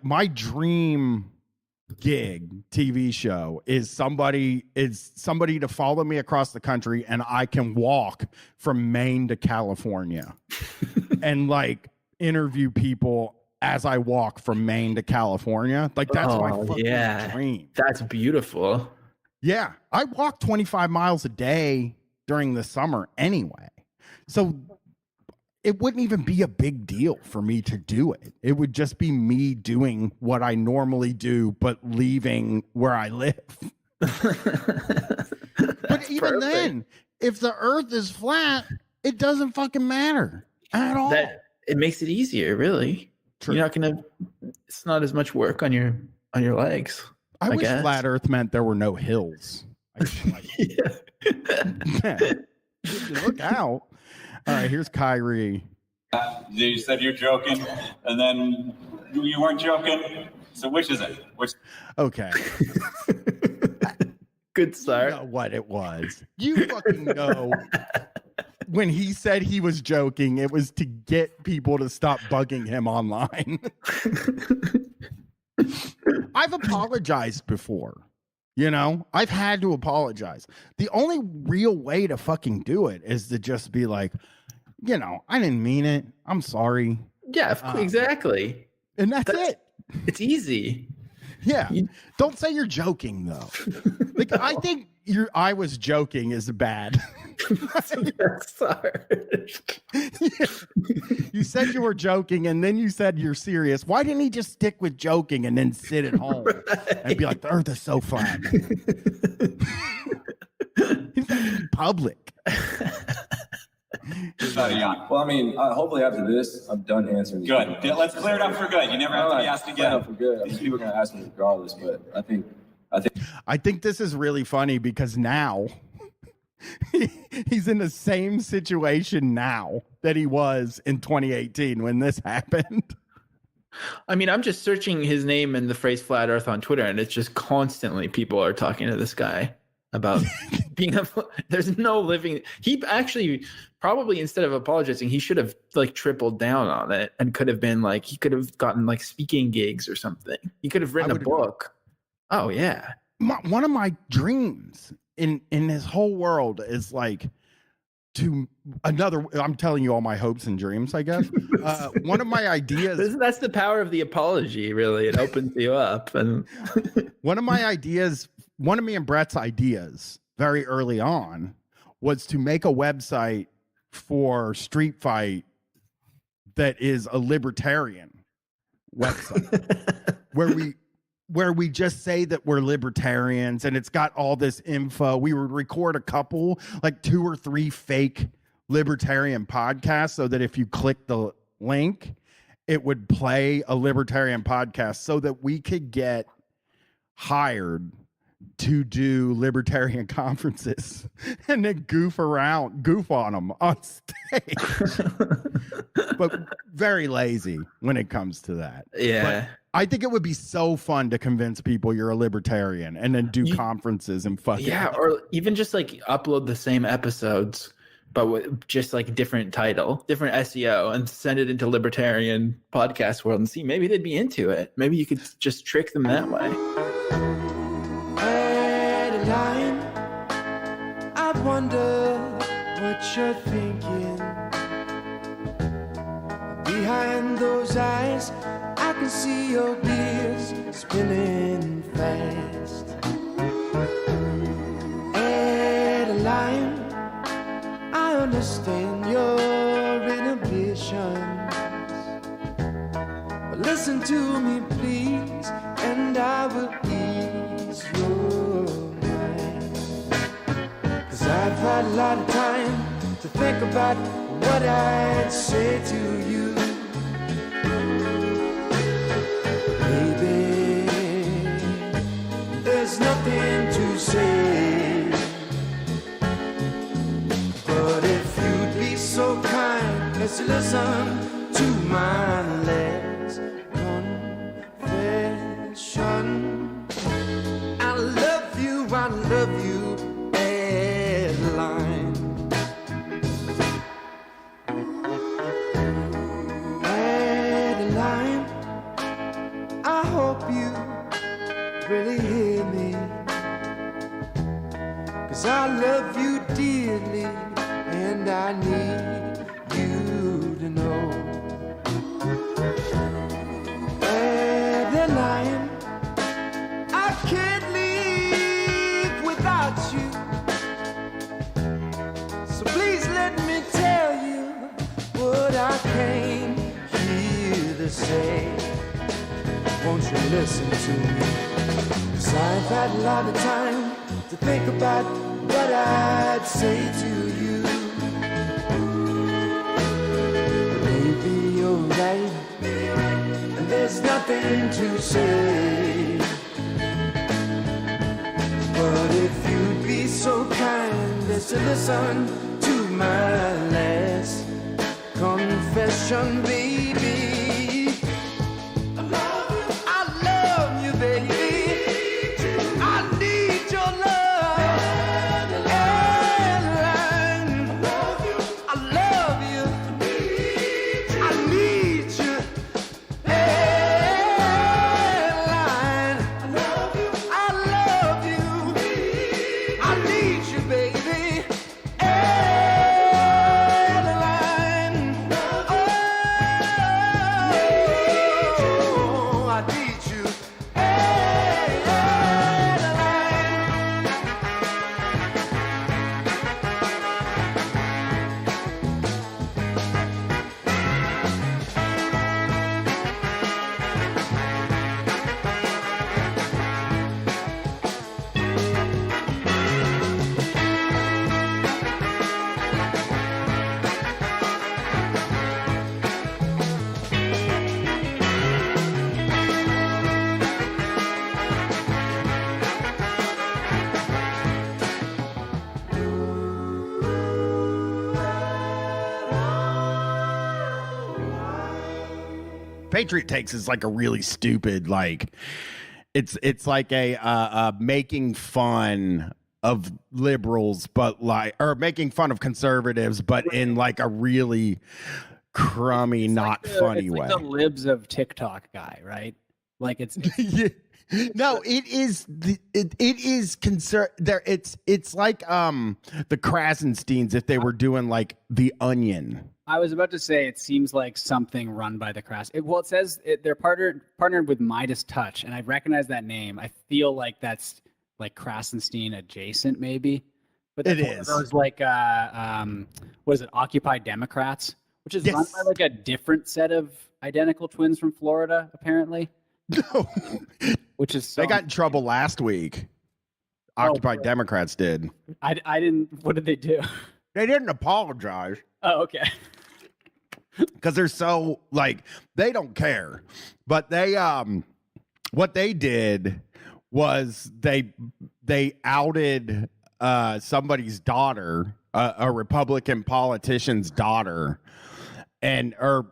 my dream gig TV show is somebody to follow me across the country, and I can walk from Maine to California and like interview people as I walk from Maine to California. Like that's my fucking dream. That's beautiful. Yeah, I walk 25 miles a day during the summer anyway, so it wouldn't even be a big deal for me to do it. It would just be me doing what I normally do, but leaving where I live. But even then, if the earth is flat, it doesn't fucking matter at all. It makes it easier, really. True. You're not going to, it's not as much work on your legs. I wish flat earth meant there were no hills. Look out. All right, here's Kyrie. You said you're joking, and then you weren't joking. So which is it? Okay. Good start. You know what it was. You fucking know. When he said he was joking, it was to get people to stop bugging him online. I've apologized before. You know, I've had to apologize. The only real way to fucking do it is to just be like, you know, I didn't mean it. I'm sorry. Yeah, exactly. And that's it. It's easy. Yeah. Don't say you're joking, though. Like, I think I was joking is bad. That's hard. Yeah. You said you were joking, and then you said you're serious. Why didn't he just stick with joking and then sit at home and be like, the earth is so flat? He's not in public. Well, I mean, hopefully after this, I'm done answering. Good. Let's clear it up for good. You never have to be asked again. For good. I mean, people are going to ask me regardless, but I think this is really funny because now he's in the same situation now that he was in 2018 when this happened. I mean, I'm just searching his name and the phrase flat earth on Twitter, and it's just constantly people are talking to this guy about being there's no living. He actually probably, instead of apologizing, he should have like tripled down on it and could have been like, he could have gotten like speaking gigs or something. He could have written a book. Oh yeah. One of my dreams in this whole world is like I'm telling you all my hopes and dreams, I guess. One of my ideas. That's the power of the apology, really. It opens you up. And one of me and Brett's ideas very early on was to make a website for Street Fight that is a libertarian website where we just say that we're libertarians, and it's got all this info. We would record a couple, like 2 or 3 fake libertarian podcasts, so that if you click the link, it would play a libertarian podcast so that we could get hired to do libertarian conferences and then goof on them on stage. But very lazy when it comes to that. Yeah. But I think it would be so fun to convince people you're a libertarian and then do conferences and fucking. Yeah, or even just like upload the same episodes, but with just like different title, different SEO, and send it into libertarian podcast world and see, maybe they'd be into it. Maybe you could just trick them that way. Line, I wonder what you're thinking. Behind those eyes, I can see your gears spinning fast. Adeline, I understand your inhibitions, but listen to me please, and I will ease your mind. 'Cause I've had a lot of time to think about what I'd say to you. There's nothing to say, but if you'd be so kind as to listen to my last confession. I love you, Adeline. Adeline, I need you to know. Adeline, I can't live without you. So please let me tell you what I came here to say. Won't you listen to me? 'Cause I've had a lot of time to think about what I'd say to you. Maybe you're right, and there's nothing to say. But if you'd be so kind as to listen to my last confession, baby. Patriot Takes is like a really stupid, like it's like a making fun of liberals, but like, or making fun of conservatives, but in like a really crummy, not funny way. Like the libs of TikTok guy, right? Like it's Yeah. No, it is it is there. It's like the Krasensteins if they were doing like The Onion. I was about to say it seems like something run by the it says they're partnered with Midas Touch, and I recognize that name. I feel like that's like Krasenstein adjacent, maybe. But it is. Is those like what is it? Occupy Democrats, which is run by like a different set of identical twins from Florida, apparently. No, which is they got in trouble last week. Occupy Democrats did. I didn't. What did they do? They didn't apologize. Oh, okay. Because they're so like they don't care, but they what they did was they outed somebody's daughter, a Republican politician's daughter, and or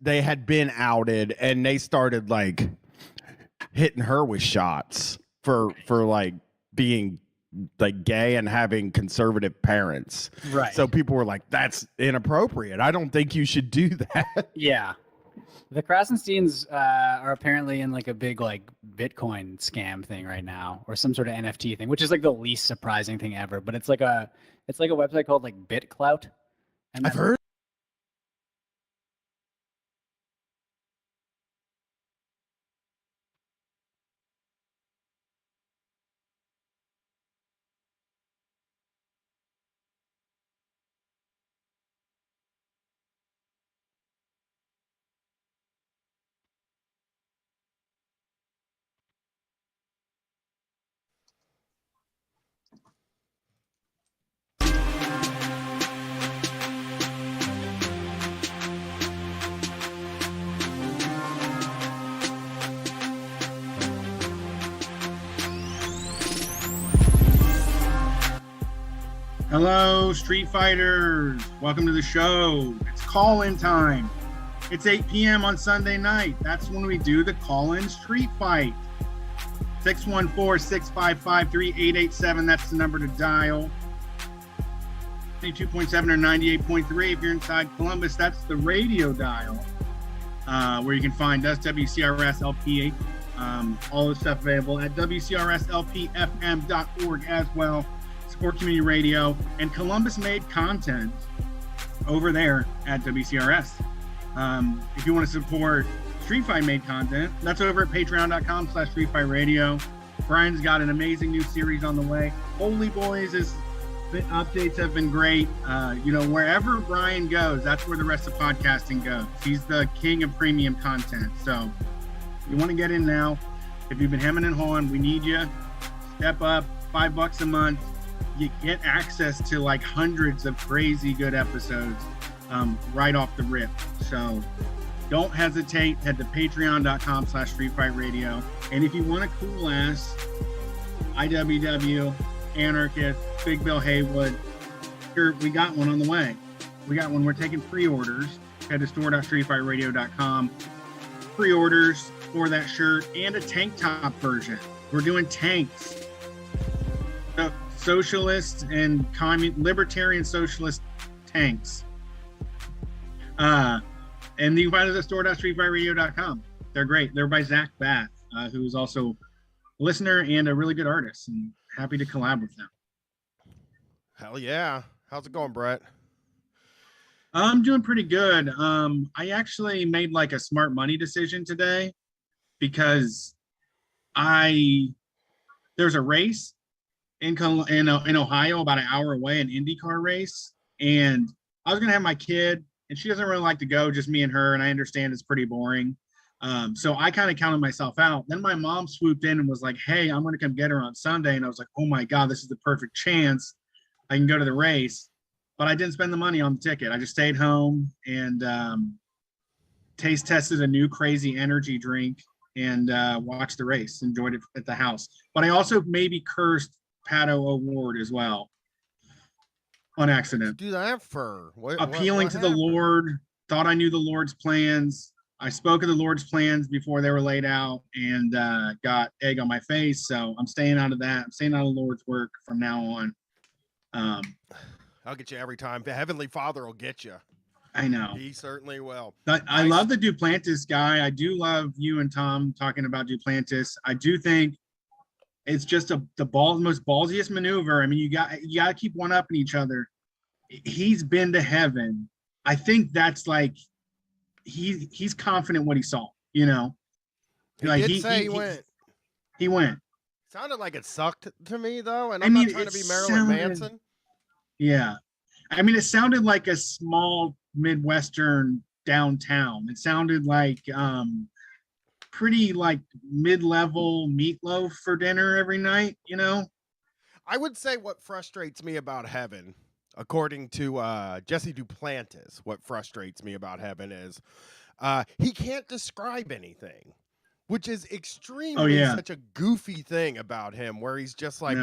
they had been outed, and they started like hitting her with shots for like being like gay and having conservative parents. Right. So people were like, that's inappropriate. I don't think you should do that. Yeah. The Krasensteins are apparently in like a big like Bitcoin scam thing right now, or some sort of NFT thing, which is like the least surprising thing ever. But it's like a website called like BitClout. And I've heard. Hello, Street Fighters. Welcome to the show. It's call-in time. It's 8 p.m. on Sunday night. That's when we do the call-in street fight. 614-655-3887. That's the number to dial. 92.7 or 98.3 if you're inside Columbus. That's the radio dial, where you can find us, WCRS LP, all the stuff available at WCRSLPFM.org as well. support community radio and Columbus-made content over there at WCRS. If you want to support Street Fight made content, that's over at patreon.com/streetfightradio. Brian's got an amazing new series on the way. Holy Boys updates have been great. Wherever Brian goes, that's where the rest of podcasting goes. He's the king of premium content. So you want to get in now. If you've been hemming and hawing, we need you. Step up, $5 a month. You get access to like hundreds of crazy good episodes right off the rip. So don't hesitate. Head to patreon.com/streetfightradio. And if you want a cool ass IWW, Anarchist, Big Bill Haywood shirt, we got one on the way. We got one. We're taking pre-orders. Head to store.streetfightradio.com. Pre-orders for that shirt and a tank top version. We're doing tanks. Socialist and libertarian socialist tanks. And you can find us at store.streetfightradio.com. They're great. They're by Zach Bath, who is also a listener and a really good artist, and happy to collab with them. Hell yeah. How's it going, Brett? I'm doing pretty good. I actually made like a smart money decision today because there's a race in Ohio about an hour away, an IndyCar race, and I was gonna have my kid, and she doesn't really like to go, just me and her, and I understand it's pretty boring. So I kind of counted myself out. Then my mom swooped in and was like, hey, I'm gonna come get her on Sunday. And I was like, oh my God, this is the perfect chance. I can go to the race. But I didn't spend the money on the ticket. I just stayed home and taste tested a new crazy energy drink and watched the race, enjoyed it at the house. But I also maybe cursed Pato O'Ward as well on accident. Do that for appealing to the Lord, thought I knew the Lord's plans. I spoke of the Lord's plans before they were laid out and got egg on my face. So I'm staying out of that. I'm staying out of the Lord's work from now on. I'll get you every time. The Heavenly Father will get you. I know. He certainly will. I love the Duplantis guy. I do love you and Tom talking about Duplantis. I do think it's just the most ballsiest maneuver. I mean, you got to keep one up in each other. He's been to heaven. I think that's like he's confident what he saw. You know, like he went. He went. Sounded like it sucked to me though, and I'm not trying to be Marilyn Manson. Yeah, I mean, it sounded like a small Midwestern downtown. It sounded like pretty like mid-level meatloaf for dinner every night, you know? I would say what frustrates me about heaven, according to Jesse Duplantis, what frustrates me about heaven is he can't describe anything, which is extremely such a goofy thing about him, where he's just like,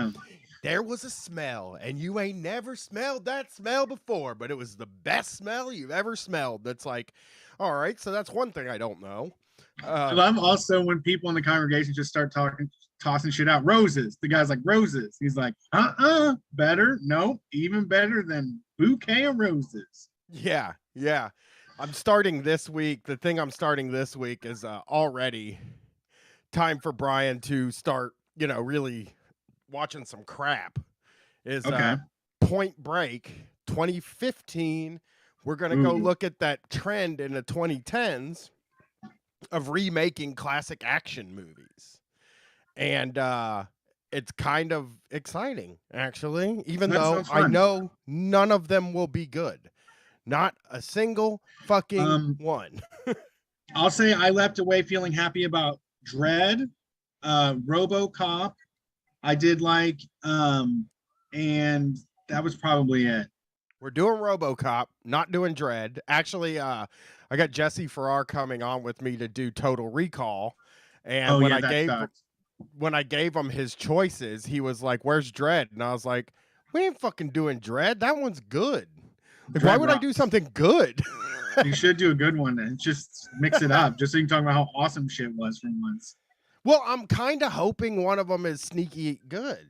there was a smell, and you ain't never smelled that smell before, but it was the best smell you've ever smelled. That's like, all right, so that's one thing I don't know. But I'm also, when people in the congregation just start tossing shit out, roses. The guy's like, roses. He's like, better. No, even better than bouquet of roses. Yeah. I'm starting this week. The thing I'm starting this week is already time for Brian to start, really watching some crap. Is Point Break 2015. We're going to go look at that trend in the 2010s of remaking classic action movies. And it's kind of exciting, actually, even though I know none of them will be good. Not a single fucking one. I'll say I left away feeling happy about Dread, RoboCop. I did like, and that was probably it. We're doing RoboCop, not doing Dread. Actually, I got Jesse Farrar coming on with me to do Total Recall. And when I gave him his choices, he was like, "Where's Dread?" And I was like, "We ain't fucking doing Dread. That one's good. Like, why would I do something good?" You should do a good one and just mix it up, just so you can talk about how awesome shit was for once. Well, I'm kind of hoping one of them is sneaky good.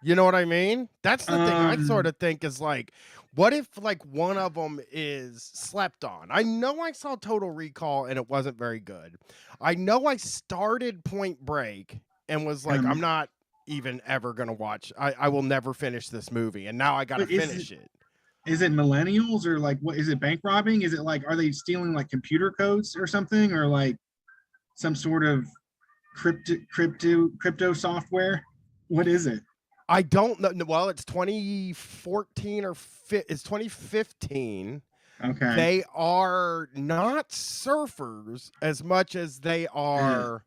You know what I mean? That's the thing I sort of think is like, what if like one of them is slept on? I know I saw Total Recall and it wasn't very good. I know I started Point Break and was like, I'm not even ever gonna watch. I will never finish this movie, and now I gotta But is finish it. Is it millennials or like what is it, bank robbing? Is it like, are they stealing like computer codes or something, or like some sort of crypto software? What is it? I don't know. Well, it's 2014 or it's 2015. Okay. They are not surfers as much as they are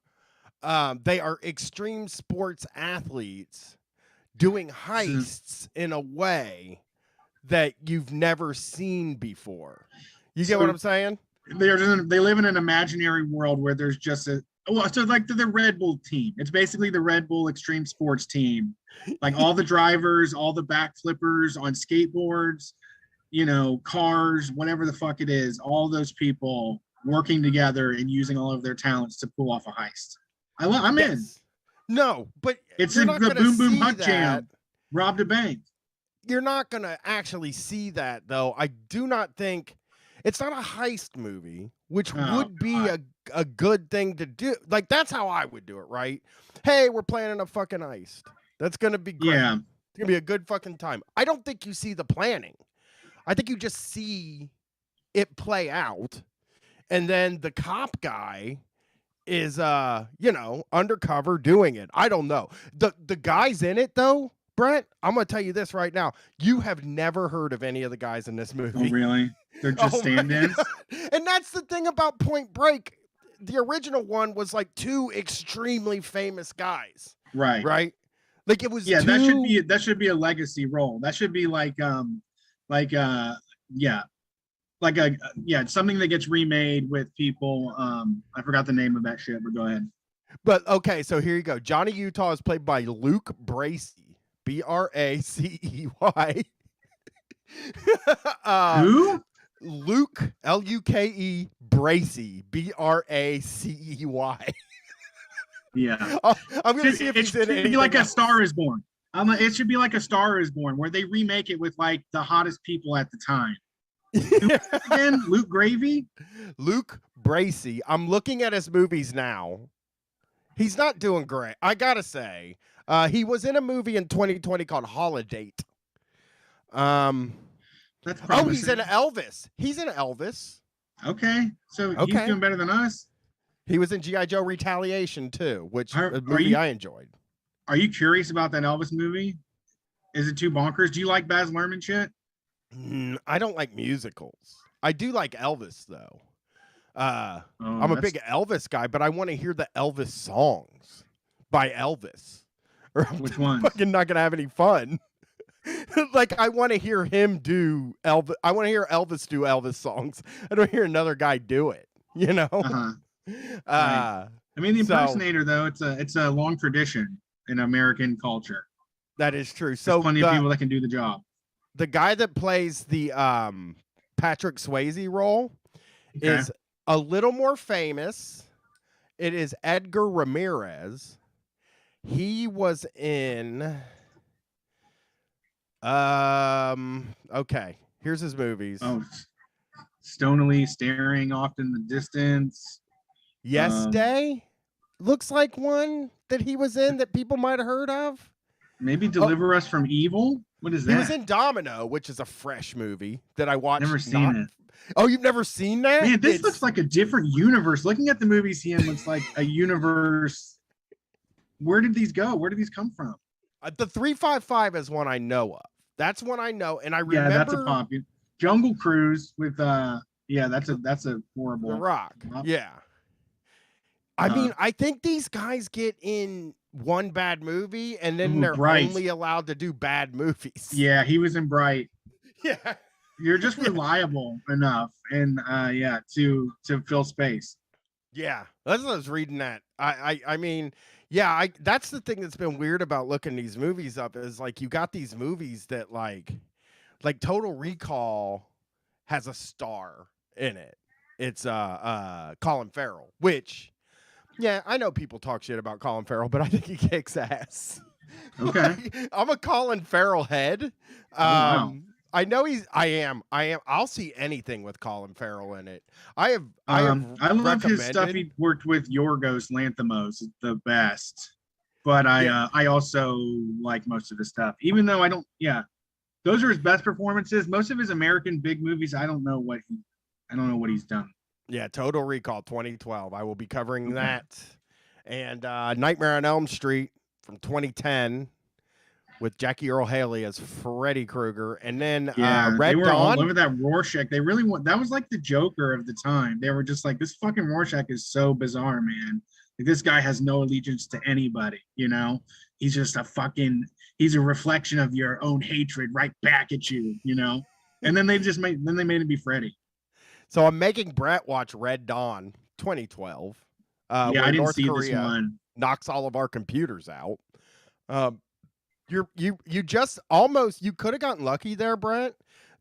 extreme sports athletes doing heists in a way that you've never seen before. You get what I'm saying? They live in an imaginary world where there's just so like the Red Bull team. It's basically the Red Bull extreme sports team. Like all the drivers, all the backflippers on skateboards, cars, whatever the fuck it is, all those people working together and using all of their talents to pull off a heist. I'm in. No, but it's you're in not the gonna Boom Boom see Huck that. Jam. Robbed a bank. You're not going to actually see that, though. I do not think it's not a heist movie, which would be a good thing to do. Like, that's how I would do it, right? Hey, we're planning a fucking heist. That's going to be great. Yeah. It's going to be a good fucking time. I don't think you see the planning. I think you just see it play out. And then the cop guy is, undercover doing it. I don't know. The guys in it, though, Brent, I'm going to tell you this right now. You have never heard of any of the guys in this movie. Oh, really? They're just stand-ins? And that's the thing about Point Break. The original one was like two extremely famous guys. Right. Right? Like it was that should be a legacy role. That should be something that gets remade with people. I forgot the name of that shit, but go ahead. But okay, so here you go. Johnny Utah is played by Luke Bracey. Bracey. Who? Luke, Luke Bracey. Bracey. Yeah. I'm gonna see if it should be like A Star Is Born. It should be like A Star Is Born, where they remake it with like the hottest people at the time. Again, Luke Gravy? Luke Bracey. I'm looking at his movies now. He's not doing great. I gotta say. He was in a movie in 2020 called Holiday. That's promising. He's in Elvis. He's in Elvis. Okay. So he's doing better than us. He was in G.I. Joe Retaliation too, which a movie I enjoyed. Are you curious about that Elvis movie? Is it too bonkers? Do you like Baz Luhrmann shit? I don't like musicals. I do like Elvis though. I'm a big Elvis guy, but I want to hear the Elvis songs by Elvis. Or which one? Fucking not gonna have any fun. Like I want to hear him do Elvis. I want to hear Elvis do Elvis songs. I don't hear another guy do it. Right. I mean, the impersonator though, it's a long tradition in American culture. That is true. There's So plenty of people that can do the job. The guy that plays the Patrick Swayze role is a little more famous. It is Edgar Ramirez. He was in okay, here's his movies. Stonily Staring Off in the Distance. Yes Day looks like one that he was in that people might have heard of. Maybe Deliver Us from Evil. What is that? He was in Domino, which is a fresh movie that I watched. Never seen it. Oh, you've never seen that? Man, this looks like a different universe. Looking at the movies he in looks like a universe. Where did these go? Where did these come from? The 355 is one I know of. That's one I know, and I remember. Yeah, that's a popular. Jungle Cruise with that's a horrible. The Rock. Yeah. I mean, I think these guys get in one bad movie, and then they're only allowed to do bad movies. Yeah, he was in Bright. Yeah. You're just reliable enough, and to fill space. Yeah, that's what I was reading that. I mean, yeah, that's the thing that's been weird about looking these movies up is like you got these movies that like Total Recall has a star in it. It's Colin Farrell, which I know people talk shit about Colin Farrell, but I think he kicks ass. Okay. I'm a Colin Farrell head. Wow. I know I am. I'll see anything with Colin Farrell in it. I love his stuff. He worked with Yorgos Lanthimos, the best. But I also like most of his stuff, even though I don't. Yeah, those are his best performances. Most of his American big movies, I don't know what he's done. Yeah, Total Recall 2012. I will be covering that. And Nightmare on Elm Street from 2010 with Jackie Earle Haley as Freddy Krueger. And then Red they were Dawn. all over that Rorschach. They really that was like the Joker of the time. They were just like, this fucking Rorschach is so bizarre, man. Like, this guy has no allegiance to anybody, you know? He's just he's a reflection of your own hatred right back at you, you know? And then they made him be Freddy. So I'm making Brett watch Red Dawn 2012. I where didn't North see Korea this one. knocks all of our computers out. You just almost, you could have gotten lucky there, Brett,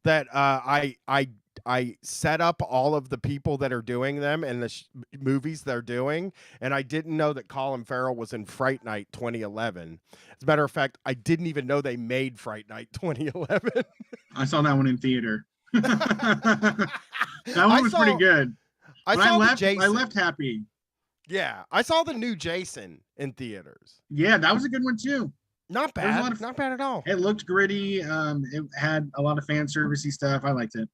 that I set up all of the people that are doing them and the movies they're doing, and I didn't know that Colin Farrell was in Fright Night 2011. As a matter of fact, I didn't even know they made Fright Night 2011. I saw that one in theater. That one was pretty good. I left happy. Yeah, I saw the new Jason in theaters. Yeah, that was a good one too. Not bad. Not bad at all. It looked gritty. It had a lot of fan servicey stuff. I liked it.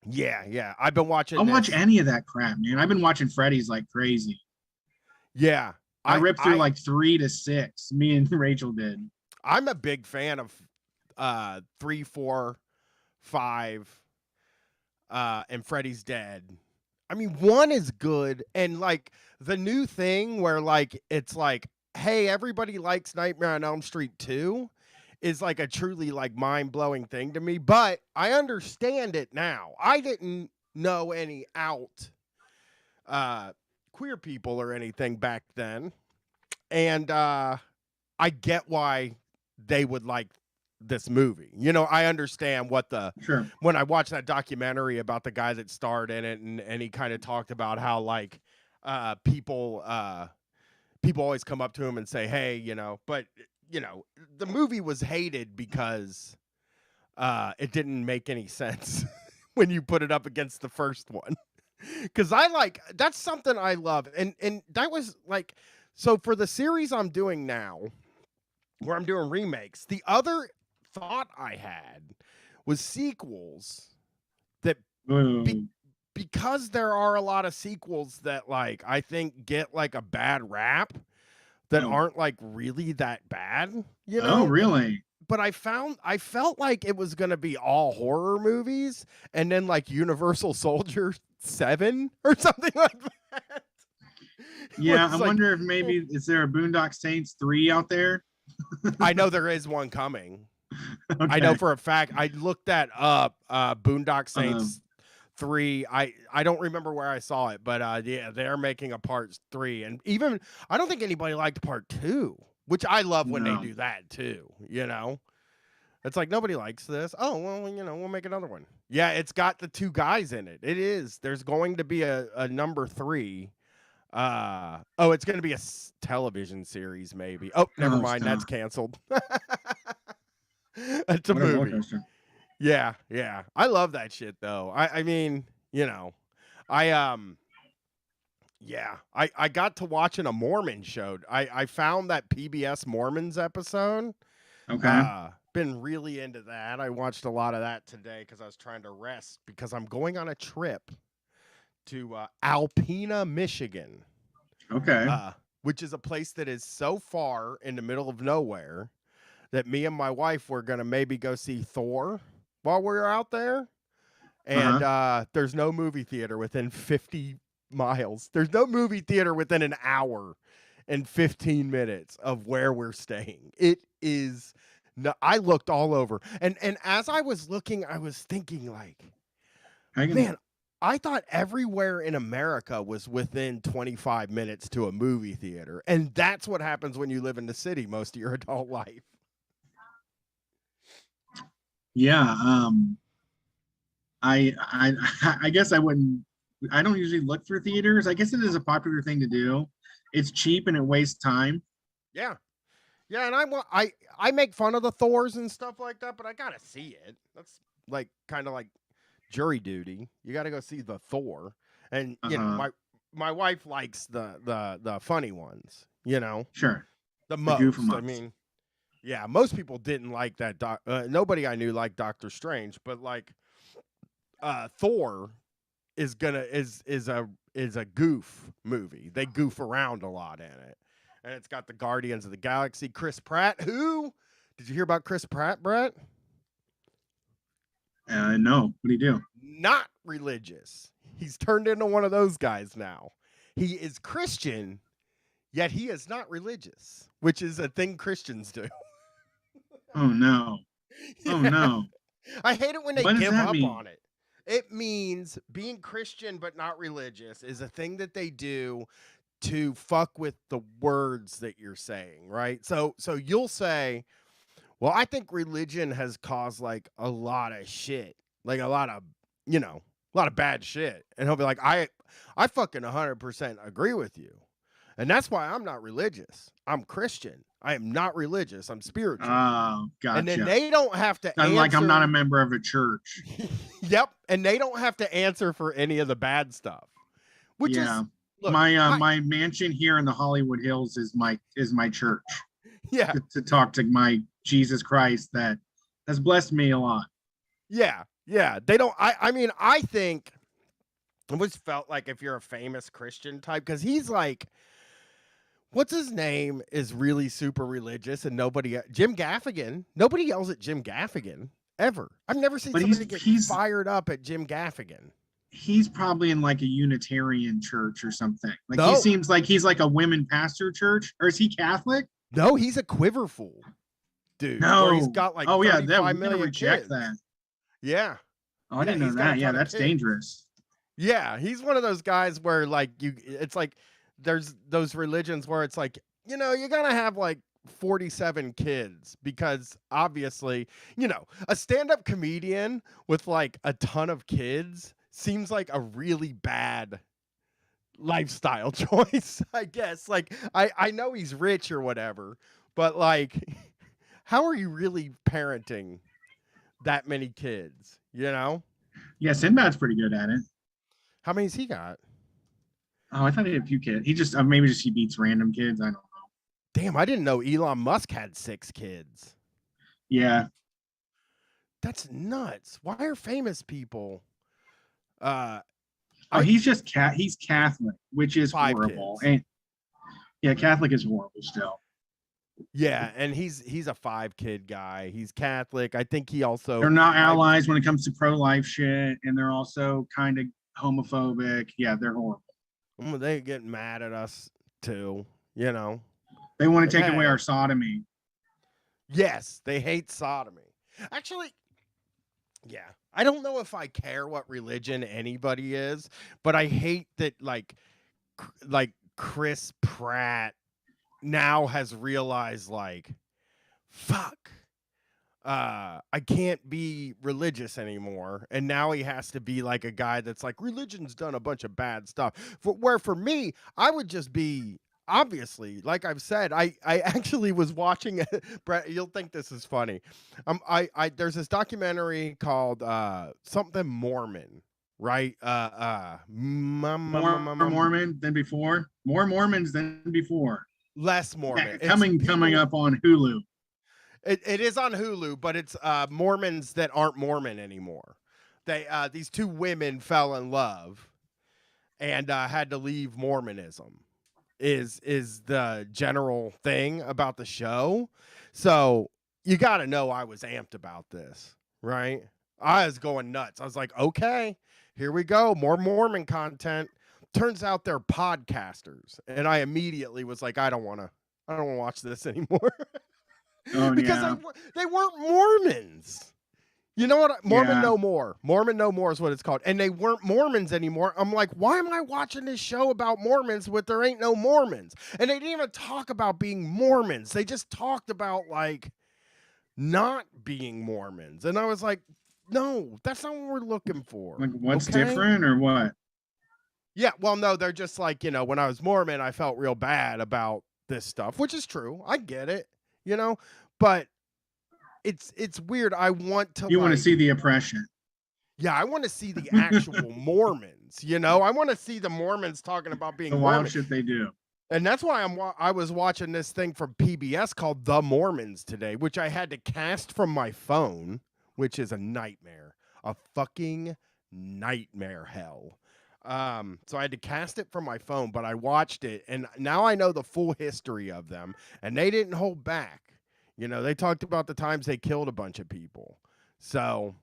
Yeah. I've been watching. I'll watch any of that crap, man. I've been watching Freddy's like crazy. Yeah. I ripped through like 3 to 6. Me and Rachel did. I'm a big fan of 3, 4, 5, and Freddy's Dead. I mean, 1 is good, and like the new thing where like it's like, hey, everybody likes Nightmare on Elm Street 2 is like a truly like mind-blowing thing to me, but I understand it now. I didn't know any out queer people or anything back then, and I get why they would like this movie. You know, I understand what when I watched that documentary about the guy that starred in it, and he kind of talked about how like people always come up to him and say, hey, you know, but you know, the movie was hated because it didn't make any sense when you put it up against the first one. Because that's something I love. And that was like, so for the series I'm doing now, where I'm doing remakes, the thought I had was sequels that because there are a lot of sequels that like I think get like a bad rap that aren't like really that bad, you know? Oh, really? But I felt like it was gonna be all horror movies and then like Universal Soldier 7 or something like that. Yeah, I wonder if maybe is there a Boondock Saints 3 out there? I know there is one coming. Okay. I know for a fact. I looked that up. Boondock Saints 3. I don't remember where I saw it, but yeah, they're making a part 3, and even I don't think anybody liked part 2, which I love when they do that too. You know, it's like nobody likes this. Oh well, you know, we'll make another one. Yeah, it's got the 2 guys in it. It is. There's going to be a number 3. It's going to be a television series, maybe. Oh, never mind. That's canceled. It's a movie. Yeah. I love that shit, though. I mean, you know, I got to watching a Mormon show. I found that PBS Mormons episode. Okay. Been really into that. I watched a lot of that today because I was trying to rest because I'm going on a trip to Alpena, Michigan. Okay. Which is a place that is so far in the middle of nowhere that me and my wife were going to maybe go see Thor while we were out there. And there's no movie theater within 50 miles. There's no movie theater within an hour and 15 minutes of where we're staying. It is... No, I looked all over. And as I was looking, I was thinking like, man, I thought everywhere in America was within 25 minutes to a movie theater. And that's what happens when you live in the city most of your adult life. Yeah. I guess I don't usually look for theaters. I guess it is a popular thing to do. It's cheap and it wastes time. Yeah. Yeah, and I make fun of the Thors and stuff like that, but I gotta see it. That's like kind of like jury duty. You gotta go see the Thor, and you know my wife likes the funny ones. You know, sure. The Goof 'em most. I ups. mean, yeah, most people didn't like that. Nobody I knew liked Doctor Strange, but like Thor is a goof movie. They goof around a lot in it, and it's got the Guardians of the Galaxy. Chris Pratt. Who did you hear about? Chris Pratt, Brett? No. What do you do? Not religious. He's turned into one of those guys now. He is Christian, yet he is not religious, which is a thing Christians do. Oh no. Oh Yeah. no. I hate it when they What does give that up mean? on it. It means being Christian but not religious is a thing that they do to fuck with the words that you're saying, right? So you'll say, well, I think religion has caused like a lot of shit, like a lot of bad shit. And he'll be like, I fucking 100% agree with you. And that's why I'm not religious. I'm Christian. I am not religious. I'm spiritual. Oh, gotcha. And then they don't have to answer. Like I'm not a member of a church. Yep. And they don't have to answer for any of the bad stuff. Which is look, my mansion here in the Hollywood Hills is my church. Yeah. To talk to my Jesus Christ that has blessed me a lot. Yeah. Yeah. They don't I mean, I think it always felt like if you're a famous Christian type, because he's like, what's his name is really super religious and Jim Gaffigan. Nobody yells at Jim Gaffigan ever. I've never seen somebody get fired up at Jim Gaffigan. He's probably in like a Unitarian church or something. Like No. he seems like he's like a women pastor church, or is he Catholic? No, he's a Quiverful dude. No, where he's got like oh yeah, 35 we million reject kids. that. Yeah. Oh, I didn't know he's got a that. ton Yeah, of that's kids. dangerous. Yeah, he's one of those guys where like it's like there's those religions where it's like, you're gonna have like 47 kids because obviously, a stand-up comedian with like a ton of kids seems like a really bad lifestyle choice, I guess. Like I know he's rich or whatever, but like how are you really parenting that many kids, Yeah, Sinbad's pretty good at it. How many's he got? Oh, I thought he had a few kids. He just he beats random kids. I don't know. Damn, I didn't know Elon Musk had 6 kids. Yeah. That's nuts. Why are famous people He's just he's Catholic, which is 5 horrible. kids. And yeah, Catholic is horrible still. Yeah, and he's a 5-kid guy. He's Catholic. I think he also They're not allies when it comes to pro-life shit, and they're also kind of homophobic. Yeah, they're horrible. They get mad at us too, They want to take away Hey. our sodomy. Yes, they hate sodomy. Actually, yeah. I don't know if I care what religion anybody is, but I hate that like Chris Pratt now has realized like, fuck, I can't be religious anymore. And now he has to be like a guy that's like, religion's done a bunch of bad stuff. For me, I would just be, obviously, like I've said, I actually was watching Brett, you'll think this is funny. There's this documentary called something Mormon, right? More Mormon than before. More Mormons than before. Less Mormon. Yeah, coming up on Hulu. It is on Hulu, but it's Mormons that aren't Mormon anymore. These 2 women fell in love and had to leave Mormonism. Is the general thing about the show. So you got to know I was amped about this, right? I was going nuts. I was like, okay, here we go. More Mormon content. Turns out they're podcasters. And I immediately was like, I don't want to watch this anymore. Oh, because yeah. they weren't Mormons. You know what? Mormon Yeah. No More. Mormon No More is what it's called. And they weren't Mormons anymore. I'm like, why am I watching this show about Mormons with there ain't no Mormons? And they didn't even talk about being Mormons. They just talked about like not being Mormons. And I was like, no, that's not what we're looking for. Like, what's okay? different or what? Yeah, well, no, they're just like, when I was Mormon, I felt real bad about this stuff, which is true. I get it, but it's weird. I want to. You want to see the oppression. Yeah, I want to see the actual Mormons. I want to see the Mormons talking about being The wild Mormon. shit they do. And that's why I was watching this thing from PBS called The Mormons today, which I had to cast from my phone, which is a nightmare, a fucking nightmare hell. So I had to cast it from my phone, but I watched it, and now I know the full history of them, and they didn't hold back. You know, they talked about the times they killed a bunch of people. So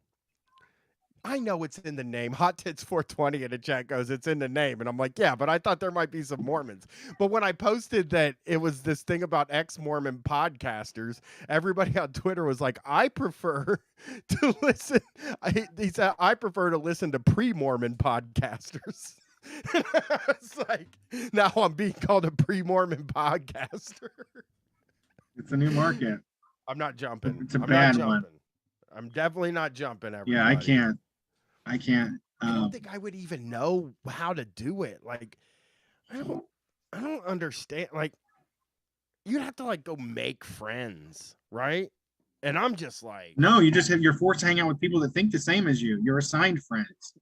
I know it's in the name. Hot Tits 420 in the chat goes, it's in the name. And I'm like, yeah, but I thought there might be some Mormons. But when I posted that it was this thing about ex-Mormon podcasters, everybody on Twitter was like, I prefer to listen. He said, I prefer to listen to pre-Mormon podcasters. It's like, now I'm being called a pre-Mormon podcaster. It's a new market. I'm not jumping. It's a I'm bad not jumping. one. I'm definitely not jumping. Everybody. Yeah, I can't. I don't think I would even know how to do it. Like, I don't understand. Like, you'd have to like go make friends, right? And I'm just like, No, you're forced to hang out with people that think the same as you. You're assigned friends.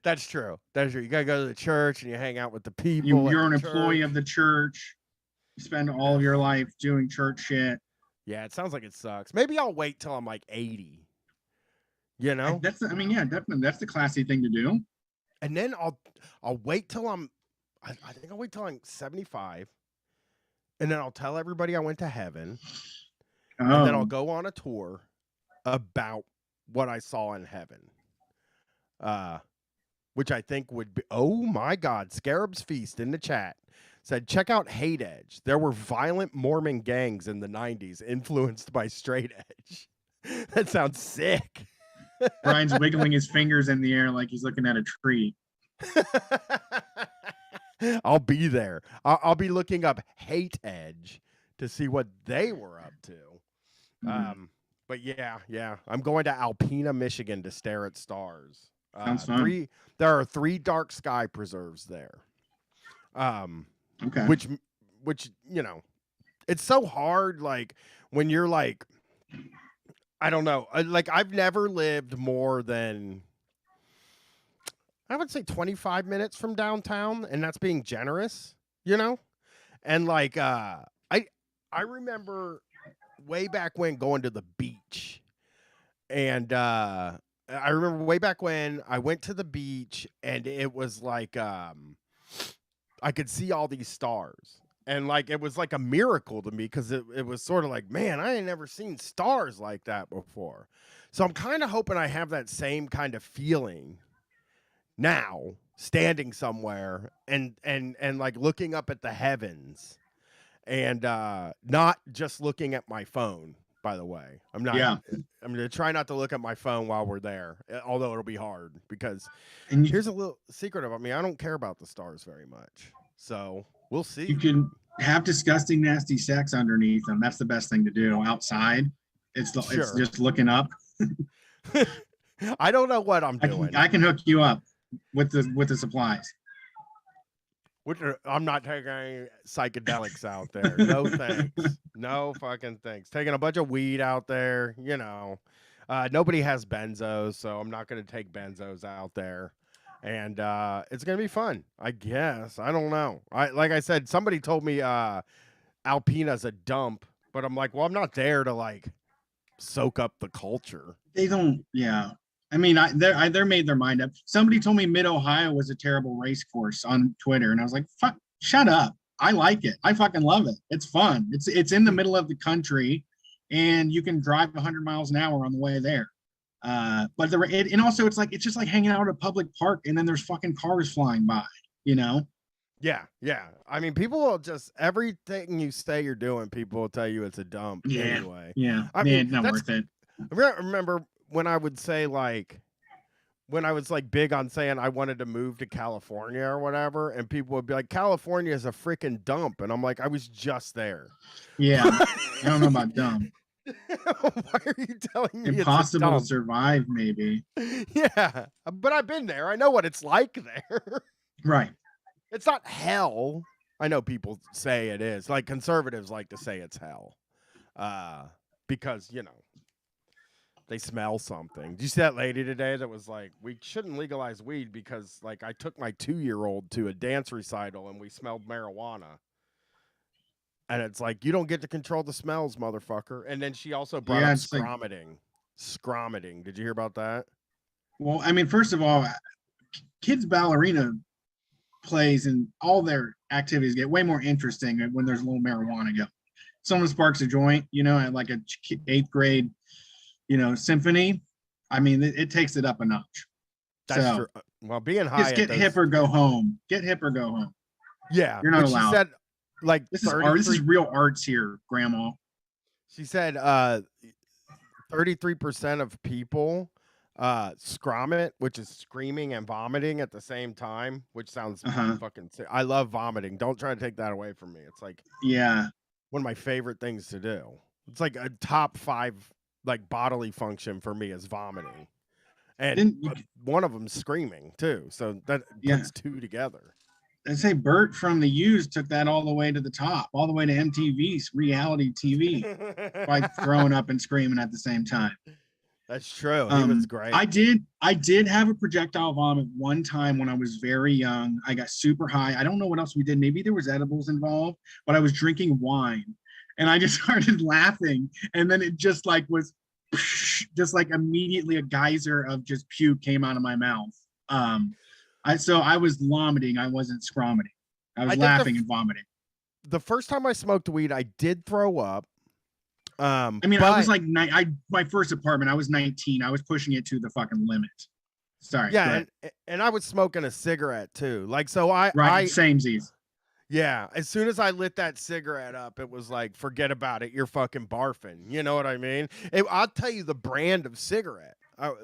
That's true. That's true. You gotta go to the church and you hang out with the people. You're an employee of the church. You spend all of your life doing church shit. Yeah, it sounds like it sucks. Maybe I'll wait till I'm like 80. You know? Yeah, definitely. That's the classy thing to do. And then I'll wait till I think I'll wait till I'm 75. And then I'll tell everybody I went to heaven. And then I'll go on a tour about what I saw in heaven. Which I think would be, oh my God, Scarab's Feast in the chat said, check out Hate Edge. There were violent Mormon gangs in the 90s influenced by straight edge. That sounds sick. Brian's wiggling his fingers in the air like he's looking at a tree. I'll be there. I'll be looking up Hate Edge to see what they were up to. But yeah. I'm going to Alpena, Michigan to stare at stars. Sounds fun. There are 3 dark sky preserves there. Okay. Which you know, it's so hard. Like when you're like, I don't know. Like I've never lived more than, I would say 25 minutes from downtown, and that's being generous, you know? And like I remember way back when going to the beach. And I remember way back when I went to the beach and it was like I could see all these stars. And like it was like a miracle to me because it was sort of like, man, I ain't never seen stars like that before. So I'm kind of hoping I have that same kind of feeling now, standing somewhere and like looking up at the heavens and not just looking at my phone. By the way, I'm not. Yeah. I'm gonna try not to look at my phone while we're there, although it'll be hard because here's a little secret about me: I don't care about the stars very much. So we'll see. You can have disgusting, nasty sex underneath them. That's the best thing to do outside. It's just looking up. I don't know what I'm doing. I can hook you up with the supplies. I'm not taking any psychedelics out there. No thanks. No fucking thanks. Taking a bunch of weed out there, you know. Nobody has benzos, so I'm not going to take benzos out there. And it's going to be fun, I guess. I don't know. Like I said, somebody told me Alpena's a dump, but I'm like, well, I'm not there to like soak up the culture. They don't, yeah. I mean, they're made their mind up. Somebody told me Mid-Ohio was a terrible race course on Twitter, and I was like, "Fuck, shut up! I like it. I fucking love it. It's fun. It's in the middle of the country, and you can drive 100 miles an hour on the way there. But and also it's just like hanging out at a public park, and then there's fucking cars flying by. You know? Yeah. I mean, people will just everything you say you're doing. People will tell you it's a dump. Yeah. Anyway. Yeah. I mean, not worth it. I remember when I would say like, when I was like big on saying I wanted to move to California or whatever, and people would be like, California is a freaking dump. And I'm like, I was just there. Yeah. I don't know about dump. Why are you telling me impossible to survive, maybe? Yeah. But I've been there. I know what it's like there. Right. It's not hell. I know people say it is. Like conservatives like to say it's hell. Because, you know, They smell something. Did you see that lady today that was like, we shouldn't legalize weed because like I took my 2-year-old to a dance recital and we smelled marijuana. And it's like, you don't get to control the smells, motherfucker. And then she also brought up scromiting. Scromiting. Did you hear about that? Well, I mean, first of all, kids ballerina plays and all their activities get way more interesting when there's a little marijuana going. Someone sparks a joint, at like a 8th grade, symphony. I mean, it takes it up a notch. That's true. Well, being high, get hip or go home. Get hip or go home. Yeah, you're not allowed. She said, like, this is art. This is real arts here, Grandma. She said, 33% of people scromit, which is screaming and vomiting at the same time, which sounds fucking sick. I love vomiting. Don't try to take that away from me. It's like, one of my favorite things to do. It's like a top 5 like bodily function for me is vomiting, and one of them screaming too. So that puts 2 together. I say Bert from the Used took that all the way to the top, all the way to MTV's reality TV by throwing up and screaming at the same time. That's true. He was great. I did have a projectile vomit one time when I was very young. I got super high. I don't know what else we did. Maybe there was edibles involved, but I was drinking wine and I just started laughing. And then it just like was just like immediately a geyser of just puke came out of my mouth. So I was vomiting. I wasn't scromiting. I was laughing and vomiting. The first time I smoked weed, I did throw up. I mean, I was like, my first apartment, I was 19. I was pushing it to the fucking limit. Sorry. Yeah. And I was smoking a cigarette too. Like, so samesies. Yeah. As soon as I lit that cigarette up, it was like, forget about it. You're fucking barfing. You know what I mean? I'll tell you the brand of cigarette,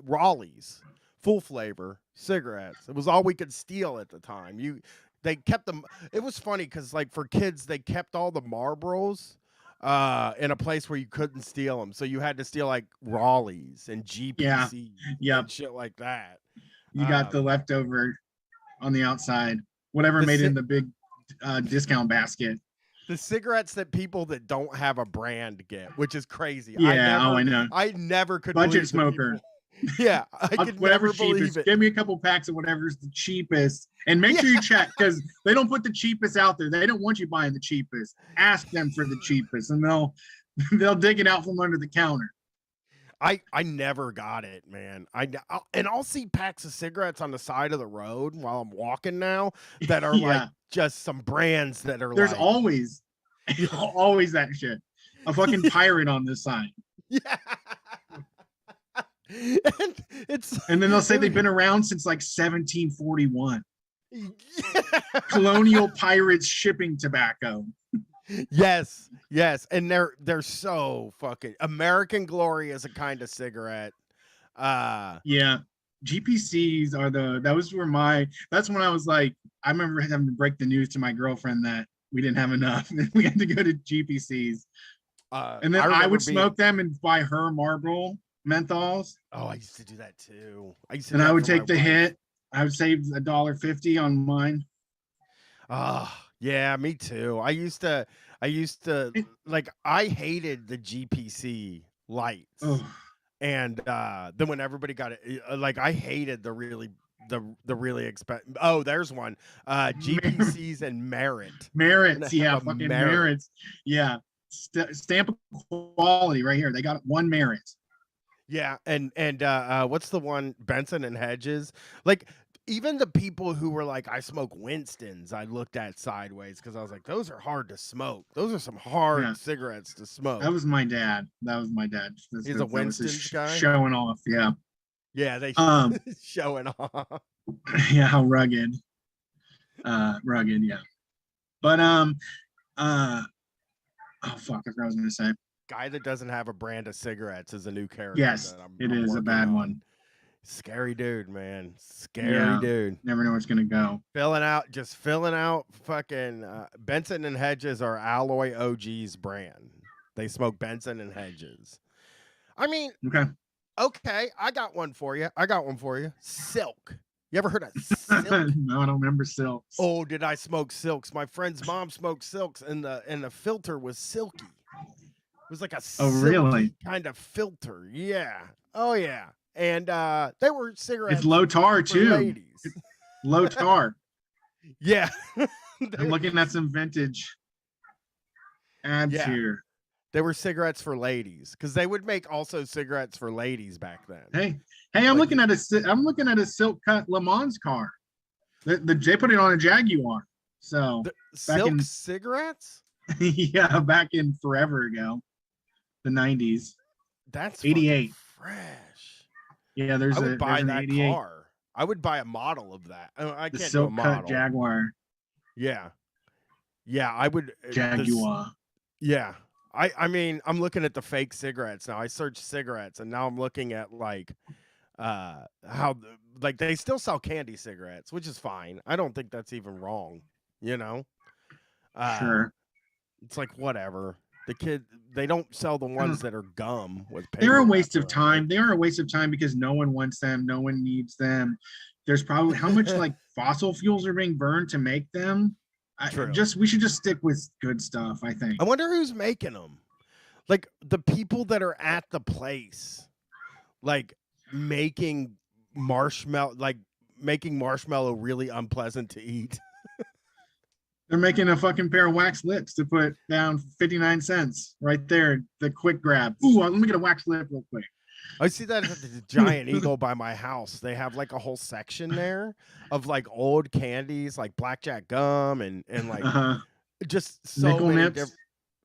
Raleigh's full flavor cigarettes. It was all we could steal at the time. They kept them. It was funny. Cause like for kids, they kept all the Marlboros in a place where you couldn't steal them. So you had to steal like Raleigh's and GPC and shit like that. You got the leftover on the outside, whatever made it in the big discount basket. The cigarettes that people that don't have a brand get, which is crazy. Yeah, I know. I never could budget smoker. Yeah, I could never believe it. Give me a couple packs of whatever's the cheapest, and make sure you check because they don't put the cheapest out there. They don't want you buying the cheapest. Ask them for the cheapest, and they'll dig it out from under the counter. I never got it, man. I'll see packs of cigarettes on the side of the road while I'm walking now that are like just some brands that are. There's always that shit. A fucking pirate on this side. Yeah. And then they'll say they've been around since like 1741. Colonial pirates shipping tobacco. Yes, and they're so fucking American Glory is a kind of cigarette. GPCs are that's when I was like, I remember having to break the news to my girlfriend that we didn't have enough and we had to go to GPCs. And then I would smoke them and buy her Marlboro menthols. Oh, I used to do that too. I would take the hit. I would save $1.50 on mine. Yeah, me too. I used to like, I hated the GPC lights. And then when everybody got it, like I hated the really expensive. Oh, there's one. GPCs and Merits, yeah, fucking Merits. Yeah. Stamp of quality right here. They got one Merit. Yeah, and what's the one, Benson and Hedges? Like, even the people who were like, I smoke Winstons, I looked at sideways because I was like, those are hard to smoke. Those are some hard cigarettes to smoke. That was my dad. He's a Winston guy? Showing off, yeah. Yeah, they showing off. Yeah, how rugged. Rugged, yeah. But oh fuck, I was gonna say. Guy that doesn't have a brand of cigarettes is a new character. Yes, it is a bad one. Scary dude, man. Scary dude. Never know where it's gonna go. Filling out fucking Benson and Hedges are Alloy OG's brand. They smoke Benson and Hedges. I mean, okay, I got one for you. Silk. You ever heard of Silk? No, I don't remember Silks. Oh, did I smoke Silks? My friend's mom smoked Silks, and the filter was silky. It was like a silky kind of filter. Yeah. Oh yeah, and they were cigarettes. It's low tar for too. ladies. Low tar. Yeah, I'm looking at some vintage ads Yeah. here. they were cigarettes for ladies because they would make also cigarettes for ladies back then. Hey, I'm Like- looking at a silk cut Le Mans car. They put it on a Jaguar. So Silk in- cigarettes? yeah, back in forever ago, the 90s. That's 88. fucking fresh. Yeah, there's I would buy an that 88. car. I would buy a model of that. I The can't do a silk model. cut Jaguar. Yeah, I would. Jaguar. Yeah. I mean, I'm looking at the fake cigarettes now. I searched cigarettes and now I'm looking at like how like they still sell candy cigarettes, which is fine. I don't think that's even wrong, you know? Sure. It's like whatever. They don't sell the ones that are gum with paper. They're a waste wrapper of on it. time. They are a waste of time because no one wants them. No one needs them. There's probably how much like fossil fuels are being burned to make them. True. We should just stick with good stuff, I think. I wonder who's making them. Like the people that are at the place, like making marshmallow really unpleasant to eat. They're making a fucking pair of wax lips to put down 59 cents right there. The quick grab. Ooh, let me get a wax lip real quick. I see that at the Giant Eagle by my house. They have like a whole section there of like old candies, like blackjack gum and like just so Nickel many nips. different.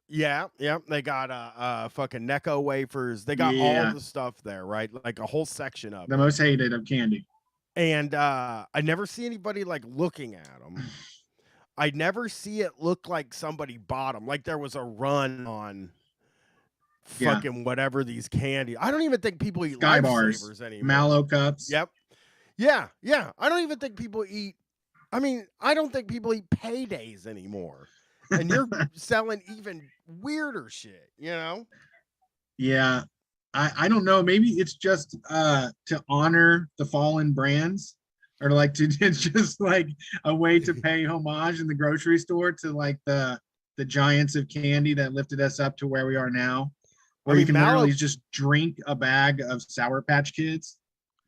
Yeah. They got fucking Necco wafers. They got Yeah. all the stuff there, right? Like a whole section of The it. most hated of candy. And I never see anybody like looking at them. I never see it look like somebody bought them. Like there was a run on Yeah. fucking whatever these candy. I don't even think people eat Sky bars. Lifesavers anymore. Mallow cups. Yep. Yeah. I don't even think people eat. I mean, I don't think people eat paydays anymore. And you're selling even weirder shit, you know? Yeah. I don't know. Maybe it's just to honor the fallen brands, or like it's just like a way to pay homage in the grocery store to like the giants of candy that lifted us up to where we are now, where you can literally just drink a bag of Sour Patch Kids.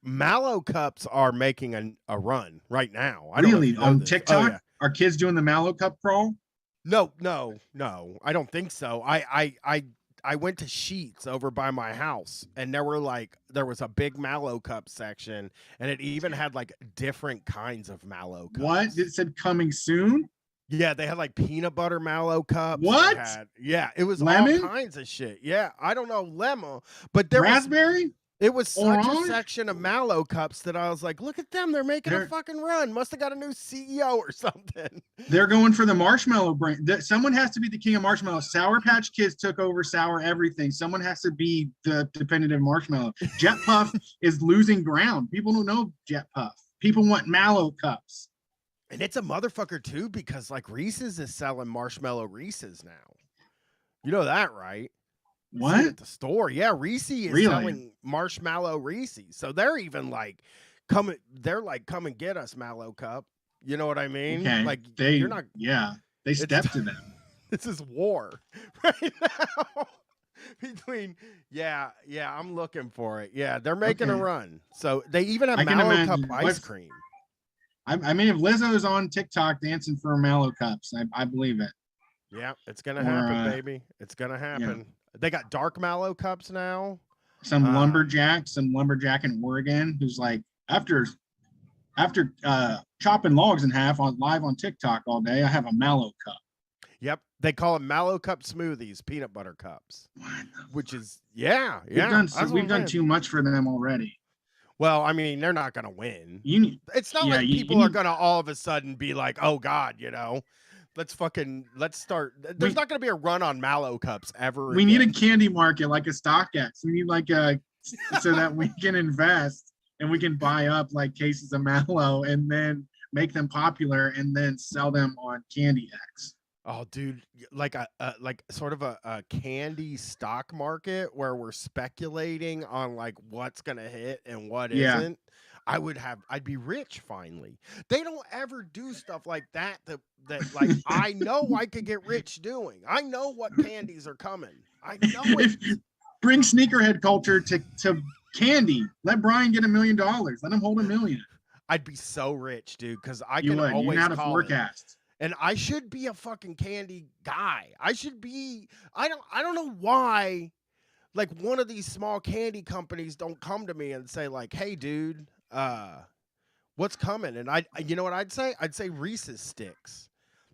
Mallow Cups are making a run right now. I don't know if Really? you know On this. TikTok? Oh, yeah. Are kids doing the Mallow Cup crawl? No. I don't think so. I went to Sheets over by my house, and there was a big Mallow Cup section, and it even had like different kinds of Mallow Cups. What? It said coming soon? Yeah, they had like peanut butter Mallow Cups. They What? Yeah, it was Lemon? all kinds of shit. Yeah, I don't know lemon, but there was Raspberry? it was such a Orange? section of Mallow Cups that I was like, look at them, they're making a They're- fucking run. Must have got a new CEO or something. They're going for the marshmallow brand. Someone has to be the king of marshmallow. Sour Patch Kids took over sour everything. Someone has to be the definitive marshmallow. Jet Puff is losing ground. People don't know Jet Puff. People want Mallow Cups. And it's a motherfucker too, because like Reese's is selling marshmallow Reese's now. You know that, right? You see it What? at the store? Yeah, Reese is Really? selling marshmallow Reese's. So they're even like come and get us Mallow Cup. You know what I mean? Okay. Like They, you're not yeah, they stepped to them. this is war right now. Between I'm looking for it. Yeah, they're making a Okay. run. So they even have I can Mallow Cup imagine. ice What's- cream. I mean, if Lizzo's on TikTok dancing for Mallow Cups, I believe it. Yeah, it's gonna Or, happen, baby. It's gonna happen. They got dark Mallow Cups now. Some lumberjack in Oregon who's like, after chopping logs in half live on TikTok all day, I have a Mallow Cup. Yep, they call them Mallow Cup smoothies, peanut butter cups, which is We've done too much for them already. Well, I mean, they're not gonna win. It's not yeah, like you people are need- gonna all of a sudden be like, "Oh God," let's start. There's not gonna be a run on Mallow Cups ever. We need a again. candy market like a StockX. We need like so that we can invest and we can buy up like cases of Mallow and then make them popular and then sell them on Candy X. Oh, dude, like sort of a candy stock market where we're speculating on like what's gonna hit and what Yeah. not I'd be rich finally. They don't ever do stuff like that like I know I could get rich doing. I know what candies are coming. I know it. Bring sneakerhead culture to candy. Let Brian get $1 million. Let him hold $1 million. I'd be so rich, dude, because I You can would. You always know how to call it. forecast. And I should be a fucking candy guy. I should be. I don't know why. Like one of these small candy companies don't come to me and say like, "Hey, dude, what's coming?" And you know what I'd say? I'd say Reese's sticks.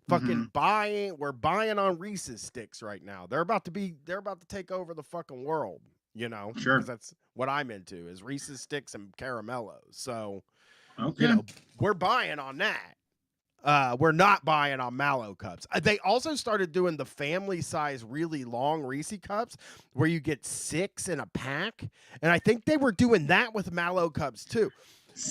Fucking buying. We're buying on Reese's sticks right now. They're about to take over the fucking world. You know, Sure. 'Cause that's what I'm into is Reese's sticks and caramellos. So, Okay. you know, we're buying on that. We're not buying on Mallow Cups. They also started doing the family size, really long Reeses Cups where you get 6 in a pack. And I think they were doing that with Mallow Cups too.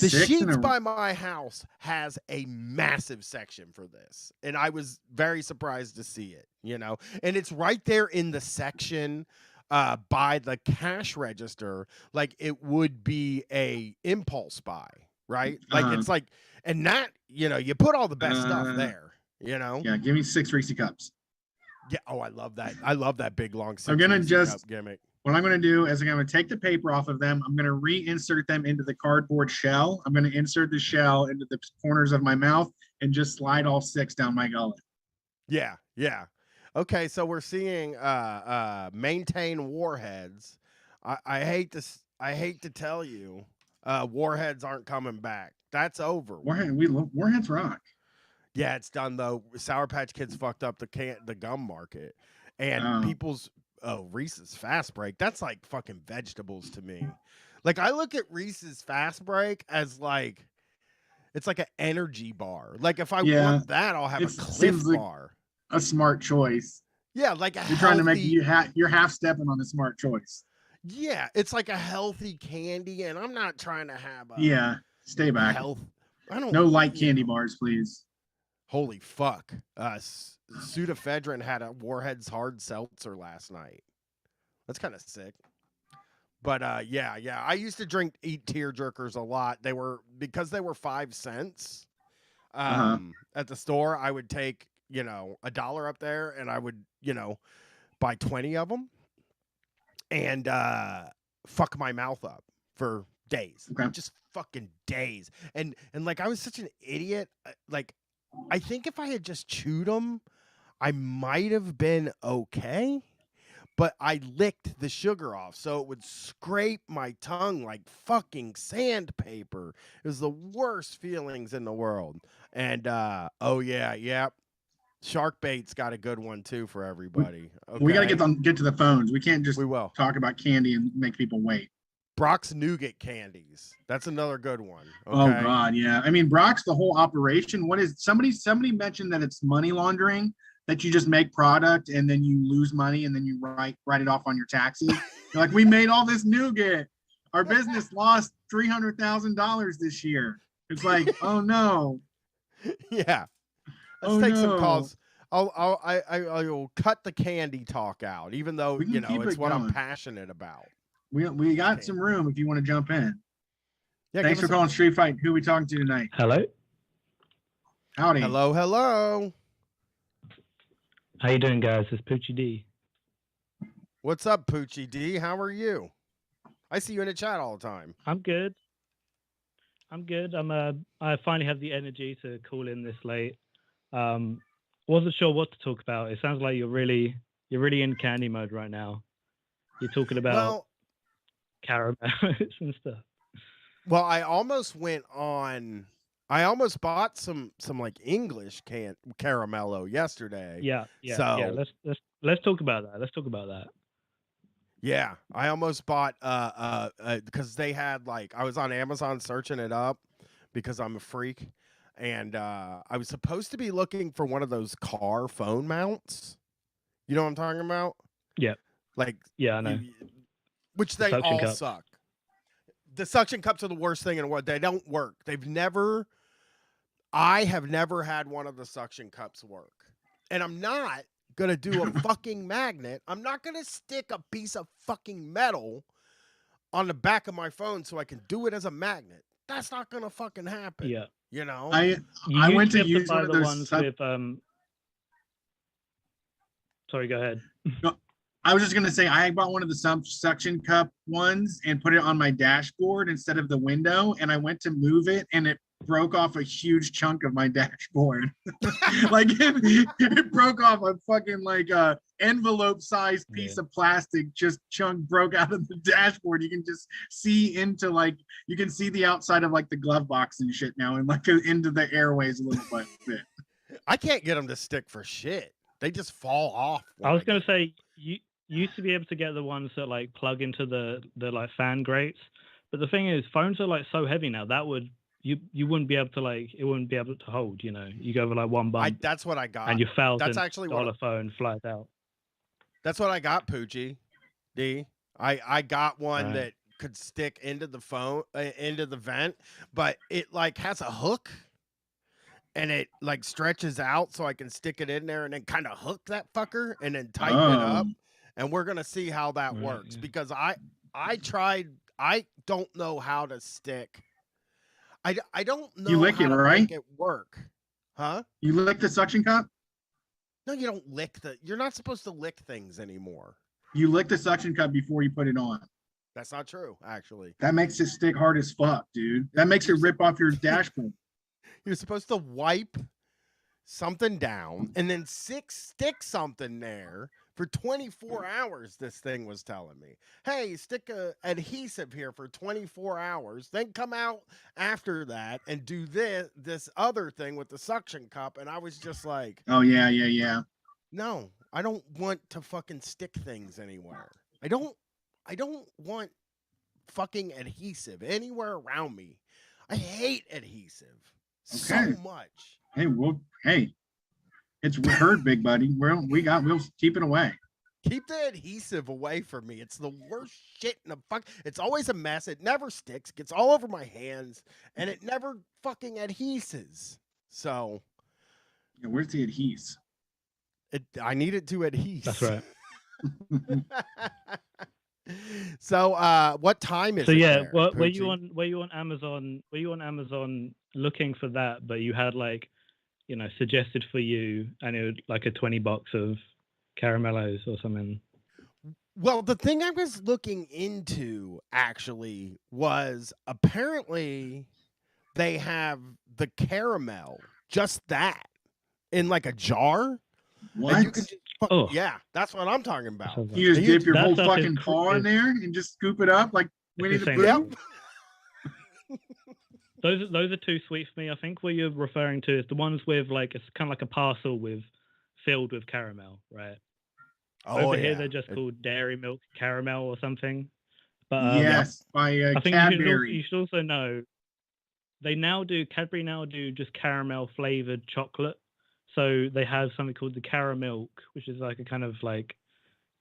The Sheets by my house has a massive section for this. And I was very surprised to see it, you know, and it's right there in the section by the cash register. Like it would be a impulse buy, right? Like it's like, and that, you know, you put all the best stuff there, you know? Yeah, give me 6 Reeses Cups. Yeah. Oh, I love that. I love that big long. I'm going to Reeses just, Cup gimmick. what I'm going to do is I'm going to take the paper off of them. I'm going to reinsert them into the cardboard shell. I'm going to insert the shell into the corners of my mouth and just slide all 6 down my gullet. Yeah. Yeah. Okay. So we're seeing maintain warheads. I hate to tell you, warheads aren't coming back. That's over. Warheads rock. Yeah, it's done though. Sour Patch Kids fucked up the gum market, and people's Reese's Fast Break. That's like fucking vegetables to me. Like I look at Reese's Fast Break as like it's like an energy bar. Like if I want that, I'll have a Cliff Bar. A smart choice. Yeah, like you're trying to make you're half stepping on the smart choice. Yeah, it's like a healthy candy, and I'm not trying to have a stay back. Health. I don't. No light candy bars, please. Holy fuck! Sudafedrin had a Warheads hard seltzer last night. That's kind of sick. But yeah. I used to eat tear jerkers a lot. Because they were 5 cents at the store. I would take $1 up there, and I would buy 20 of them and fuck my mouth up for days. Okay. Just fucking days. And like I was such an idiot. Like I think if I had just chewed them, I might have been okay. But I licked the sugar off, so it would scrape my tongue like fucking sandpaper. It was the worst feelings in the world. And Shark Bait's got a good one too for everybody. Okay? We got to get to the phones. We can't just talk about candy and make people wait. Brock's nougat candies. That's another good one. Okay? Oh God, yeah. I mean, Brock's the whole operation. What is somebody mentioned that it's money laundering, that you just make product and then you lose money and then you write it off on your taxes. You're like, we made all this nougat. Our business lost $300,000 this year. It's like, oh no. Yeah. Let's take some calls. I will cut the candy talk out, even though it's what I'm passionate about. We got some room if you want to jump in. Yeah, thanks for calling Street Fight. Who are we talking to tonight? Hello. Howdy. Hello. How you doing, guys? It's Poochie D. What's up, Poochie D? How are you? I see you in the chat all the time. I'm good. I finally have the energy to call in this late. Wasn't sure what to talk about. It sounds like you're really in candy mode right now. You're talking about caramels and stuff. Well, I almost bought some like English caramello yesterday. Yeah. Let's talk about that. Yeah, I almost bought because they had I was on Amazon searching it up because I'm a freak, and I was supposed to be looking for one of those car phone mounts. You know what I'm talking about? Yeah. I know. Which they all suck. The suction cups are the worst thing in the world. They don't work. I have never had one of the suction cups work. And I'm not going to do a fucking magnet. I'm not going to stick a piece of fucking metal on the back of my phone so I can do it as a magnet. That's not going to fucking happen. Yeah. You know? I went to use one of those ones with sorry, go ahead. No, I was just gonna say I bought one of the suction cup ones and put it on my dashboard instead of the window, and I went to move it and it broke off a huge chunk of my dashboard. Like it broke off a fucking like envelope sized piece of plastic, just chunk broke out of the dashboard. You can just see into like you can see the outside of like the glove box and shit now, and like into the airways a little bit. I can't get them to stick for shit. They just fall off. I was gonna say you used to be able to get the ones that like plug into the like fan grates, but the thing is, phones are like so heavy now that would you wouldn't be able to like it wouldn't be able to hold. You know, you go over like one bump. That's what I got. And your $1,000 phone flies out. That's what I got, Poochie. D. I got one that could stick into the phone into the vent, but it like has a hook. And it like stretches out so I can stick it in there and then kind of hook that fucker and then tighten it up. And we're gonna see how that works because I tried. I don't know how to stick. I don't know. You lick how it, to right? Make it work, huh? You lick the suction cup? No, you don't lick you're not supposed to lick things anymore. You lick the suction cup before you put it on. That's not true, actually. That makes it stick hard as fuck, dude. That makes it rip off your dashboard. You're supposed to wipe something down and then stick something there for 24 hours. This thing was telling me, hey, stick a adhesive here for 24 hours, then come out after that and do this other thing with the suction cup. And I was just like, oh yeah. No, I don't want to fucking stick things anywhere. I don't want fucking adhesive anywhere around me. I hate adhesive. So much. Hey, it's heard, big buddy. We'll keep it away. Keep the adhesive away from me. It's the worst shit in the fuck. It's always a mess. It never sticks. Gets all over my hands, and it never fucking adheses. So, yeah, where's the adhese? I need it to adhese. That's right. So, what time is so it? Yeah, there, were you on Amazon? Were you on Amazon looking for that? But you had like, suggested for you, and it was like a 20 box of caramellos or something. Well, the thing I was looking into actually was apparently they have the caramel, just that, in like a jar. What? And you can just, yeah, that's what I'm talking about. You just dip your whole fucking car in there and just scoop it up like Winnie the Pooh? Yep. Those are too sweet for me. I think what you're referring to is the ones with like it's kind of like a parcel filled with caramel, right? Over here they're just called Dairy Milk Caramel or something. But yes, by I think Cadbury. you should also know Cadbury now do just caramel flavored chocolate. So they have something called the Caramilk, which is like a kind of like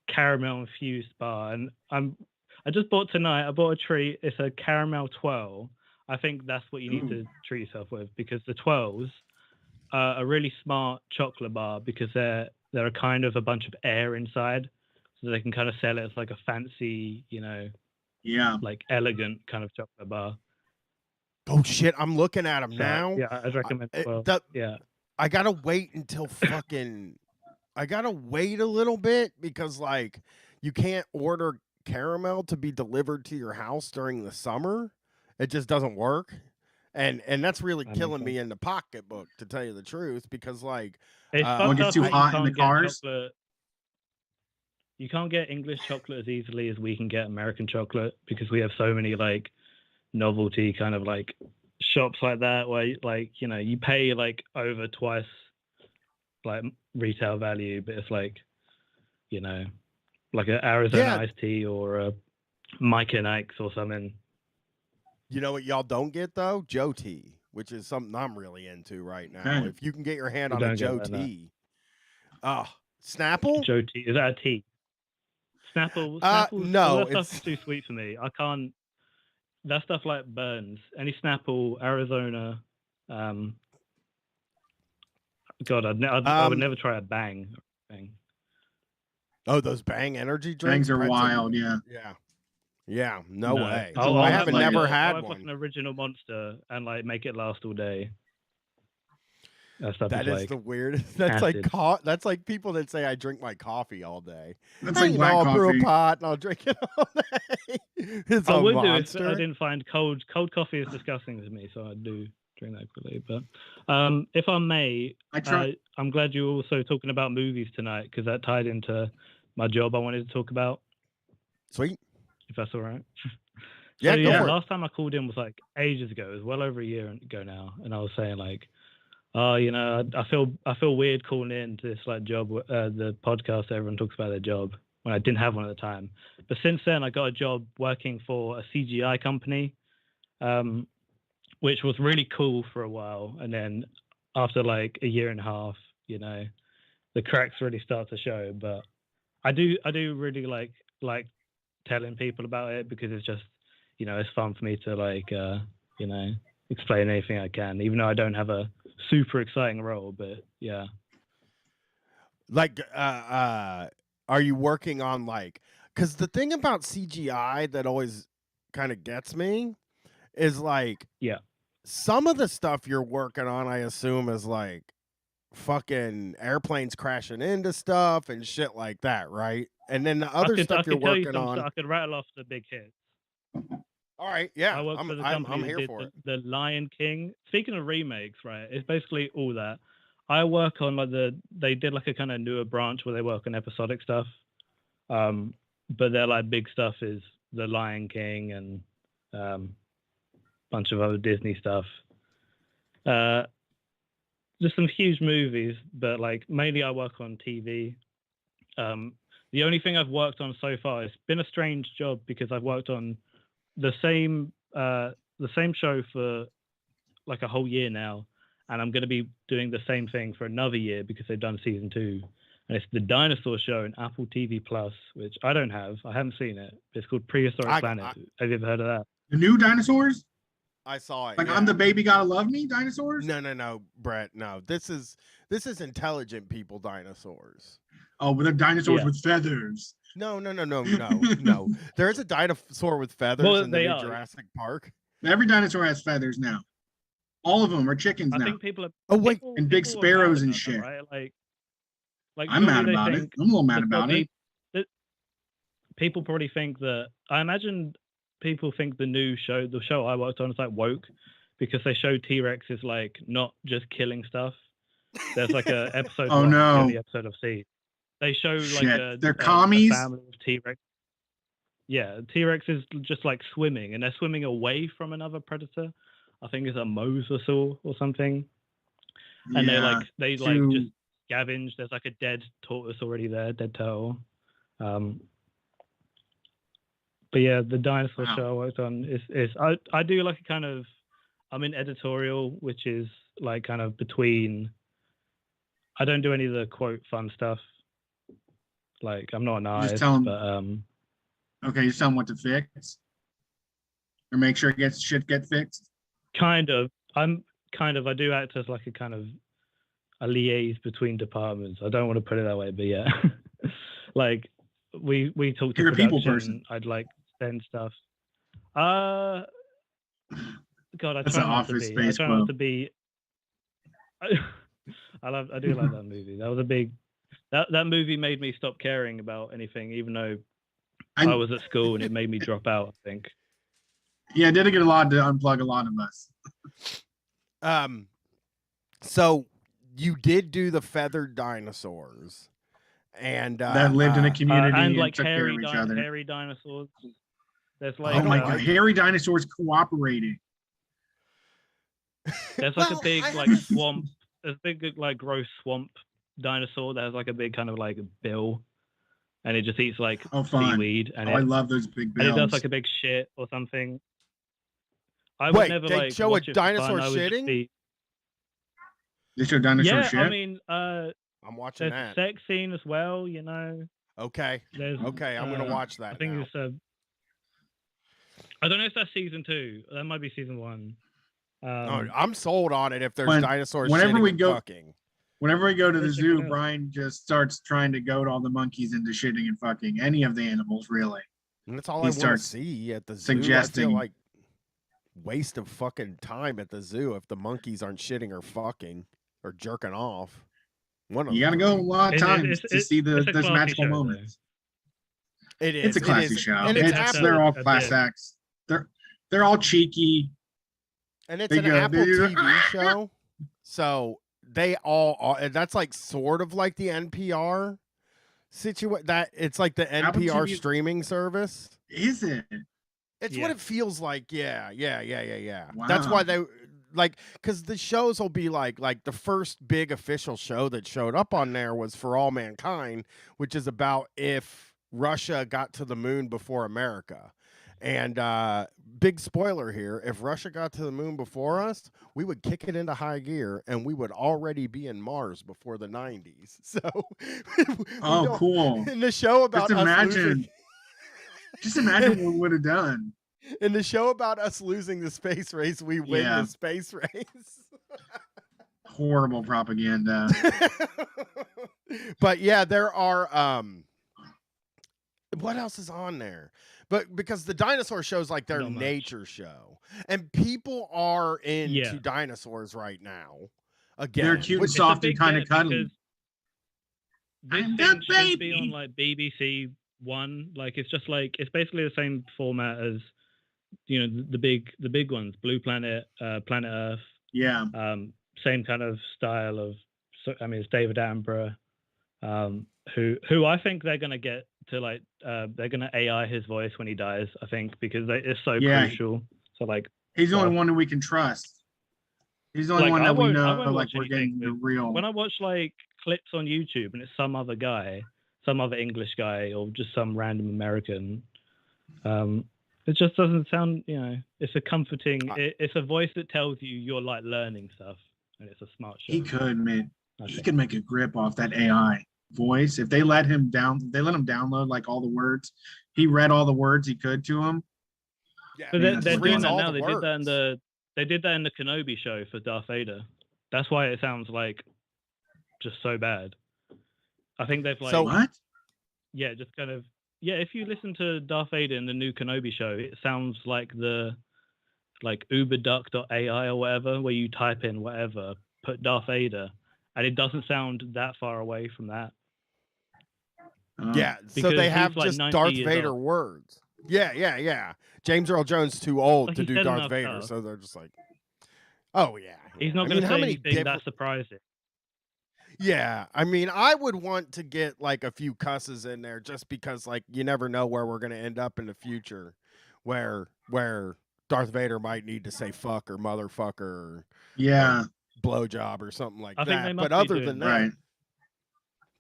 caramel infused bar. And I just bought tonight. I bought a treat. It's a caramel twirl. I think that's what you need to treat yourself with, because the twirls are a really smart chocolate bar because they're a kind of a bunch of air inside, so they can kind of sell it as like a fancy, like elegant kind of chocolate bar. Oh shit! I'm looking at them now. Yeah, I'd recommend. I gotta wait until fucking. I gotta wait a little bit because like you can't order caramel to be delivered to your house during the summer. It just doesn't work. And that's really killing me in the pocketbook, to tell you the truth, because like it gets too hot in the cars. You can't get English chocolate as easily as we can get American chocolate, because we have so many like novelty kind of like shops like that where like you pay like over twice like retail value, but it's like like an Arizona iced tea or a Mike and Ike's or something. You know what y'all don't get though? Joe tea, which is something I'm really into right now. If you can get your hand on a Joe tea. Snapple? Joe tea. Is that a tea? Snapple? No, that stuff's too sweet for me. I can't. That stuff like burns. Any Snapple, Arizona. God, I would never try a Bang. Oh, those Bang energy drinks? Bangs are wild, yeah. Yeah, no way. I haven't never had I'll have one. like an original Monster and like make it last all day. That stuff That is is like the weirdest. That's like acid. that's like people that say I drink my coffee all day. That's like black I'll brew a coffee. pot and I'll drink it all day. It's I a would monster. do if I didn't find cold coffee is disgusting to me, so I do drink that quickly. But if I may, I'm glad you're also talking about movies tonight because that tied into my job I wanted to talk about. Sweet. If that's all right. Yeah, So, go for it. last time I called in was like ages ago. It was well over a year ago now, and I was saying like, oh, you know, I feel weird calling in to this like job, the podcast. Everyone talks about their job when I didn't have one at the time. But since then, I got a job working for a CGI company, which was really cool for a while. And then after like a year and a half, you know, the cracks really start to show. But I do really like telling people about it because it's just, you know, it's fun for me to like, you know, explain anything I can, even though I don't have a super exciting role. But yeah. Like, are you working on like? Because the thing about CGI that always kind of gets me is like, some of the stuff you're working on, I assume, is like fucking airplanes crashing into stuff and shit like that, right? And then the other stuff you're working on, I could rattle off the big hits. All right, yeah, I work for the company I'm that here did for it. The Lion King. Speaking of remakes, right? It's basically all that. I work on like they did like a kind of newer branch where they work on episodic stuff. But their like big stuff is the Lion King and bunch of other Disney stuff. Just some huge movies, but like mainly I work on TV. The only thing I've worked on so far, it's been a strange job because I've worked on the same show for like a whole year now, and I'm going to be doing the same thing for another year because they've done season 2, and it's the dinosaur show on Apple TV Plus, which I don't have. I haven't seen it. It's called Prehistoric Planet. Have you ever heard of that? The new dinosaurs? I saw it. Like, yeah. I'm the baby gotta love me dinosaurs? No, Brett. No, this is intelligent people dinosaurs. Oh, but they're dinosaurs with feathers. No. There is a dinosaur with feathers in the new Jurassic Park. Every dinosaur has feathers now. All of them are chickens now. I think people are. Oh wait, and big sparrows and shit. That, right? Like I'm mad about it. I'm a little mad about it. People probably think that. I imagine people think the show I worked on is like woke because they show T-Rexes like not just killing stuff. There's like a episode. Oh no! The episode of C. They show like they're commies. A family of T-Rex. Yeah, T-Rex is just like swimming, and they're swimming away from another predator. I think it's a mosasaur or something. And they just scavenge. There's like a dead tortoise already there, dead turtle. But yeah, the dinosaur show I worked on is I do like a kind of, I'm in editorial, which is like kind of between. I don't do any of the quote fun stuff. Like I'm not an artist, just tell them, but okay, just tell them what to fix, or make sure get fixed. Kind of. I do act as like a kind of a liaise between departments. I don't want to put it that way, but yeah, like we talk to You're production. a people person. I'd like send stuff. God, I That's try an not Office to be. I Space try quote. not to be. I do love that movie. That was a big. That movie made me stop caring about anything, even though I was at school and it made me drop out, I think. Yeah, it did get a lot to unplug a lot of us. So you did do the feathered dinosaurs, and that lived in a community and like took care of each other. hairy dinosaurs. There's like Oh my god, hairy dinosaurs cooperating. There's like a big like swamp. There's a big like gross swamp dinosaur that has like a big kind of like bill, and it just eats like seaweed. And I love those big bills. And it does like a big shit or something. I Wait, would never they like show a watch it for dinosaur fun. shitting? They show dinosaur shit? I mean, I'm watching there's that. a sex scene as well, you know. Okay. Okay, I'm gonna watch that. I think now. it's I don't know if that's season 2. That might be season 1. I'm sold on it if there's dinosaurs. Whenever we go, fucking. Whenever we go to the zoo, Brian just starts trying to goad all the monkeys into shitting and fucking any of the animals, really. And that's all I want to see at the zoo. Suggesting I feel like waste of fucking time at the zoo if the monkeys aren't shitting or fucking. or jerking off. One of You got to them. go a lot of times to see it's a those classy magical show, moments. It is. It's a classy it is. show. And it's They're all a class bit. acts. They're all cheeky. And it's They an go- Apple they- TV show. So they all are, that's like sort of like the NPR situation. That it's like the Apple NPR TV streaming service. Is it? It's Yeah. what it feels like. Yeah. That's Wow. why they like, because the shows will be like the first big official show that showed up on there was For All Mankind, which is about if Russia got to the moon before America. And big spoiler here, if Russia got to the moon before us, we would kick it into high gear and we would already be in Mars before the 90s. So Oh, cool. in the show about Just us imagine. losing, Just imagine what we would have done. in the show about us losing the space race, we win Yeah. the space race. Horrible propaganda. But yeah, there are what else is on there? But because the dinosaur show's like their Not much. nature show, and people are into Yeah. dinosaurs right now. Again, They're cute and which- It's a soft and big kind of get cuddly. because This I'm thing the should be baby. on like BBC One. Like it's just like it's basically the same format as the big ones, Blue Planet, Planet Earth. Yeah. Same kind of style of. I mean, it's David Attenborough, who I think they're gonna get to like they're gonna AI his voice when he dies. I think because it's so Yeah. crucial. So like He's the only one that we can trust. He's the only Like, one I that we won't- I know won't like watch we're anything getting the with- real. when I watch like clips on YouTube and it's some other guy, some other English guy, or just some random American, it just doesn't sound. It's a comforting. It's a voice that tells you you're like learning stuff, and it's a smart show. He could, man. I He think. could make a grip off that AI voice if they let him download like all the words. He read all the words he could to him. Yeah, But I mean, they're that's doing reads that all now. the They did that in words. they did that in the Kenobi show for Darth Vader. That's why it sounds like just so bad. I think they've like So- What? yeah, just kind of if you listen to Darth Vader in the new Kenobi show, it sounds like the uberduck.ai or whatever, where you type in whatever, put Darth Vader, and it doesn't sound that far away from that. Yeah, so Because they he's, have like, just 90 Darth years Vader old. words. Yeah. James Earl Jones too old Like, to he do said Darth enough Vader, stuff. so they're just like, oh yeah. He's not I going mean, to how say many anything different- that surprising. Yeah, I mean, I would want to get like a few cusses in there just because, like, you never know where we're gonna end up in the future, where Darth Vader might need to say fuck or motherfucker or Yeah. blowjob or something like I think they that. must But be other doing than that. that, Right.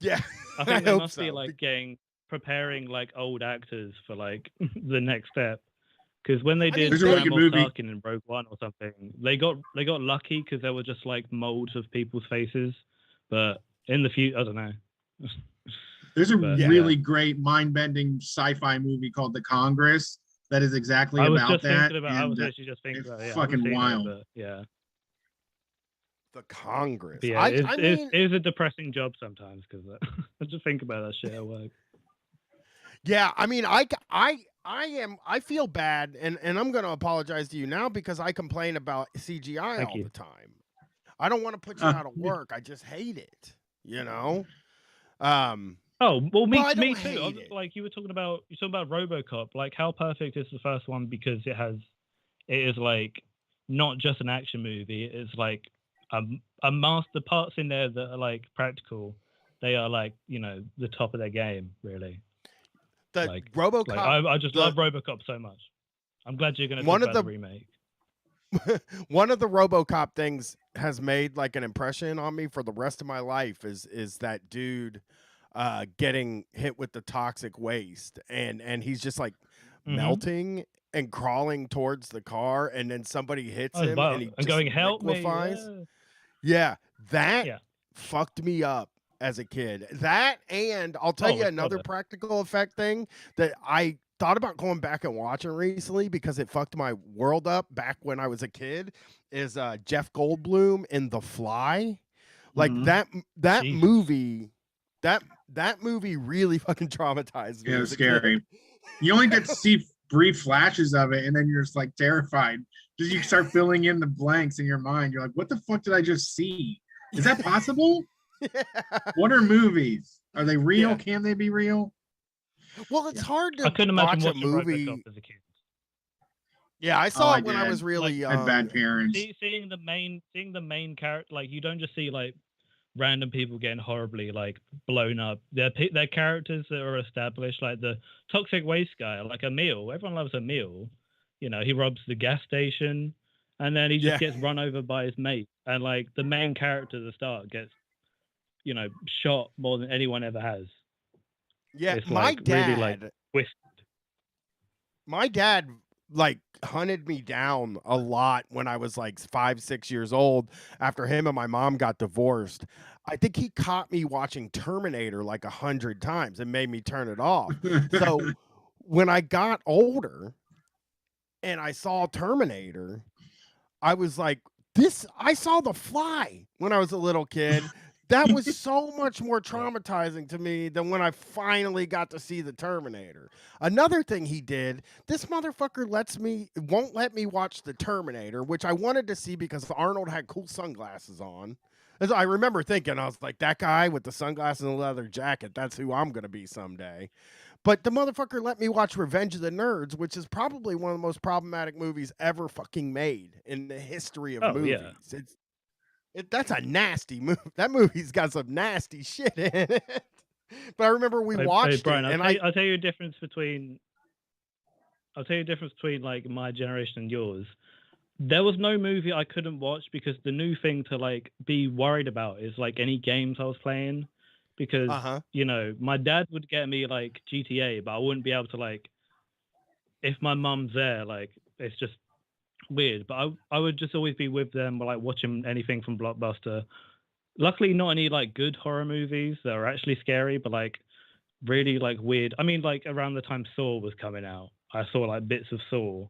yeah, I think they hope must be so. like preparing like old actors for like the next step. Because when they I mean, did There's a really good Grand Moff movie. Tarkin in Rogue One or something, they got lucky because there were just like molds of people's faces. But in the future, I don't know. There's a But, really great mind-bending sci-fi movie called The Congress that is exactly I was about just that. thinking about. I was and, actually just thinking it's about. Yeah, I fucking haven't seen it, wild. but yeah. the Congress. But yeah, I it mean, is a depressing job sometimes because I just think about that shit at work. yeah, I mean, I feel bad, and I'm going to apologize to you now because I complain about CGI Thank all you. the time. I don't want to put you out of work. I just hate it. You know. Oh well, me Well, I me don't too. I was- hate it. Like you're talking about RoboCop. Like how perfect is the first one because it is like not just an action movie. It is like a master parts in there that are like practical. They are like the top of their game really. The Like- RoboCop. Like I just the- love RoboCop so much. I'm glad you're gonna One talk of about the- the remake. One of the RoboCop things has made like an impression on me for the rest of my life is that dude getting hit with the toxic waste and he's just like Mhm. melting and crawling towards the car and then somebody hits him Wow. and he I'm just going help me. liquefies. Yeah. Yeah, that Yeah. fucked me up as a kid. That and I'll tell Oh, you it's another got it. practical effect thing that I thought about going back and watching recently because it fucked my world up back when I was a kid is Jeff Goldblum in The Fly. Like Mhm. that Jesus. movie that movie really fucking traumatized me. Yeah, as it's a kid. scary. You only get to see brief flashes of it, and then you're just like terrified. Just you start filling in the blanks in your mind. You're like, "What the fuck did I just see?" Is that possible? Yeah. What are movies? Are they real? Yeah. Can they be real? Well, it's hard I to couldn't imagine watch a watching movie. RoboCop as a kid. Yeah, I saw I it when I did. was really I had young. bad parents. Seeing the main character, like you don't just see like random people getting horribly like blown up. Their characters that are established, like the toxic waste guy, like Emil. Everyone loves Emil. You know, he robs the gas station, and then he just Yeah. gets run over by his mate. And like the main character at the start gets, shot more than anyone ever has. Yeah, It's my like dad. really like twisted. My dad like hunted me down a lot when I was like 5, 6 years old after him and my mom got divorced. I think he caught me watching Terminator like 100 times and made me turn it off. So when I got older and I saw Terminator, I was like, I saw The Fly when I was a little kid. That was so much more traumatizing to me than when I finally got to see the Terminator. Another thing he did, this motherfucker won't let me watch the Terminator, which I wanted to see because Arnold had cool sunglasses on. As I remember thinking, I was like, that guy with the sunglasses and the leather jacket, that's who I'm going to be someday. But the motherfucker let me watch Revenge of the Nerds, which is probably one of the most problematic movies ever fucking made in the history of movies. Yeah. That's a nasty movie. That movie's got some nasty shit in it. But I remember we watched Brian, it, and I'll tell you a difference between like my generation and yours. There was no movie I couldn't watch because the new thing to like be worried about is like any games I was playing. Because my dad would get me like GTA, but I wouldn't be able to like if my mum's there, like it's just weird. But I would just always be with them, like watching anything from Blockbuster. Luckily, not any like good horror movies that are actually scary, but like really like weird. I mean, like around the time Saw was coming out, I saw like bits of Saw,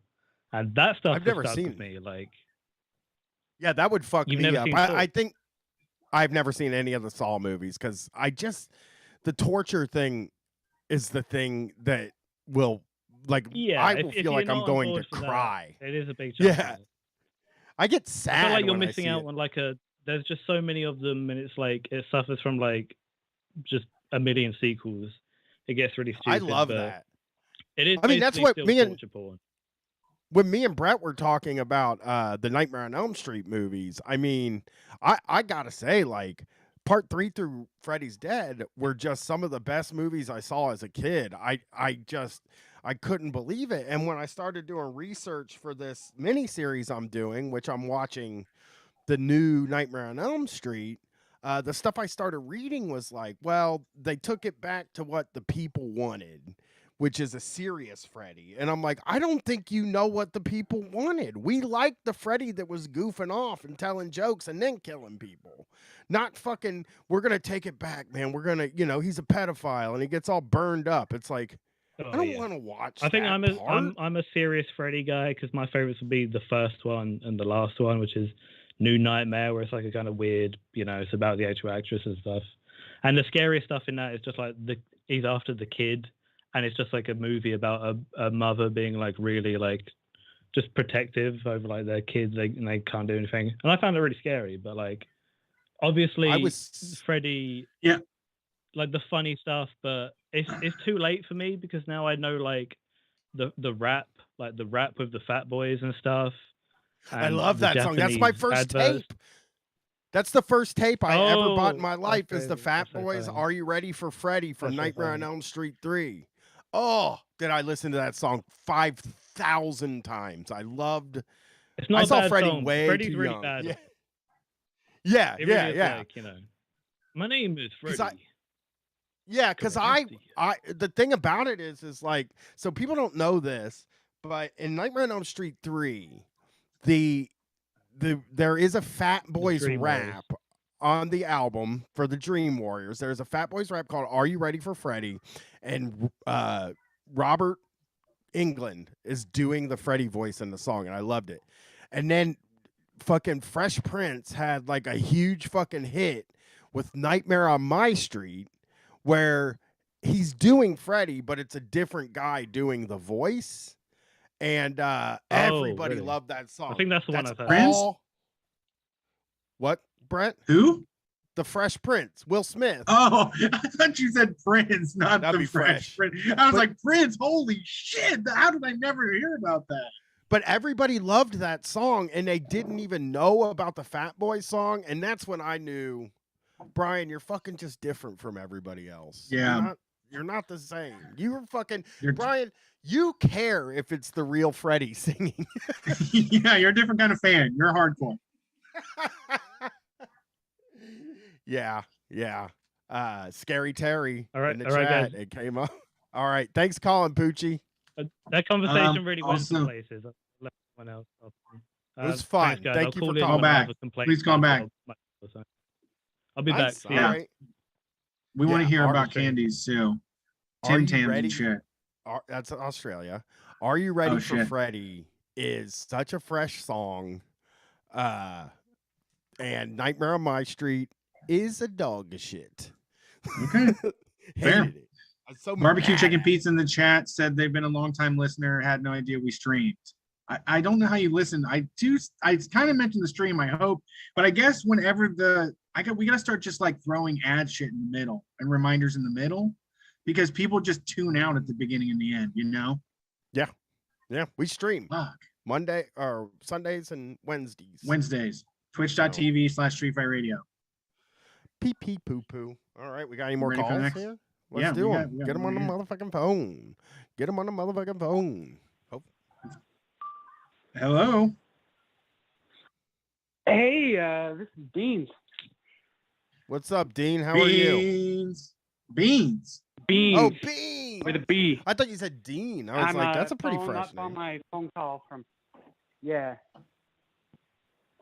and that stuff I've never stuck seen with me. Like, yeah, that would fuck You've me never up. seen Saw? I think I've never seen any of the Saw movies because the torture thing is the thing that will like I will feel like I'm going to cry. It is a big challenge. Yeah, I get sad. I feel like you're when I missing see out it. on like there's just so many of them, and it's like it suffers from like just a million sequels. It gets really stupid. I love but that. It is. I mean, that's basically what still me and torture porn. when me and Brett were talking about the Nightmare on Elm Street movies. I mean, I gotta say, like Part 3 through Freddy's Dead were just some of the best movies I saw as a kid. I couldn't believe it. And when I started doing research for this miniseries I'm doing, which I'm watching the new Nightmare on Elm Street, the stuff I started reading was like, well, they took it back to what the people wanted, which is a serious Freddy. And I'm like, I don't think you know what the people wanted. We liked the Freddy that was goofing off and telling jokes and then killing people. Not fucking, we're going to take it back, man. We're going to, he's a pedophile and he gets all burned up. It's like, I don't want to watch I think that I'm a serious Freddy guy because my favorites would be the first one and the last one, which is New Nightmare, where it's like a kind of weird, it's about the actual actress and stuff. And the scariest stuff in that is just like he's after the kid, and it's just like a movie about a mother being like really like just protective over like their kids, and they can't do anything. And I found it really scary, but like obviously Freddy, yeah, like the funny stuff, but it's too late for me because now I know like the rap, like the rap with the Fat Boys and stuff. I love that song. That's my first tape. That's the first tape I ever bought in my life is the Fat Boys, Are You Ready for Freddy from Nightmare on Elm Street 3. Oh, did I listen to that song 5,000 times. I loved It's not I a saw bad Freddy song. way Freddy's too really young. bad. Yeah, It really is yeah. like, my name is Freddy. Yeah, because the thing about it is like, so people don't know this, but in Nightmare on Elm Street 3, there is a Fat Boys rap on the album for the Dream Warriors. There's a Fat Boys rap called Are You Ready for Freddy? And Robert Englund is doing the Freddy voice in the song, and I loved it. And then fucking Fresh Prince had like a huge fucking hit with Nightmare on My Street, where he's doing Freddy, but it's a different guy doing the voice. And everybody really? loved that song. I think that's the one I've heard. What? Brett? Who? The Fresh Prince, Will Smith. Oh, I thought you said Prince, not That'd the be Fresh fresh. Prince. I was But- like, Prince, holy shit. How did I never hear about that? But everybody loved that song, and they didn't even know about the Fat Boy song. And that's when I knew, Brian, you're fucking just different from everybody else. Yeah. You're not the same. You're fucking, You're Brian, you care if it's the real Freddie singing. yeah, you're a different kind of fan. You're hardcore. Yeah. Scary Terry All right, in the all right, chat. guys. It came up. All right. Thanks, Colin Poochie. That conversation really went also- to places. I'll let someone else off. It was fun. Thanks, guys. Thank I'll you call for in calling when I have back. a complaint Please call about back. it. I'll be back. Nice. See All ya. right. We want to Yeah, hear about artistry. candies too. Are Tim you Tams ready? and shit. That's Australia. Are you ready Oh, for shit. Freddie? Is such a fresh song. And Nightmare on My Street is a dog of shit. Okay. Fair. Hated it. I'm so Barbecue mad Chicken at it. Pizza in the chat said they've been a long time listener, had no idea we streamed. I don't know how you listen. I kind of mentioned the stream, I hope, but I guess whenever we gotta start just like throwing ad shit in the middle and reminders in the middle, because people just tune out at the beginning and the end, you know? Yeah, we stream Fuck. Monday or Sundays and Wednesdays. Wednesdays. Twitch.tv/Street Fight Radio. Pee pee poo poo. All right, we got any more Ready for calls next? here? Let's Yeah, do we them. got Get them on the one motherfucking phone. Get them on the motherfucking phone. Oh, Hello. Hey, this is Beans. what's up, Dean? How are you? Beans. Beans. Beans. Oh, Bean. With a B. I thought you said Dean. I was I'm like, that's a pretty following fresh up on name. my phone call from. Yeah.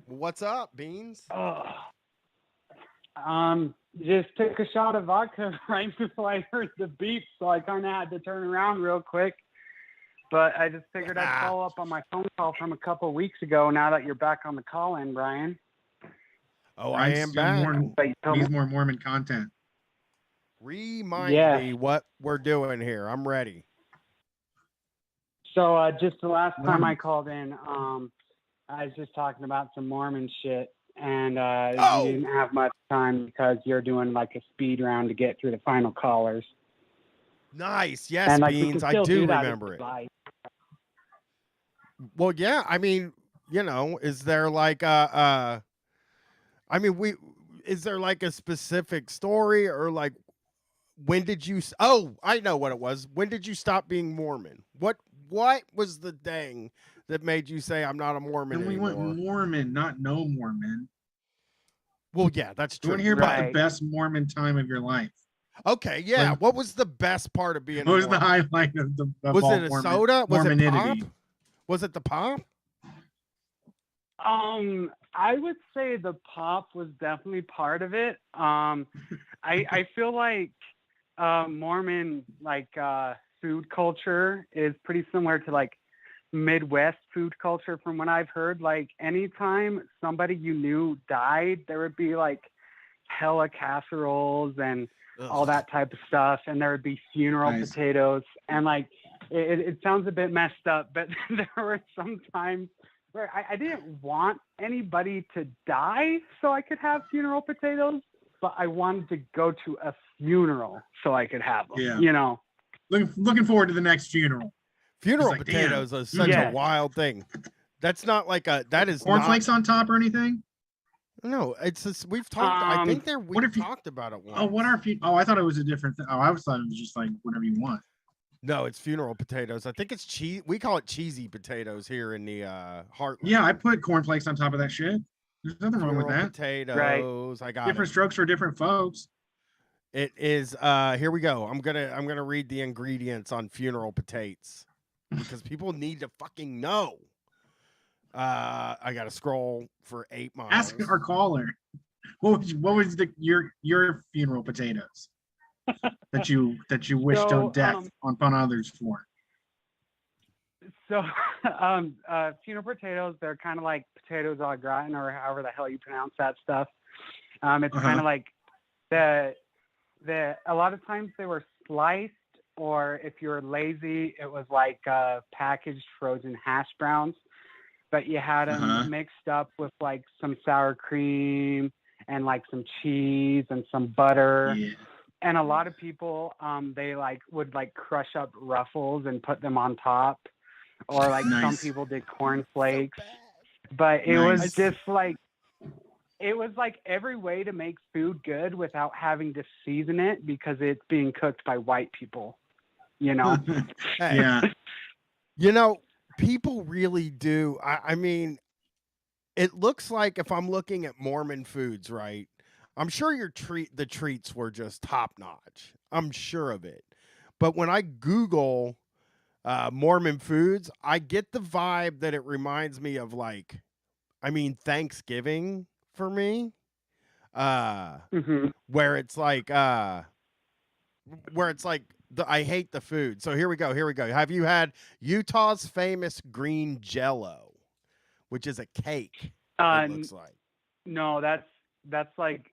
What's up, Beans? Just took a shot of vodka right before I heard the beep, so I kind of had to turn around real quick. But I just figured I'd follow up on my phone call from a couple weeks ago. Now that you're back on the call-in, Brian. Oh, I am back. Needs more Mormon content. Remind Yeah. me what we're doing here. I'm ready. So just the last time Mormon. I called in, I was just talking about some Mormon shit, and Oh! you didn't have much time because you're doing like a speed round to get through the final callers. Nice. Yes, And like we Beans. can I still do that if remember you'd it. like. Well, yeah. I mean, is there like is there like a specific story or like when did you? Oh, I know what it was. When did you stop being Mormon? What was the thing that made you say I'm not a Mormon And we anymore? went Mormon, not no Mormon. Well, yeah, that's You true. want to hear about the Right. best Mormon time of your life? Okay, yeah. Like- What was the best part of being? What a was the Mormon? highlight of the? Of Was all it a Mormon, soda? Was it Mormonidity? pop? Was it the pop? I would say the pop was definitely part of it. I feel like Mormon food culture is pretty similar to like Midwest food culture from what I've heard. Like anytime somebody you knew died, there would be like hella casseroles and all that type of stuff, and there would be funeral Nice. potatoes, and like it sounds a bit messed up, but there were some times where I didn't want anybody to die so I could have funeral potatoes, but I wanted to go to a funeral so I could have them. Yeah. You know? Looking forward to the next funeral. Funeral It's like, damn. potatoes are such Yeah. a wild thing. That's not like that is Cornflakes on top or anything? No, it's just, we've talked. I think what we if you- talked about it once. Oh, what are I thought it was a different thing. Oh, I thought it was just like whatever you want. No, it's funeral potatoes. I think it's cheese. We call it cheesy potatoes here in the Heartland. Yeah, I put cornflakes on top of that shit. There's nothing wrong with Funeral that. potatoes. I got Different it. strokes for different folks. It is. Here we go. I'm gonna read the ingredients on funeral potatoes because people need to fucking know. I gotta scroll for 8 miles. Ask our caller. What was your funeral potatoes that you wished So, on death upon others for? So, funeral potatoes, they're kind of like potatoes au gratin or however the hell you pronounce that stuff. It's kind of like a lot of times they were sliced, or if you were lazy, it was like packaged frozen hash browns, but you had them mixed up with like some sour cream and like some cheese and some butter. Yeah. And a lot of people, they like would like crush up Ruffles and put them on top, or like some Nice. people did cornflakes. But it Nice. was just like, it was like every way to make food good without having to season it because it's being cooked by white people, you know? Hey, Yeah. you know, people really do. I mean, it looks like if I'm looking at Mormon foods, right? I'm sure the treats were just top notch. I'm sure of it. But when I Google Mormon foods, I get the vibe that it reminds me of like, I mean, Thanksgiving for me. Where it's like I hate the food. So here we go. Have you had Utah's famous green jello, which is a cake? It looks like. No, that's like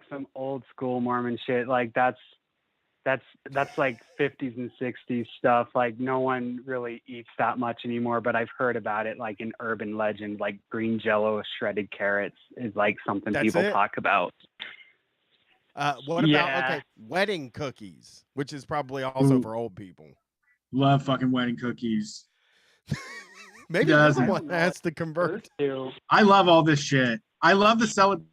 some old school Mormon shit. Like that's like 50s and 60s stuff. Like no one really eats that much anymore, but I've heard about it like an urban legend, like green jello with shredded carrots is like something people talk about. What about wedding cookies, which is probably also for old people. Love fucking wedding cookies. Maybe everyone has to convert. I love all this shit. I love the celebration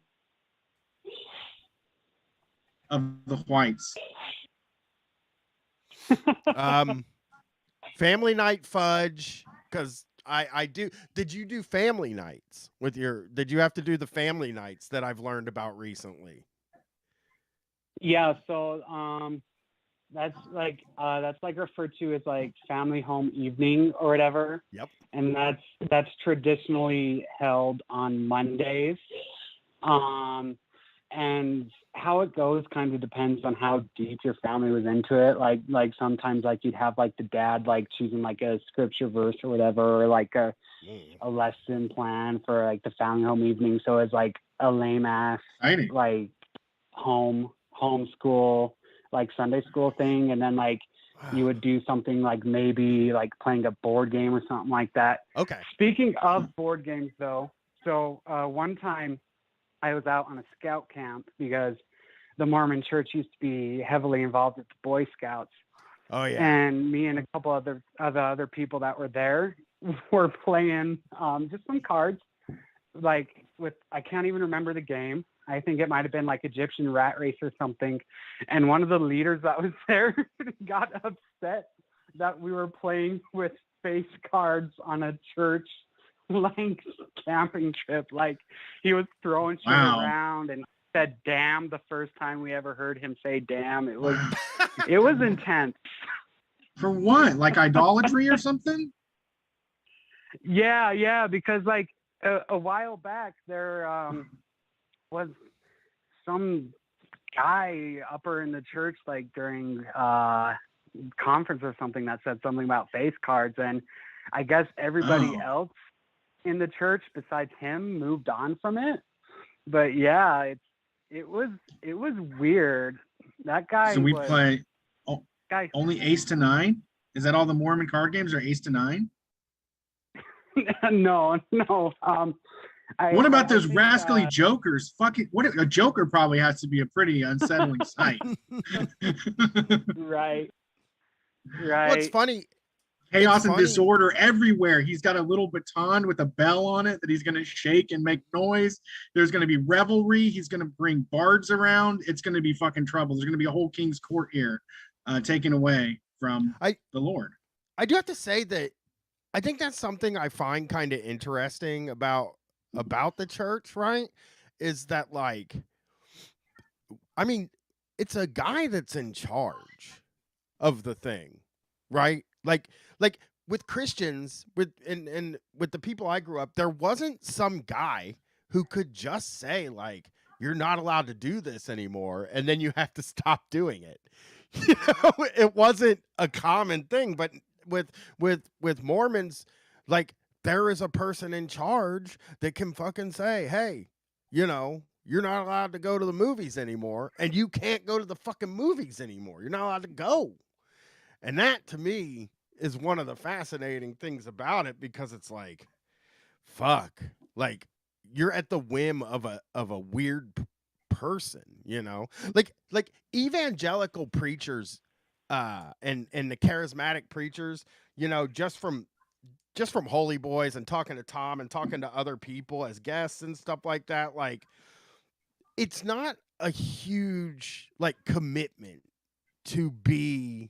of the whites. Family night fudge, because I do. Did you do family nights with your? Did you have to do the family nights that I've learned about recently? Yeah, so that's like referred to as like family home evening or whatever. Yep. And that's traditionally held on Mondays. And how it goes kind of depends on how deep your family was into it. Like sometimes like you'd have like the dad like choosing like a scripture verse or whatever, or like a lesson plan for like the family home evening. So it's like a lame ass like homeschool like Sunday school thing, and then like you would do something like maybe like playing a board game or something like that. Okay. Speaking of board games though, so one time I was out on a scout camp because the Mormon church used to be heavily involved with the Boy Scouts. Oh yeah. And me and a couple other people that were there were playing just some cards, like with, I can't even remember the game. I think it might have been like Egyptian rat race or something. And one of the leaders that was there got upset that we were playing with face cards on a church length camping trip. Like he was throwing shit around and said damn the first time we ever heard him say damn. It was intense. For what? Like idolatry or something? Yeah, because like a while back there was some guy upper in the church like during conference or something that said something about face cards, and I guess everybody else in the church besides him moved on from it. But yeah, it was weird. That guy. So we play only Ace to 9. Is that all the Mormon card games are Ace to 9? No. What about those rascally jokers? Fucking what? A joker probably has to be a pretty unsettling sight. Right. What's funny? Chaos and disorder everywhere. He's got a little baton with a bell on it that he's going to shake and make noise. There's going to be revelry. He's going to bring bards around. It's going to be fucking trouble. There's going to be a whole king's court here taken away from the Lord. I do have to say that I think that's something I find kind of interesting about the church, right? Is that like, I mean, it's a guy that's in charge of the thing, right? Like with Christians, with the people I grew up, there wasn't some guy who could just say like, you're not allowed to do this anymore, and then you have to stop doing it. You know, it wasn't a common thing, but with Mormons, like there is a person in charge that can fucking say, hey, you know, you're not allowed to go to the movies anymore, and you can't go to the fucking movies anymore. You're not allowed to go. And that to me is one of the fascinating things about it, because it's like, fuck, like you're at the whim of a weird person, you know, like evangelical preachers, and the charismatic preachers, you know, just from Holy Boys and talking to Tom and talking to other people as guests and stuff like that, like it's not a huge like commitment to be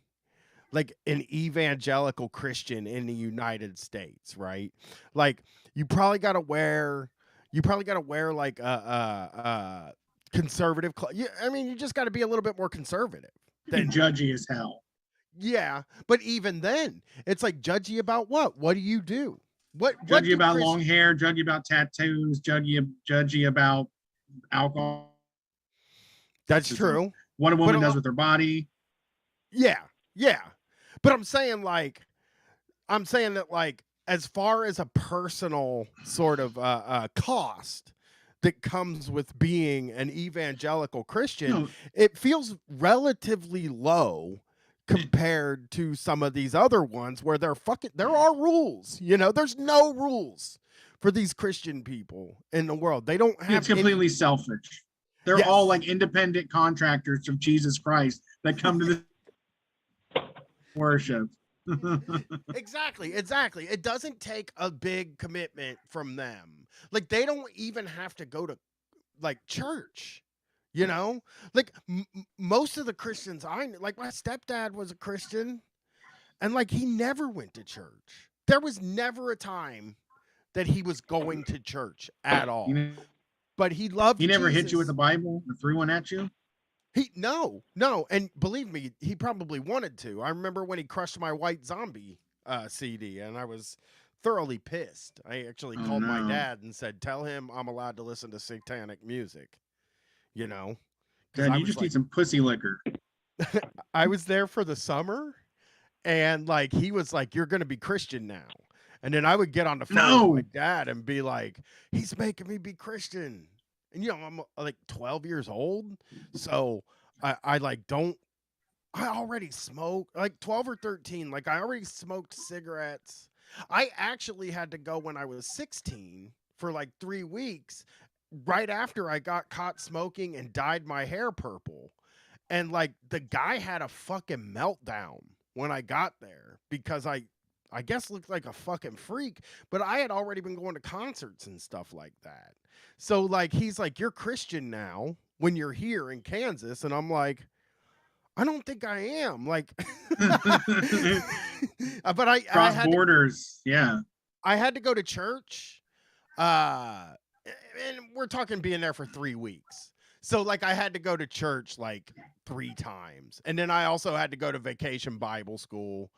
like an evangelical Christian in the United States, right? Like you probably got to wear like a conservative I mean, you just got to be a little bit more conservative than judgy as hell. Yeah, but even then, it's like judgy about what? What do you do? What judgy about long hair, judgy about tattoos, judgy about alcohol. That's true. What a woman does with her body. Yeah, yeah. But I'm saying that like as far as a personal sort of cost that comes with being an evangelical Christian, it feels relatively low compared to some of these other ones where there are rules, you know, there's no rules for these Christian people in the world. They don't have it's completely selfish. They're all like independent contractors of Jesus Christ that come to the worship. Exactly. It doesn't take a big commitment from them. Like they don't even have to go to like church. You know, like most of the Christians like my stepdad was a Christian and like he never went to church. There was never a time that he was going to church at all. But he loved He never Jesus. hit you with the Bible or threw one at you? No. And believe me, he probably wanted to. I remember when he crushed my White Zombie CD and I was thoroughly pissed. I actually called my dad and said, tell him I'm allowed to listen to satanic music. You know, Dad, you just need some pussy liquor. I was there for the summer and like he was like, you're going to be Christian now. And then I would get on the phone with my dad and be like, he's making me be Christian. And, you know, I'm like 12 years old. So I already smoke like 12 or 13. Like I already smoked cigarettes. I actually had to go when I was 16 for like 3 weeks. Right after I got caught smoking and dyed my hair purple. And like the guy had a fucking meltdown when I got there because I guess looked like a fucking freak, but I had already been going to concerts and stuff like that. So like he's like, you're Christian now when you're here in Kansas. And I'm like, I don't think I am. Like but I had borders. Yeah. I had to go to church. And we're talking being there for 3 weeks. So like I had to go to church like 3 times. And then I also had to go to vacation Bible school,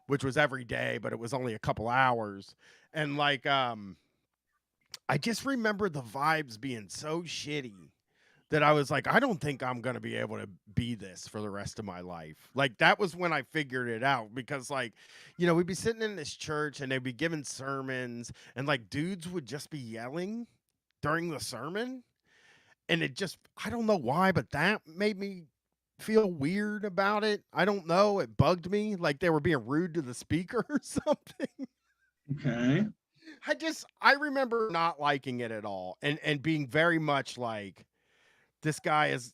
which was every day, but it was only a couple hours. And like I just remember the vibes being so shitty that I was like, I don't think I'm going to be able to be this for the rest of my life. Like that was when I figured it out because like, you know, we'd be sitting in this church and they'd be giving sermons and like dudes would just be yelling during the sermon. And it just, I don't know why, but that made me feel weird about it. I don't know. It bugged me. Like they were being rude to the speaker or something. Okay. I remember not liking it at all and being very much like, this guy is,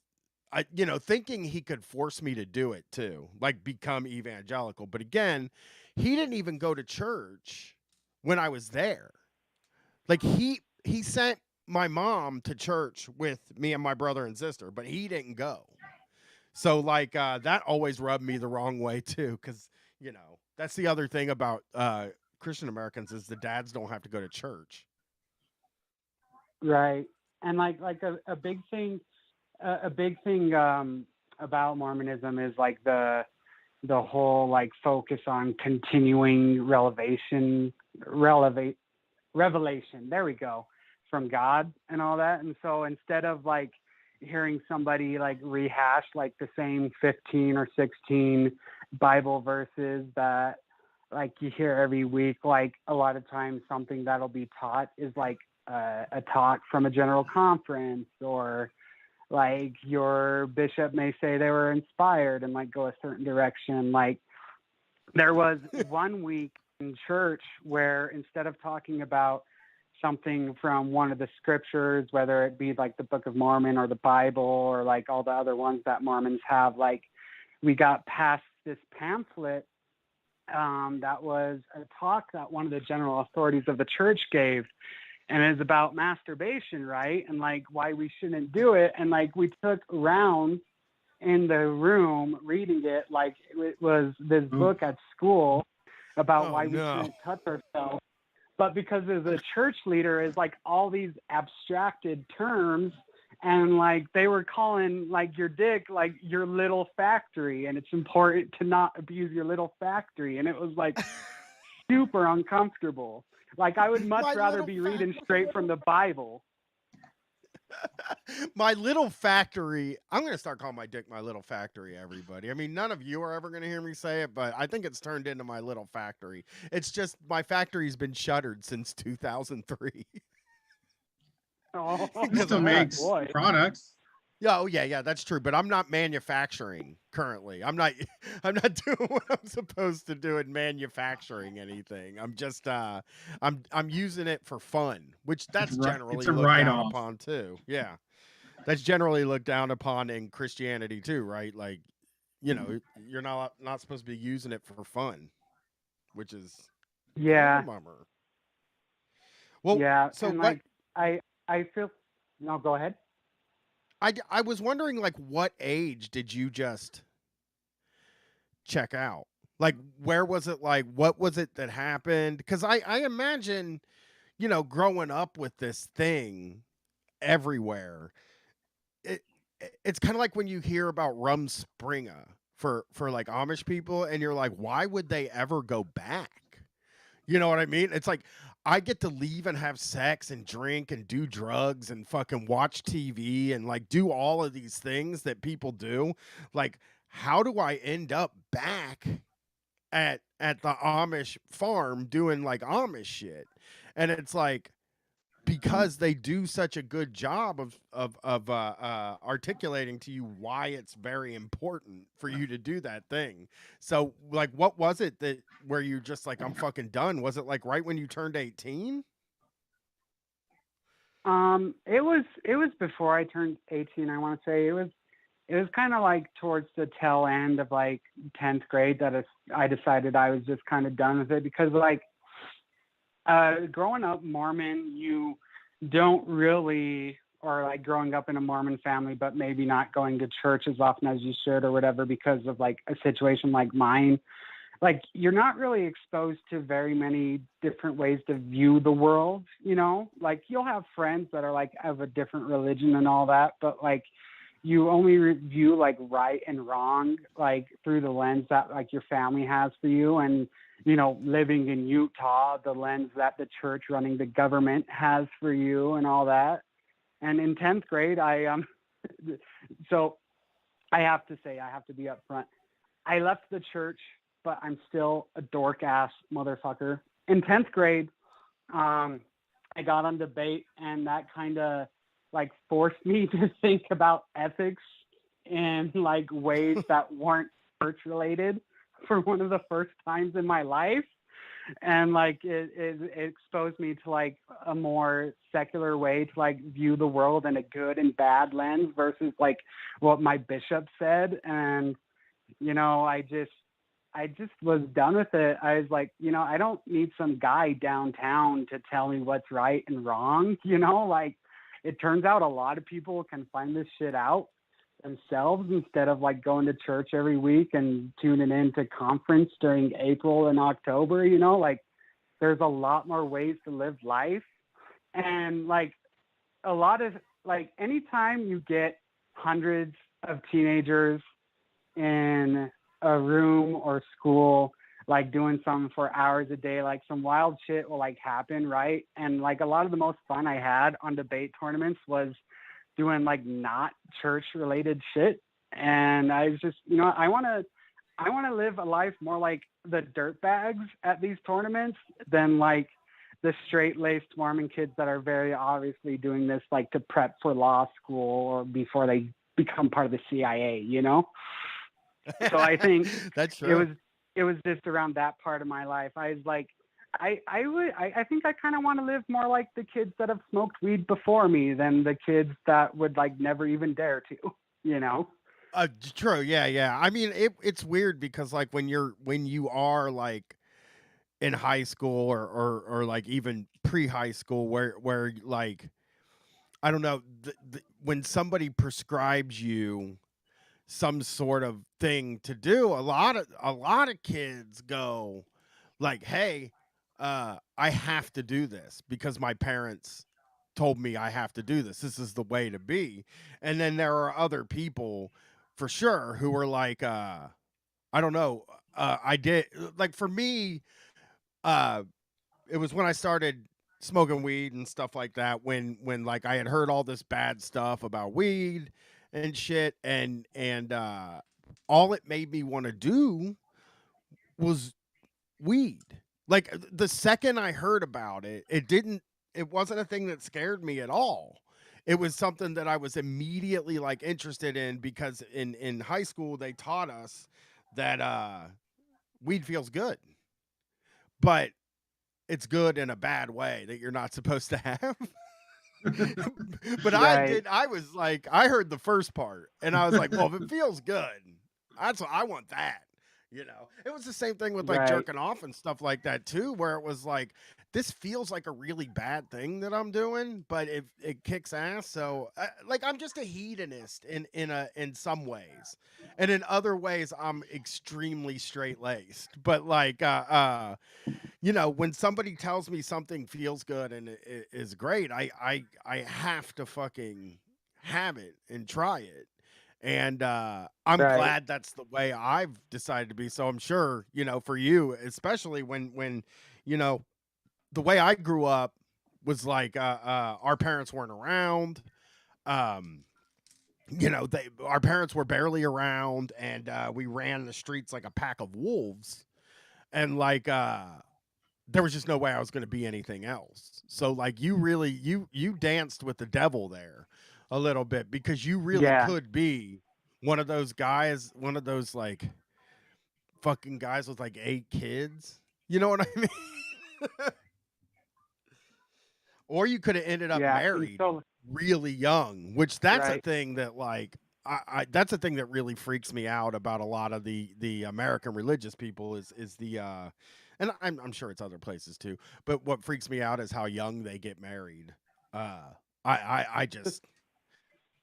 you know, thinking he could force me to do it too, like become evangelical. But again, he didn't even go to church when I was there. Like he sent my mom to church with me and my brother and sister, but he didn't go. So like that always rubbed me the wrong way too, because you know that's the other thing about Christian Americans is the dads don't have to go to church. Right, and like a big thing about Mormonism is like the whole like focus on continuing revelation. There we go, from God and all that. And so instead of like hearing somebody like rehash like the same 15 or 16 Bible verses that like you hear every week, like a lot of times something that'll be taught is like a talk from a general conference, or like your bishop may say they were inspired and like go a certain direction. Like there was one week in church where instead of talking about something from one of the scriptures, whether it be like the Book of Mormon or the Bible or like all the other ones that Mormons have. Like we got past this pamphlet that was a talk that one of the general authorities of the church gave, and it's about masturbation, right? And like why we shouldn't do it. And like we took rounds in the room reading it like it was this book at school about why we shouldn't touch ourselves. But because of the church leader is like all these abstracted terms, and like they were calling like your dick like your little factory, and it's important to not abuse your little factory. And it was like super uncomfortable. Like I would much rather be reading straight from the Bible. My little factory. I'm going to start calling my dick my little factory, everybody. I mean, none of you are ever going to hear me say it, but I think it's turned into my little factory. It's just my factory's been shuttered since 2003. Oh, It still makes products. Yeah, that's true. But I'm not manufacturing currently. I'm not doing what I'm supposed to do in manufacturing anything. I'm just I'm using it for fun, which that's generally looked down upon too. Yeah. That's generally looked down upon in Christianity too, right? Like, you know, you're not supposed to be using it for fun, which is a bummer. Well, yeah. So and what like I feel no, go ahead. I was wondering, like, what age did you just check out? Like, where was it? Like, what was it that happened? Because I imagine, you know, growing up with this thing everywhere, it's kind of like when you hear about Rumspringa for like Amish people, and you're like, why would they ever go back? You know what I mean? It's like, I get to leave and have sex and drink and do drugs and fucking watch TV and like do all of these things that people do. Like, how do I end up back at the Amish farm doing like Amish shit? And it's like, because they do such a good job of articulating to you why it's very important for you to do that thing. So like, what was it that where you just like, I'm fucking done? Was it like right when you turned 18? It was before I turned 18. I want to say it was kind of like towards the tail end of like 10th grade that I decided I was just kind of done with it, because like growing up Mormon, you don't really, or like growing up in a Mormon family, but maybe not going to church as often as you should or whatever, because of like a situation like mine, like you're not really exposed to very many different ways to view the world, you know, like you'll have friends that are like of a different religion and all that, but like you only view like right and wrong, like through the lens that like your family has for you. And, you know, living in Utah, the lens that the church running the government has for you and all that. And in 10th grade, so I have to say, I have to be upfront. I left the church, but I'm still a dork ass motherfucker. In 10th grade, I got on debate, and that kind of like forced me to think about ethics in like ways that weren't church related for one of the first times in my life. And like it exposed me to like a more secular way to like view the world in a good and bad lens versus like what my bishop said. And you know, I just was done with it. I was like, you know, I don't need some guy downtown to tell me what's right and wrong. You know, like it turns out a lot of people can find this shit out themselves instead of like going to church every week and tuning in to conference during April and October. You know, like there's a lot more ways to live life. And like a lot of like anytime you get hundreds of teenagers in a room or school like doing something for hours a day, like some wild shit will like happen, right? And like a lot of the most fun I had on debate tournaments was doing like not church related shit. And I was just, you know, I want to live a life more like the dirtbags at these tournaments than like the straight-laced Mormon kids that are very obviously doing this like to prep for law school or before they become part of the CIA, you know? So I think that's true. It was just around that part of my life. I was like, I think I kind of want to live more like the kids that have smoked weed before me than the kids that would like never even dare to, you know? True. Yeah. I mean, it's weird because like when you are like in high school or like even pre-high school where like, I don't know, when somebody prescribes you some sort of thing to do, a lot of kids go like, hey, I have to do this because my parents told me I have to do this. This is the way to be. And then there are other people for sure who are like, I don't know. I did like for me, it was when I started smoking weed and stuff like that when like I had heard all this bad stuff about weed and shit and all it made me want to do was weed. Like the second I heard about it, it wasn't a thing that scared me at all. It was something that I was immediately like interested in because in high school they taught us that weed feels good. But it's good in a bad way that you're not supposed to have. But Right. I was like, I heard the first part and I was like, well, if it feels good, that's what I want that. You know, it was the same thing with like Right. jerking off and stuff like that too, where it was like, this feels like a really bad thing that I'm doing, but it kicks ass. So like, I'm just a hedonist in some ways, and in other ways, I'm extremely straight laced. But like, you know, when somebody tells me something feels good and it is great, I have to fucking have it and try it. And I'm Right. glad that's the way I've decided to be. So I'm sure, you know, for you, especially when you know, the way I grew up was like our parents weren't around. Um, you know, our parents were barely around, and we ran the streets like a pack of wolves. And like there was just no way I was going to be anything else. So like you really you danced with the devil there a little bit because you really Yeah. could be one of those guys, one of those like fucking guys with like 8 kids. You know what I mean? Or you could have ended up Yeah. married So, really young, which that's a right. thing that like that's a thing that really freaks me out about a lot of the American religious people is the and I'm sure it's other places too, but what freaks me out is how young they get married. I just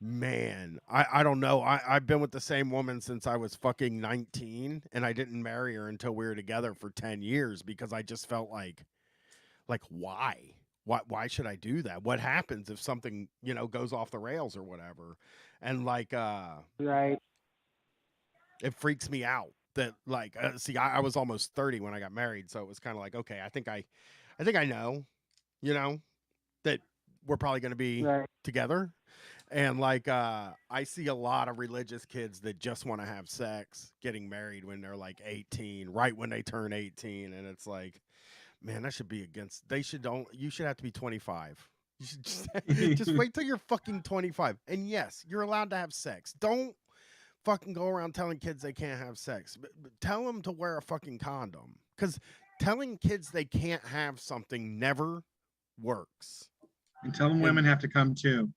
man, I don't know. I've been with the same woman since I was fucking 19 and I didn't marry her until we were together for 10 years because I just felt like why? Why should I do that? What happens if something, you know, goes off the rails or whatever? And like Right. it freaks me out that like see I was almost 30 when I got married, so it was kind of like, okay, I think I know, you know, that we're probably going to be Right. together. And like I see a lot of religious kids that just want to have sex getting married when they're like 18, right when they turn 18, and it's like, man, that should be against. They should don't. You should have to be 25. You should just wait till you're fucking 25. And yes, you're allowed to have sex. Don't fucking go around telling kids they can't have sex. But tell them to wear a fucking condom. Because telling kids they can't have something never works. And tell them women have to come too.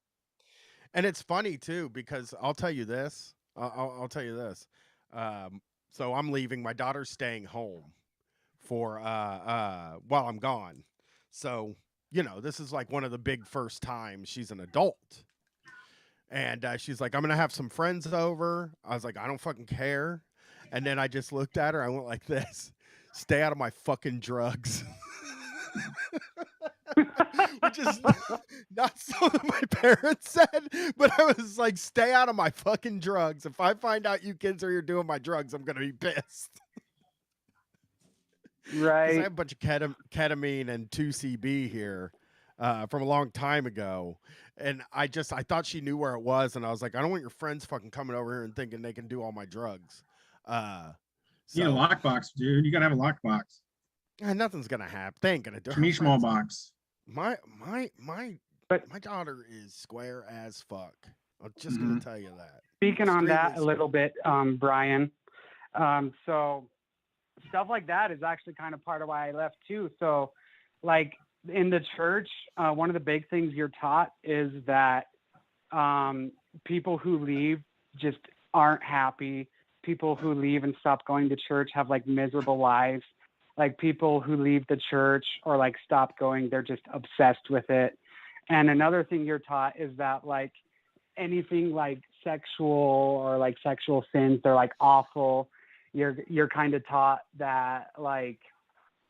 And it's funny too because I'll tell you this. I'll tell you this. So I'm leaving. My daughter's staying home for while I'm gone. So, you know, this is like one of the big first times she's an adult. And she's like, I'm going to have some friends over. I was like, I don't fucking care. And then I just looked at her. I went like this. Stay out of my fucking drugs. Which is not something my parents said, but I was like, stay out of my fucking drugs. If I find out you kids are here doing my drugs, I'm going to be pissed. Right. I have a bunch of ketamine and 2CB here from a long time ago. And I thought she knew where it was. And I was like, I don't want your friends fucking coming over here and thinking they can do all my drugs. You need a lockbox, dude. You gotta have a lockbox. Nothing's gonna happen. They ain't gonna do Me small box. My daughter is square as fuck. I'm just gonna tell you that. Speaking on that a little bit, Brian. So stuff like that is actually kind of part of why I left too. So, like in the church, one of the big things you're taught is that people who leave just aren't happy. People who leave and stop going to church have like miserable lives. Like people who leave the church or like stop going, they're just obsessed with it. And another thing you're taught is that like anything like sexual or like sexual sins, they're like awful. You're kind of taught that like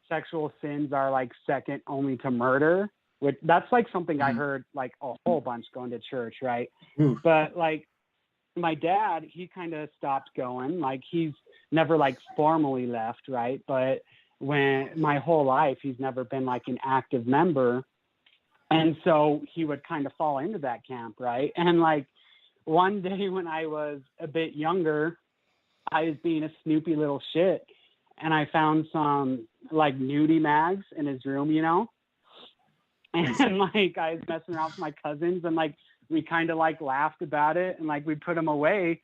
sexual sins are like second only to murder, which that's like something I heard like a whole bunch going to church, right? But like my dad, he kind of stopped going. Like he's never like formally left, right? But when my whole life, he's never been like an active member. And so he would kind of fall into that camp, right? And like one day when I was a bit younger, I was being a snoopy little shit. And I found some like nudie mags in his room, you know? And like I was messing around with my cousins and like we kind of like laughed about it and like we put them away.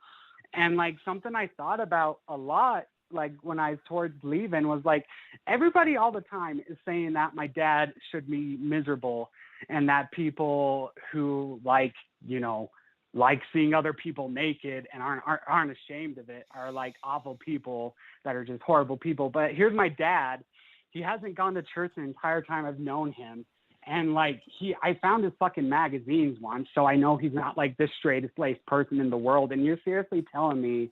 And like something I thought about a lot, like when I was towards leaving, was like everybody all the time is saying that my dad should be miserable and that people who like, you know, like seeing other people naked and aren't ashamed of it are like awful people that are just horrible people. But here's my dad. He hasn't gone to church the entire time I've known him. And like I found his fucking magazines once, so I know he's not like the straightest laced person in the world. And you're seriously telling me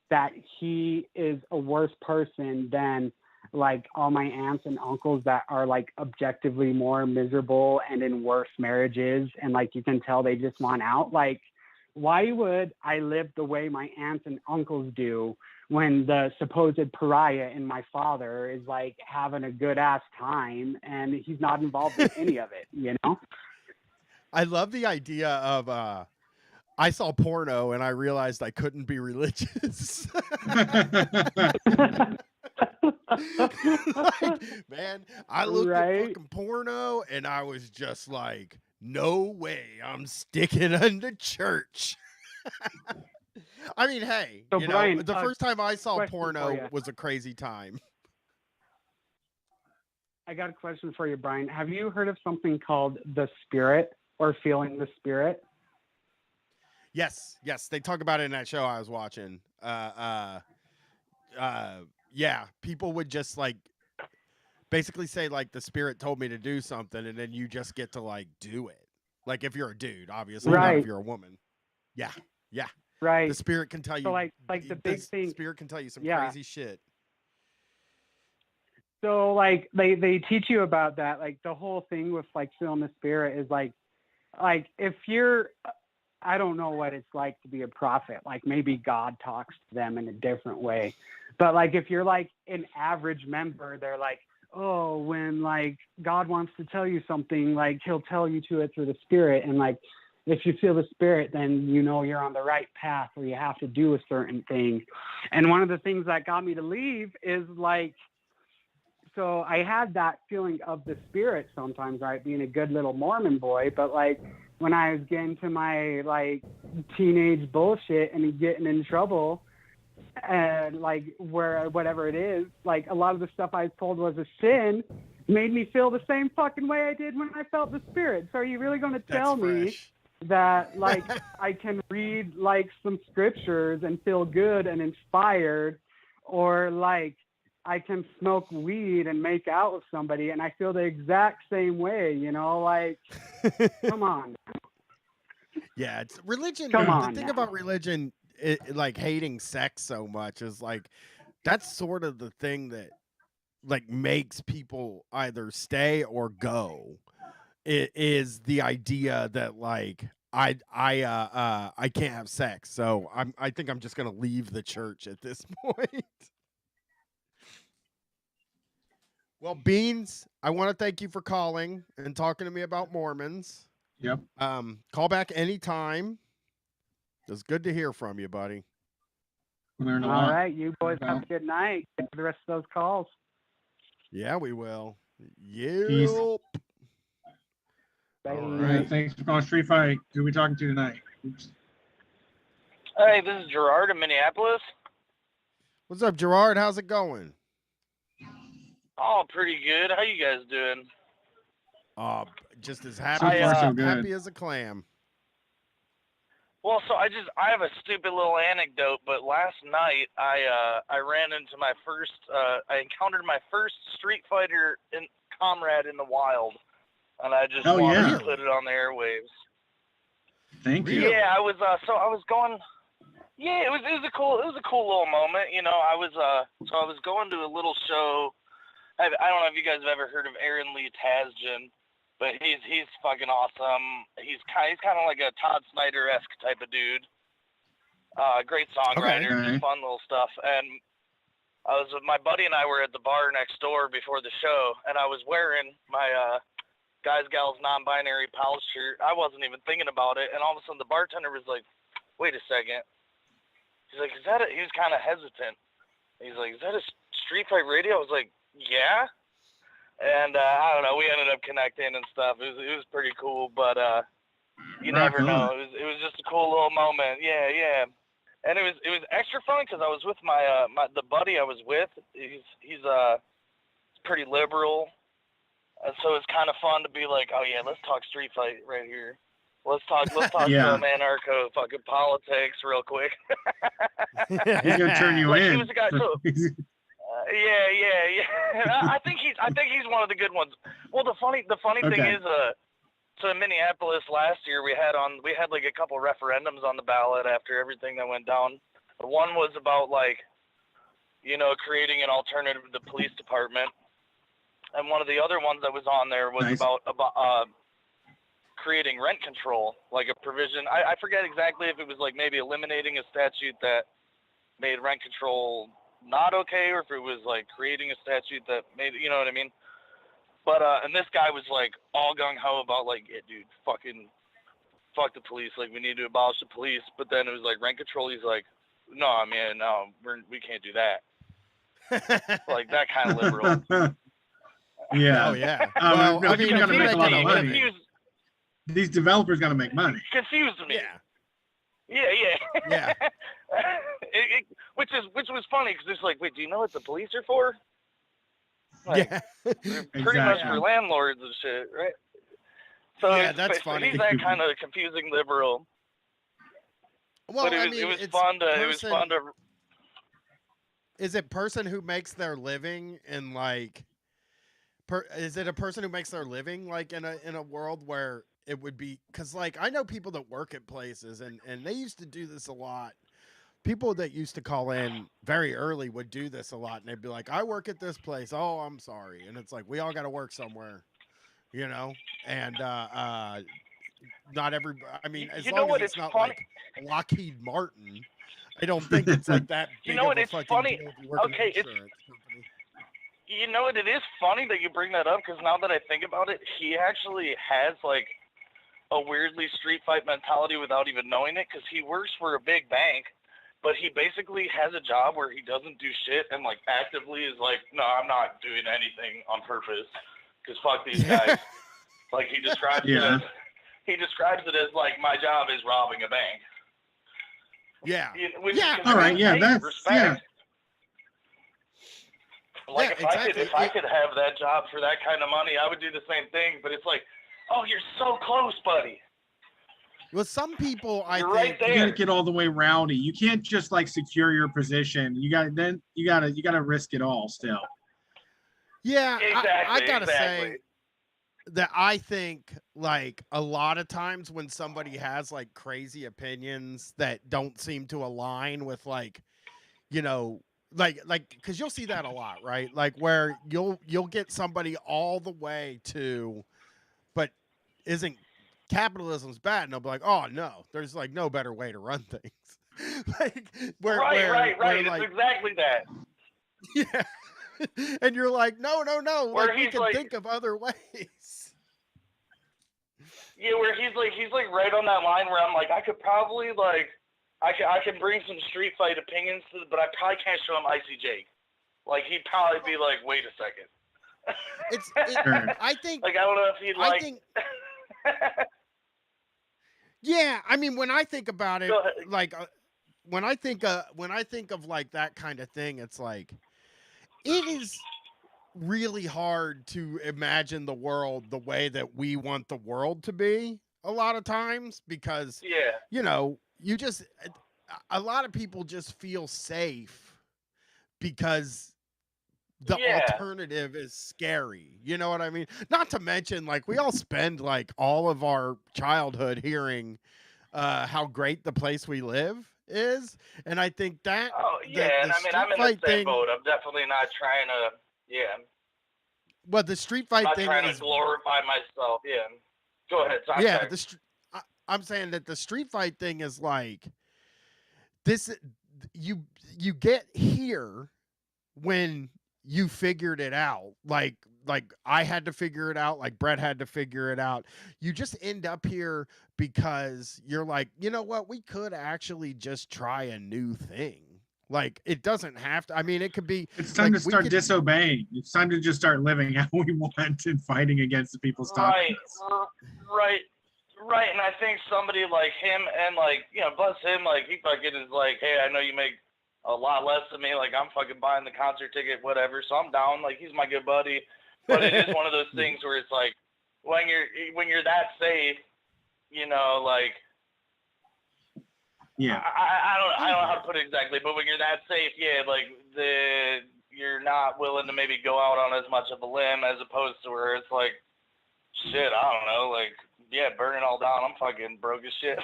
that he is a worse person than like all my aunts and uncles that are like objectively more miserable and in worse marriages, and like you can tell they just want out. Like, why would I live the way my aunts and uncles do when the supposed pariah in my father is like having a good ass time and he's not involved in any of it, you know? I love the idea of I saw porno and I realized I couldn't be religious. Like, man, I looked at fucking porno and I was just like, no way, I'm sticking into church. I mean, hey, so you Brian, know, the first time I saw question for porno you. was a crazy time. I got a question for you, Brian. Have you heard of something called the spirit or feeling the spirit? Yes, they talk about it in that show I was watching. Yeah, people would just like basically say like the spirit told me to do something, and then you just get to like do it. Like if you're a dude, obviously, not if you're a woman. Yeah. Right. The spirit can tell you. So like the big thing. Spirit can tell you some crazy shit. So like they teach you about that. Like the whole thing with like feeling the spirit is like if you're, I don't know what it's like to be a prophet. Like maybe God talks to them in a different way. But like if you're like an average member, they're like, oh, when like God wants to tell you something, like he'll tell you to it through the spirit. And like if you feel the spirit, then you know you're on the right path or you have to do a certain thing. And one of the things that got me to leave is like, so I had that feeling of the spirit sometimes, right? Being a good little Mormon boy. But like when I was getting to my like teenage bullshit and getting in trouble and like whatever it is, like a lot of the stuff I was told was a sin made me feel the same fucking way I did when I felt the spirit. So are you really going to tell me that like I can read like some scriptures and feel good and inspired, or like I can smoke weed and make out with somebody and I feel the exact same way, you know, like, come on. Yeah, it's religion. Come the on thing now. about religion, like hating sex so much is like, that's sort of the thing that like makes people either stay or go. It is the idea that like, I can't have sex. So I think I'm just going to leave the church at this point. Well, Beans, I want to thank you for calling and talking to me about Mormons. Yep. Call back anytime. It was good to hear from you, buddy. All right, you boys have a good night. Get the rest of those calls. Yeah, we will. Peace. All right. Thanks for calling Street Fight. Who are we talking to tonight? Oops. Hey, this is Gerard in Minneapolis. What's up, Gerard? How's it going? Oh, pretty good. How you guys doing? Just as happy, So far, so good. happy as a clam. Well, so I have a stupid little anecdote, but last night I ran into my first I encountered my first Street Fighter comrade in the wild, and I just wanted to put it on the airwaves. Thank you. Yeah, I was going. Yeah, it was a cool little moment. You know, I was going to a little show. I don't know if you guys have ever heard of Aaron Lee Tasjan, but he's fucking awesome. He's kind of like a Todd Snyder-esque type of dude. Great songwriter, just fun little stuff. And my buddy and I were at the bar next door before the show, and I was wearing my guys, gals, non-binary pals shirt. I wasn't even thinking about it, and all of a sudden the bartender was like, "Wait a second." He's like, "Is that he was kind of hesitant. He's like, "Is that a Street Fight Radio?" I was like, "Yeah." And I don't know, we ended up connecting and stuff. It was pretty cool, but you never know. It was just a cool little moment. Yeah. And it was extra fun because I was with the buddy I was with. He's pretty liberal, and so it's kind of fun to be like, "Oh yeah, let's talk Street Fight right here. Let's talk some anarcho fucking politics real quick." He's gonna turn you in. He was a guy. So, yeah. I think he's one of the good ones. Well, the funny thing is, so in Minneapolis last year we had like a couple referendums on the ballot after everything that went down. One was about like, you know, creating an alternative to the police department, and one of the other ones that was on there was about creating rent control, like a provision. I forget exactly if it was like maybe eliminating a statute that made rent control not okay, or if it was like creating a statute that made, you know what I mean? But and this guy was like all gung ho about like, "Yeah, dude, fuck the police, like we need to abolish the police." But then it was like rent control. He's like, "No, man, no, we can't do that." Like that kind of liberal. Yeah. Oh yeah. Well, I mean, you gotta make a lot of money. Confused These developers gotta make money. me. Yeah. Which was funny because it's like, wait, do you know what the police are for? Like, they're pretty much for landlords and shit, right? So yeah, that's funny. He's that kind of confusing liberal. Well, but it was fun to. Is it person who makes their living in like? Is it a person who makes their living like in a world where it would be, because like I know people that work at places and they used to do this a lot. People that used to call in very early would do this a lot, and they'd be like, "I work at this place. Oh, I'm sorry." And it's like, we all got to work somewhere, you know? And not every, I mean, as long as it's not funny. Like Lockheed Martin, I don't think it's like that big. You know what? Of a It's fucking funny. deal if you work in an Okay, insurance company. You know what? It is funny that you bring that up because now that I think about it, he actually has like a weirdly street fight mentality without even knowing it, because he works for a big bank, but he basically has a job where he doesn't do shit and like actively is like, "No, I'm not doing anything on purpose because fuck these guys." Like he describes it as like, "My job is robbing a bank." Yeah. All right. Yeah. That's respect. Like exactly. if I could have that job for that kind of money, I would do the same thing. But it's like, "Oh, you're so close, buddy." Well, some people, I You're think, right there. You gotta get all the way rowdy. You can't just like secure your position. You gotta risk it all still. Yeah, Exactly, I gotta exactly. say that I think like a lot of times when somebody has like crazy opinions that don't seem to align with like, you know, like because you'll see that a lot, right? Like where you'll get somebody all the way to, but isn't capitalism's bad, and they'll be like, "Oh no, there's like no better way to run things." Like Right. like, It's exactly that. Yeah. And you're like, no, Where like we he's can like- think of other ways. Yeah, where he's like right on that line where I'm like, I could probably like, I can bring some street fight opinions to, but I probably can't show him Icy Jake. Like he'd probably be like, "Wait a second." I think Like I don't know if he'd like. Yeah, I mean, when I think about it, Go ahead. like when I think of like that kind of thing, it's like it is really hard to imagine the world the way that we want the world to be a lot of times because, you know, a lot of people just feel safe because the alternative is scary. You know what I mean? Not to mention, like, we all spend like all of our childhood hearing how great the place we live is, and I think that and I mean, I'm in the same boat. I'm definitely not trying to but the street fight thing trying to glorify myself. Go ahead. I'm saying that the street fight thing is like this. You get here when you figured it out. Like I had to figure it out. Like Brett had to figure it out. You just end up here because you're like, you know what? We could actually just try a new thing. Like, it doesn't have to. I mean, it could be. It's time to start disobeying. It's time to just start living how we want and fighting against the people's tolerance. Right. And I think somebody like him and like, you know, bless him, like he fucking is like, hey, I know you make a lot less than me. Like, I'm fucking buying the concert ticket, whatever. So I'm down. Like, he's my good buddy. But it is one of those things where it's like, when you're that safe, you know, like. Yeah. I don't know how to put it exactly, but when you're that safe, like you're not willing to maybe go out on as much of a limb as opposed to where it's like, shit, I don't know, like, burn it all down. I'm fucking broke as shit.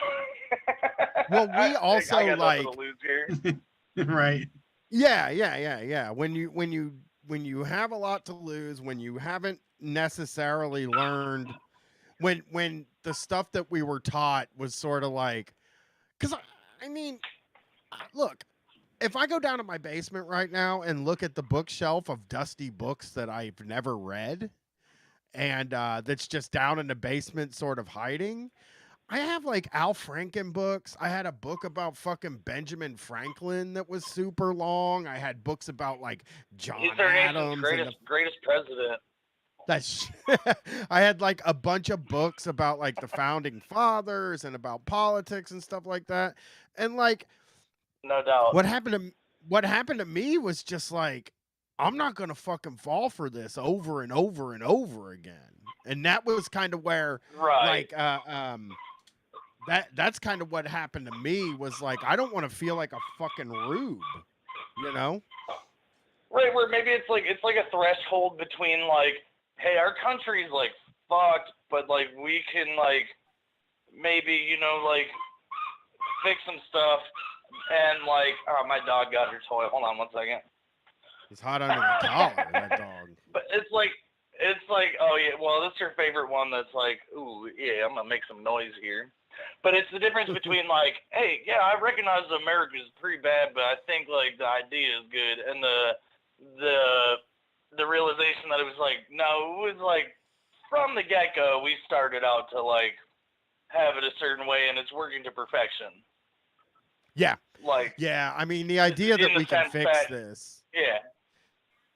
Well, we also I got like nothing to lose here. Right. Yeah. When you have a lot to lose, when you haven't necessarily learned, when the stuff that we were taught was sort of like, because I mean, look, if I go down to my basement right now and look at the bookshelf of dusty books that I've never read, and that's just down in the basement sort of hiding, I have like Al Franken books. I had a book about fucking Benjamin Franklin that was super long. I had books about like John Adams. Greatest president. That's I had like a bunch of books about like the founding fathers and about politics and stuff like that. And like, no doubt, what happened to me was just like, I'm not going to fucking fall for this over and over and over again. And that was kind of where like, that's kind of what happened to me was like, I don't want to feel like a fucking rube, you know? Right. Where maybe it's like a threshold between like, hey, our country's like fucked, but like we can like maybe, you know, like fix some stuff and like, oh, my dog got her toy. Hold on 1 second. It's hot under the collar, that dog. But it's like, oh yeah, well, this is her favorite one that's like, ooh, yeah, I'm gonna make some noise here. But it's the difference between like, hey, yeah, I recognize America's pretty bad, but I think like the idea is good, and the realization that it was like, no, it was like from the get-go we started out to like have it a certain way, and it's working to perfection. Yeah. Like, yeah, I mean, the idea that we can fix this. Yeah.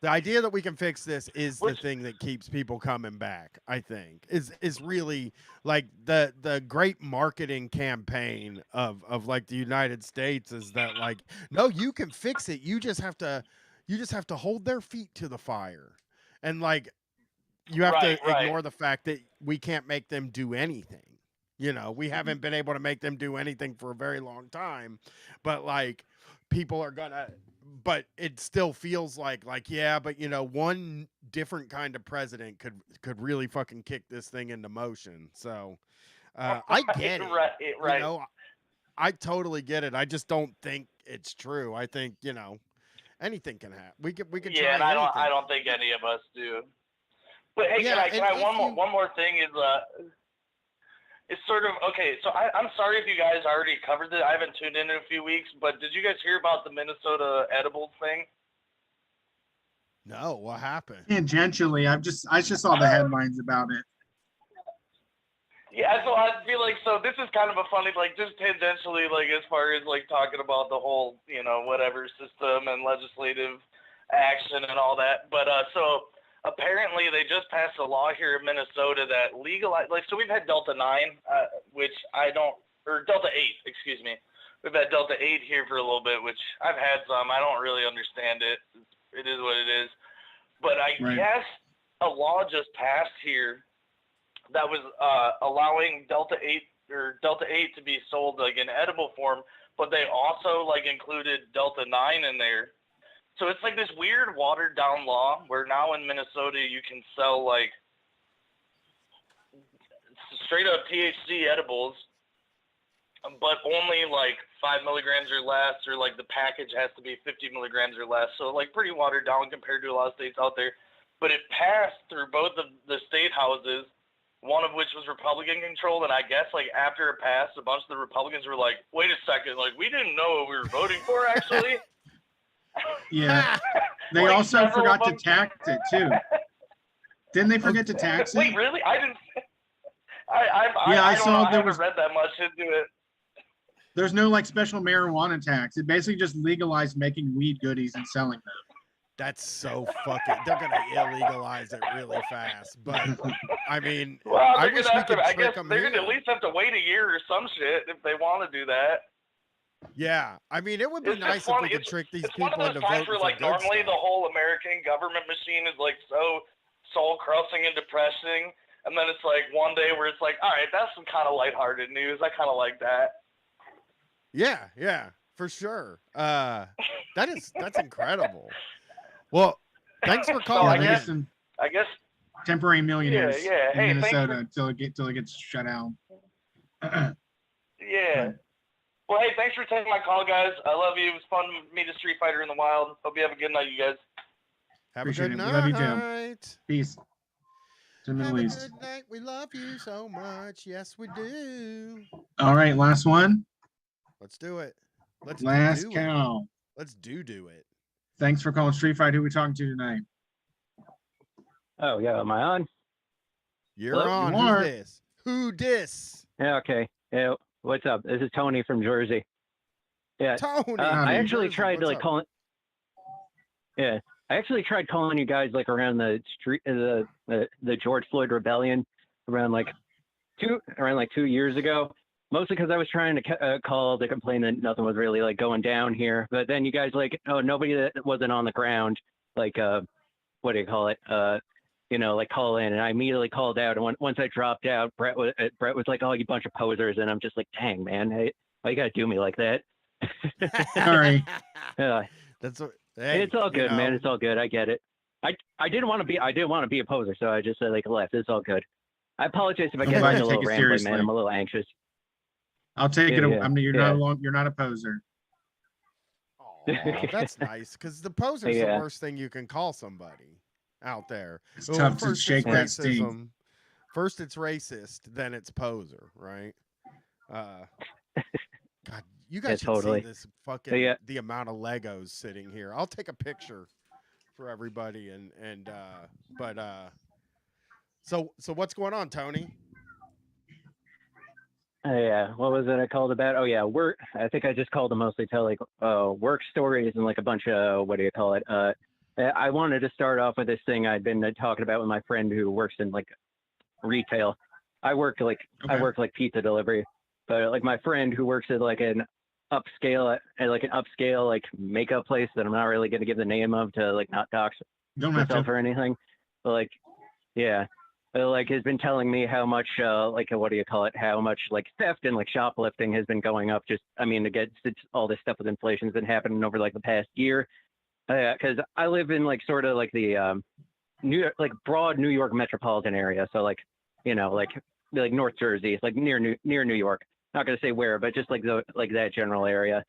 The idea that we can fix this is the thing that keeps people coming back, I think. Is really like the great marketing campaign of like the United States is that like, no, you can fix it. You just have to hold their feet to the fire. And like you have to ignore the fact that we can't make them do anything. You know, we haven't been able to make them do anything for a very long time, but like people are gonna, but it still feels like, yeah, but you know, one different kind of president could really fucking kick this thing into motion. So I get it. Right. You know, I totally get it. I just don't think it's true. I think, you know, anything can happen. We could try Yeah, and anything. I don't think any of us do. But hey, can I one more thing is it's sort of okay. So I'm sorry if you guys already covered it. I haven't tuned in a few weeks, but did you guys hear about the Minnesota edibles thing? No, what happened? Tangentially, I just saw the headlines about it. Yeah, so I feel like this is kind of a funny, like just tangentially, like as far as like talking about the whole, you know, whatever system and legislative action and all that. But so apparently they just passed a law here in Minnesota that legalize, like, so we've had Delta 9, which Delta 8, excuse me. We've had Delta 8 here for a little bit, which I've had some. I don't really understand it. It is what it is. But I guess a law just passed here that was allowing Delta 8 to be sold like in edible form, but they also like included Delta 9 in there. So it's like this weird watered down law where now in Minnesota you can sell like straight up THC edibles, but only like 5 milligrams or less, or like the package has to be 50 milligrams or less. So like pretty watered down compared to a lot of states out there. But it passed through both of the state houses, one of which was Republican controlled. And I guess like after it passed, a bunch of the Republicans were like, wait a second, like we didn't know what we were voting for actually. Yeah. They Like, also several forgot of to them- tax it too. Didn't they forget to tax it? Wait, really? I didn't. I I don't saw know. I there haven't was- read that much into it. There's no like special marijuana tax. It basically just legalized making weed goodies and selling them. That's so fucking. They're gonna illegalize it really fast, but I mean, Well, I they're wish gonna we have could to. I trick guess them they're here. gonna at least have to wait a year or some shit if they want to do that. Yeah, I mean, it would be It's just nice if funny. we could trick these It's one people of into those times voting where for like good normally stuff. the whole American government machine is like so soul crushing and depressing, and then it's like one day where it's like, all right, that's some kind of lighthearted news. I kind of like that. Yeah, for sure. That's incredible. Well, thanks for So calling I in. guess Temporary millionaires yeah. Hey, in thanks Minnesota till it gets shut out. yeah. Well, hey, thanks for taking my call, guys. I love you. It was fun to meet a Street Fighter in the wild. Hope you have a good night, you guys. Have a Appreciate good it. night. We love you too. Peace. To the Have Middle a East. good night. We love you so much. Yes, we do. All right, last one. Let's do it. Let's Last do it. cow. Let's do it. Thanks for calling Street Fight. Who we talking to tonight? Oh, yeah. Am I on? You're Hello? on. You are. Who's this? Who dis? Yeah, okay. Yeah, what's up? This is Tony from Jersey. Yeah. Tony. I actually Jersey, tried to what's like up? calling. Yeah, I actually tried calling you guys like around the street, the George Floyd rebellion, around like 2 years ago. Mostly because I was trying to call to complain that nothing was really like going down here. But then you guys like, oh, nobody that wasn't on the ground, like what do you call it? Like call in, and I immediately called out. And once I dropped out, Brett was like, "Oh, you bunch of posers," and I'm just like, "Dang, man, hey, why you gotta do me like that?" Sorry. Yeah, That's what. Hey, it's all good, you man. know, It's all good. I get it. I didn't want to be a poser, so I just like left. It's all good. I apologize if I I'm get glad a you little take it rambly, seriously. man. I'm a little anxious. I'll take Yeah, it. yeah, I mean, you're yeah. not alone. You're not a poser. aw, that's nice because the poser's Yeah. the worst thing you can call somebody out there. It's Well, tough to first shake it's that sting. racism. First it's racist, then it's poser, right? God, you guys should totally. see this fucking Yeah. the amount of Legos sitting here. I'll take a picture for everybody so what's going on, Tony? Yeah, what was it I called about? Oh yeah, work. I think I just called to mostly tell like work stories and like a bunch of what do you call it? I wanted to start off with this thing I'd been talking about with my friend who works in like retail. I work like pizza delivery, but like my friend who works at like an upscale like makeup place that I'm not really going to give the name of to like not dox Don't have myself to. or anything. But like, yeah. Like has been telling me how much like what do you call it? How much like theft and like shoplifting has been going up. Just I mean, all this stuff with inflation has been happening over like the past year. Because I live in like sort of like the broad New York metropolitan area. So like like North Jersey, it's like near New York. Not gonna say where, but just like that general area.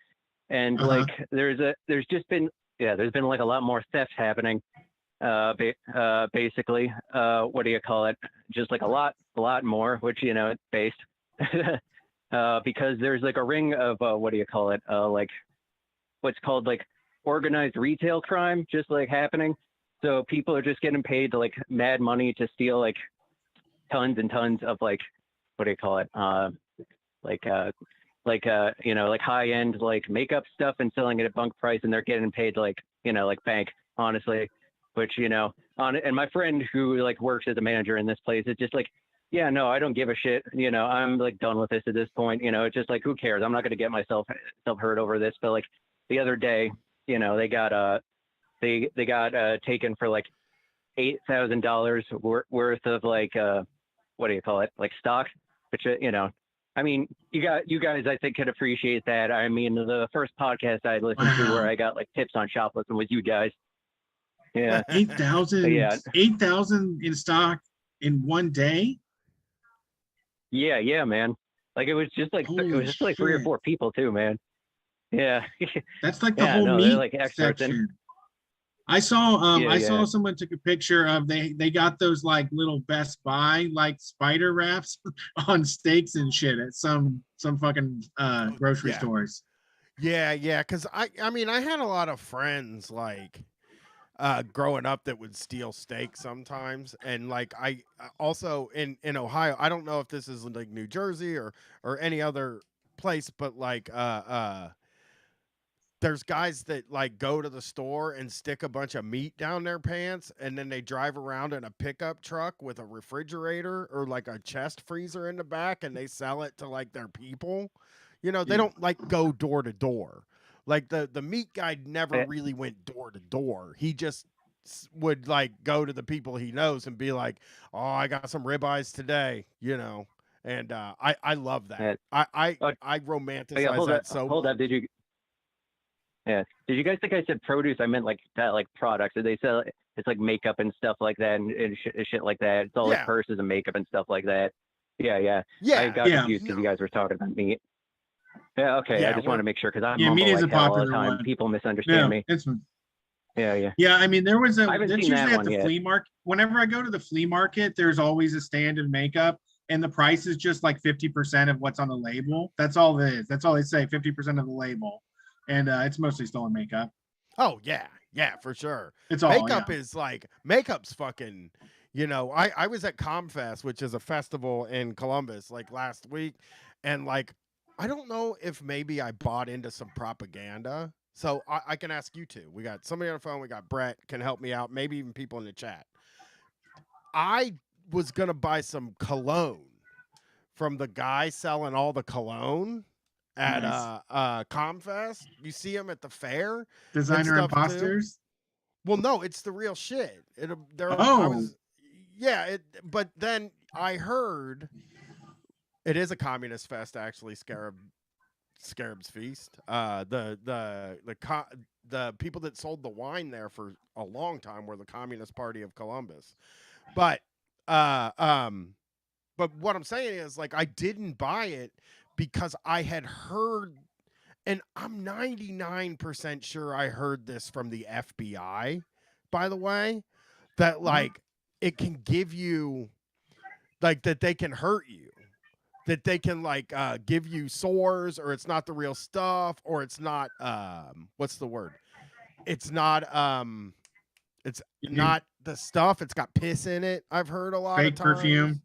And like there's been like a lot more theft happening. Basically, what do you call it? Just like a lot more, which it's based because there's like a ring of what do you call it? Like what's called like organized retail crime, just like happening. So people are just getting paid to like mad money to steal like tons and tons of like what do you call it? Like high end like makeup stuff and selling it at bunk price, and they're getting paid like like bank, honestly. Which and my friend who like works as a manager in this place, it's just like, yeah, no, I don't give a shit. I'm like done with this at this point. It's just like, who cares? I'm not going to get myself hurt over this. But like the other day, they got taken for like $8,000 worth of like what do you call it, like stock, which you know, I mean, you guys I think could appreciate that. I mean, the first podcast I listened to where I got like tips on shoplifting was you guys. Yeah. 8,000 Yeah. 8,000 in stock in one day. Yeah, man. Like it was just like Holy 3 or shit. 4 people too, man. Yeah. That's like the Yeah, whole no, they're meat like experts in. section. I saw Yeah, I yeah. saw someone took a picture of they got those like little Best Buy like spider wraps on steaks and shit at some fucking grocery Yeah. stores. Yeah, because I mean I had a lot of friends like growing up that would steal steak sometimes, and like I also in Ohio, I don't know if this is like New Jersey or any other place, but like there's guys that like go to the store and stick a bunch of meat down their pants, and then they drive around in a pickup truck with a refrigerator or like a chest freezer in the back, and they sell it to like their people. You know, they don't like go door to door. Like the meat guy never really went door to door. He just would like go to the people he knows and be like, "Oh, I got some ribeyes today," you know. And I love that. I romanticize that so hold much. up, did you? Yeah. Did you guys think I said produce? I meant like that, like products. They sell it's like makeup and stuff like that, and shit like that. It's all like purses and makeup and stuff like that. Yeah. I got confused because you guys were talking about meat. Yeah. Okay. I just want to make sure because I'm meat is a like hell all the popular time. one. People misunderstand me. It's Yeah. Yeah, I mean, there was I haven't that's seen usually that at one the yet. flea market. Whenever I go to the flea market, there's always a stand of makeup, and the price is just like 50% of what's on the label. That's all it is. That's all they say, 50% of the label, and it's mostly stolen makeup. Oh yeah, for sure. It's all Makeup is like makeup's fucking. You know, I was at ComFest, which is a festival in Columbus, like last week, and like I don't know if maybe I bought into some propaganda. So I can ask you two. We got somebody on the phone. We got Brett can help me out. Maybe even people in the chat. I was gonna buy some cologne from the guy selling all the cologne at ComFest. You see him at the fair. Designer and stuff imposters. Too. Well, no, it's the real shit. But then I heard it is a communist fest, actually. Scarab's Feast. The people that sold the wine there for a long time were the Communist Party of Columbus. But what I'm saying is, like, I didn't buy it because I had heard, and I'm 99% sure I heard this from the FBI, by the way, that like it can give you, like, that they can hurt you. That they can like give you sores, or it's not the real stuff, or it's not what's the word? It's not not the stuff. It's got piss in it. I've heard a lot Fake of times. perfume.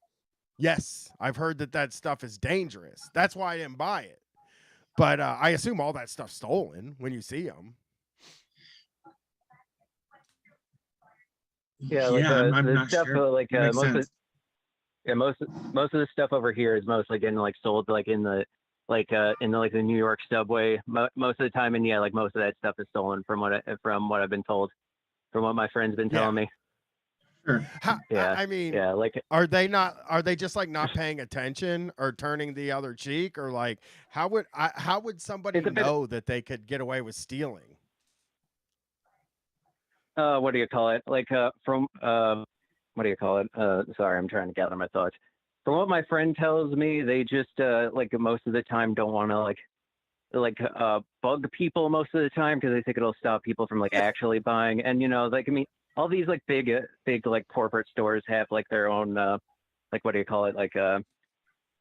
Yes, I've heard that stuff is dangerous. That's why I didn't buy it. But I assume all that stuff's stolen when you see them. Yeah, like I'm the not stuff sure. like Makes most sense. of the stuff over here is mostly getting like sold like in the the New York subway most of the time, and like most of that stuff is stolen from what I've been told, from what my friend's been telling me. Sure. I mean, like are they just like not paying attention or turning the other cheek, or like how would somebody know that they could get away with stealing? What do you call it? Like from what do you call it? Sorry, I'm trying to gather my thoughts. From what my friend tells me, they just like most of the time don't want to bug people most of the time because they think it'll stop people from like actually buying. And like, I mean, all these like big like corporate stores have like their own like, what do you call it? Like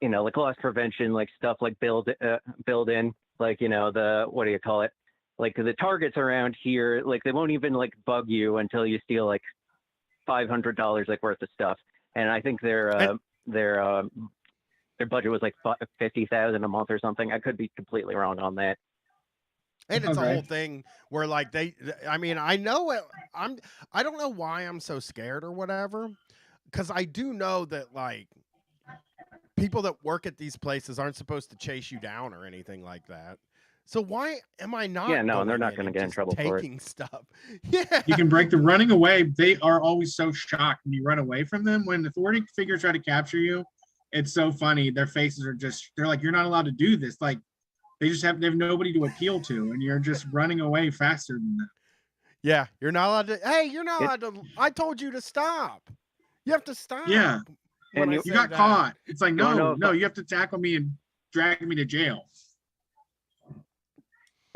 like loss prevention, like stuff like build in, like the, what do you call it? Like the Targets around here, like they won't even like bug you until you steal like $500 like worth of stuff. And I think their budget was like $50,000 a month or something. I could be completely wrong on that. And it's a whole thing where like I mean, I know I don't know why I'm so scared or whatever, because I do know that like people that work at these places aren't supposed to chase you down or anything like that. So why am I not? Yeah, no, and they're not going to get in trouble for it. taking stuff. Yeah, You can break the running away. They are always so shocked when you run away from them. When authority figures try to capture you, it's so funny. Their faces are they're like, you're not allowed to do this. Like they have nobody to appeal to, and you're just running away faster than them. Yeah, you're not allowed to. Hey, you're not allowed to. I told you to stop. You have to stop. Yeah, when you got caught. It's like, no, you have to tackle me and drag me to jail.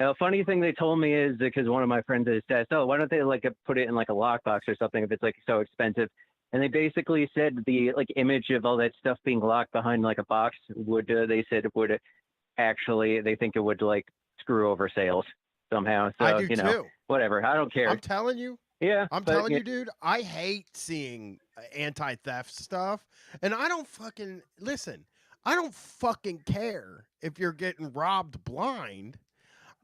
A funny thing they told me is because one of my friends has asked, oh, why don't they like put it in like a lockbox or something if it's like so expensive? And they basically said the like image of all that stuff being locked behind like a box would they said it would actually they think it would like screw over sales somehow. So I do too. Whatever. I don't care. I'm telling you. Yeah, I'm telling you, dude. I hate seeing anti-theft stuff, and I don't fucking listen. I don't fucking care if you're getting robbed blind.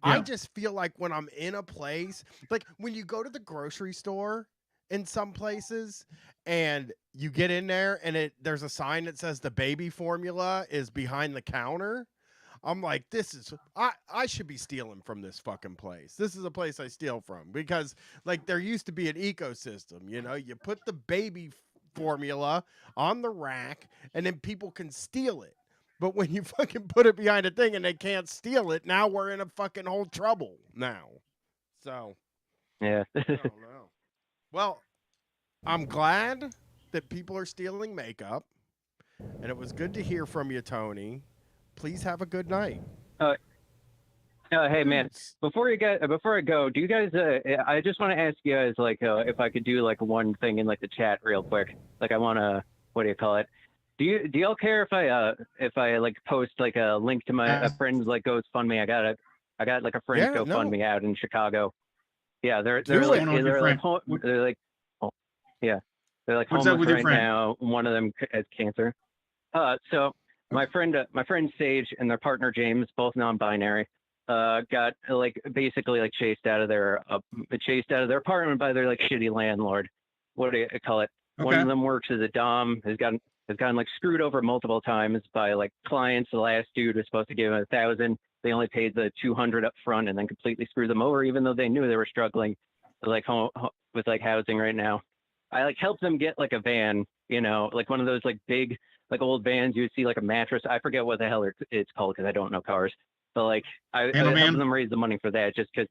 I just feel like when I'm in a place, like when you go to the grocery store in some places and you get in there and there's a sign that says the baby formula is behind the counter. I'm like, I should be stealing from this fucking place. This is a place I steal from because like there used to be an ecosystem, you put the baby formula on the rack and then people can steal it. But when you fucking put it behind a thing and they can't steal it, now we're in a fucking whole trouble now. So, yeah. I don't know. Well, I'm glad that people are stealing makeup, and it was good to hear from you, Tony. Please have a good night. Hey man, before I go, do you guys? I just want to ask you guys like if I could do like one thing in like the chat real quick. Like I want to, what do you call it? Do y'all care if I like post like a link to my friend's like GoFundMe? I got like a friend's GoFundMe out in Chicago. Yeah, they're like What's up homeless with your right friend? now. One of them has cancer. So my friend Sage and their partner James, both non-binary, got like basically like chased out of their apartment by their like shitty landlord. What do you call it? Okay. One of them works as a dom, has gotten like screwed over multiple times by like clients. The last dude was supposed to give him $1,000. They only paid the $200 up front and then completely screwed them over, even though they knew they were struggling like with like housing right now. I like helped them get like a van, like one of those like big like old vans you would see like a mattress. I forget what the hell it's called because I don't know cars. But like I helped them raise the money for that just because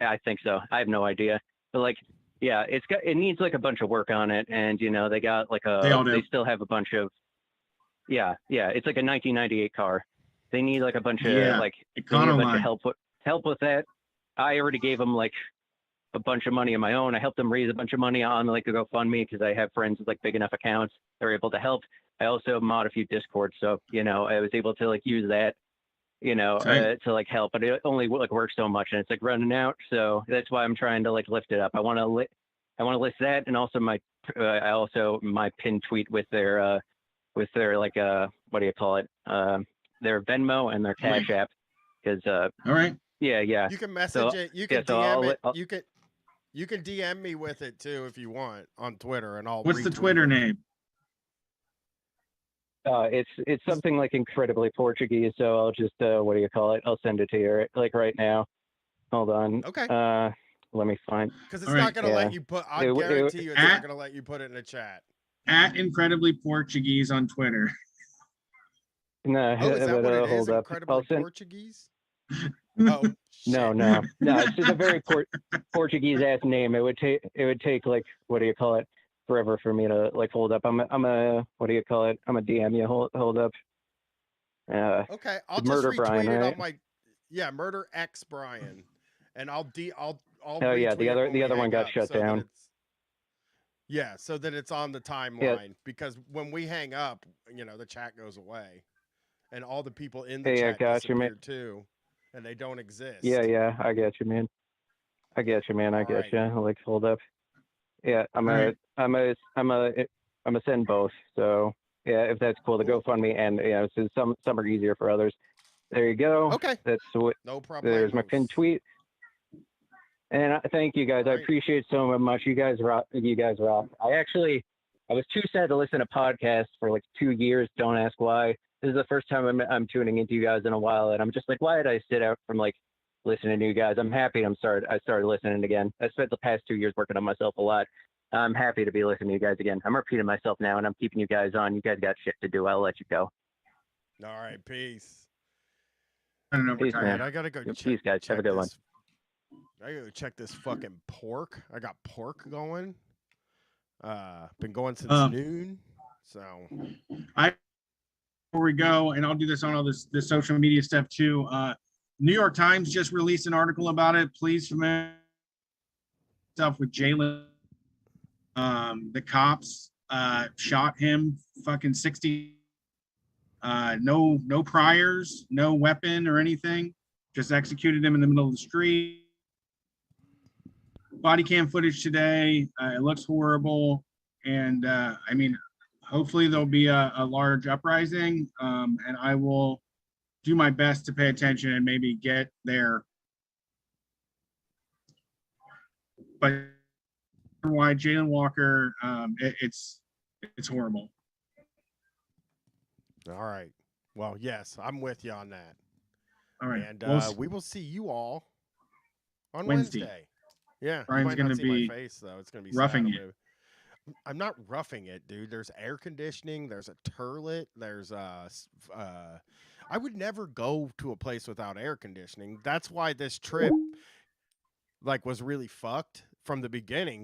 I think so. I have no idea. But like yeah, it needs like a bunch of work on it, and they got like they still have a bunch of it's like a 1998 car. They need like a bunch of help with that. I already gave them like a bunch of money of my own. I helped them raise a bunch of money on like a GoFundMe because I have friends with like big enough accounts. They're able to help. I also mod a few Discords, so I was able to like use that to like help, but it only like works so much and it's like running out. So that's why I'm trying to like lift it up. I want to list that, and also my pinned tweet with their like what do you call it? Their Venmo and their Cash App. Because all right. Yeah. You can message it. You can DM it. You can DM me with it too if you want on Twitter, and I'll. What's the Twitter name? It's something like incredibly Portuguese, so I'll just what do you call it? I'll send it to you like right now. Hold on. Okay. Let me find. Because it's not going to let you put. I guarantee you, it's not going to let you put it in the chat. At Incredibly Portuguese on Twitter. No, is that what it is? Incredibly Portuguese. Oh. No. It's just a very Portuguese ass name. It would take like what do you call it? Forever for me to like hold up. I'm a what do you call it? I'm a DM you hold up. Okay, I'll just retweet Brian, it right? on my Murder X Brian, and I'll oh yeah, the other one got shut down. So that it's on the timeline because when we hang up, the chat goes away, and all the people in the chat disappear too, and they don't exist. Yeah, I get you, man. I get you. Like hold up. Yeah, I'm gonna send both. So yeah, if that's cool, the GoFundMe and so some are easier for others. There you go. Okay. That's what. No problem. There's my pinned tweet. And thank you guys. I appreciate it so much. You guys rock. I I was too sad to listen to podcasts for like 2 years. Don't ask why. This is the first time I'm tuning into you guys in a while, and I'm just like, why did I sit out from like listening to you guys? I'm happy I started listening again. I spent the past 2 years working on myself a lot. I'm happy to be listening to you guys again. I'm repeating myself now, and I'm keeping you guys on. You guys got shit to do. I'll let you go. All right, peace. I don't know. Peace, man. I gotta go. Peace, guys. Have a good one. I gotta check this fucking pork. I got pork going. Been going since noon. So before we go, and I'll do this on all this social media stuff too. New York Times just released an article about it. Please familiar stuff with Jalen. The cops shot him fucking 60. No priors, no weapon or anything. Just executed him in the middle of the street. Body cam footage today. It looks horrible. And I mean, hopefully there'll be a large uprising. And I will do my best to pay attention and maybe get there. But why Jalen Walker, it's horrible. all right. Well, yes, I'm with you on that. All right. And we will see you all on Wednesday. Yeah. Brian's going to be my face, though. It's going to be roughing sad. it. I'm not roughing it, dude. There's air conditioning. There's a turlet. There's I would never go to a place without air conditioning. That's why this trip was really fucked from the beginning.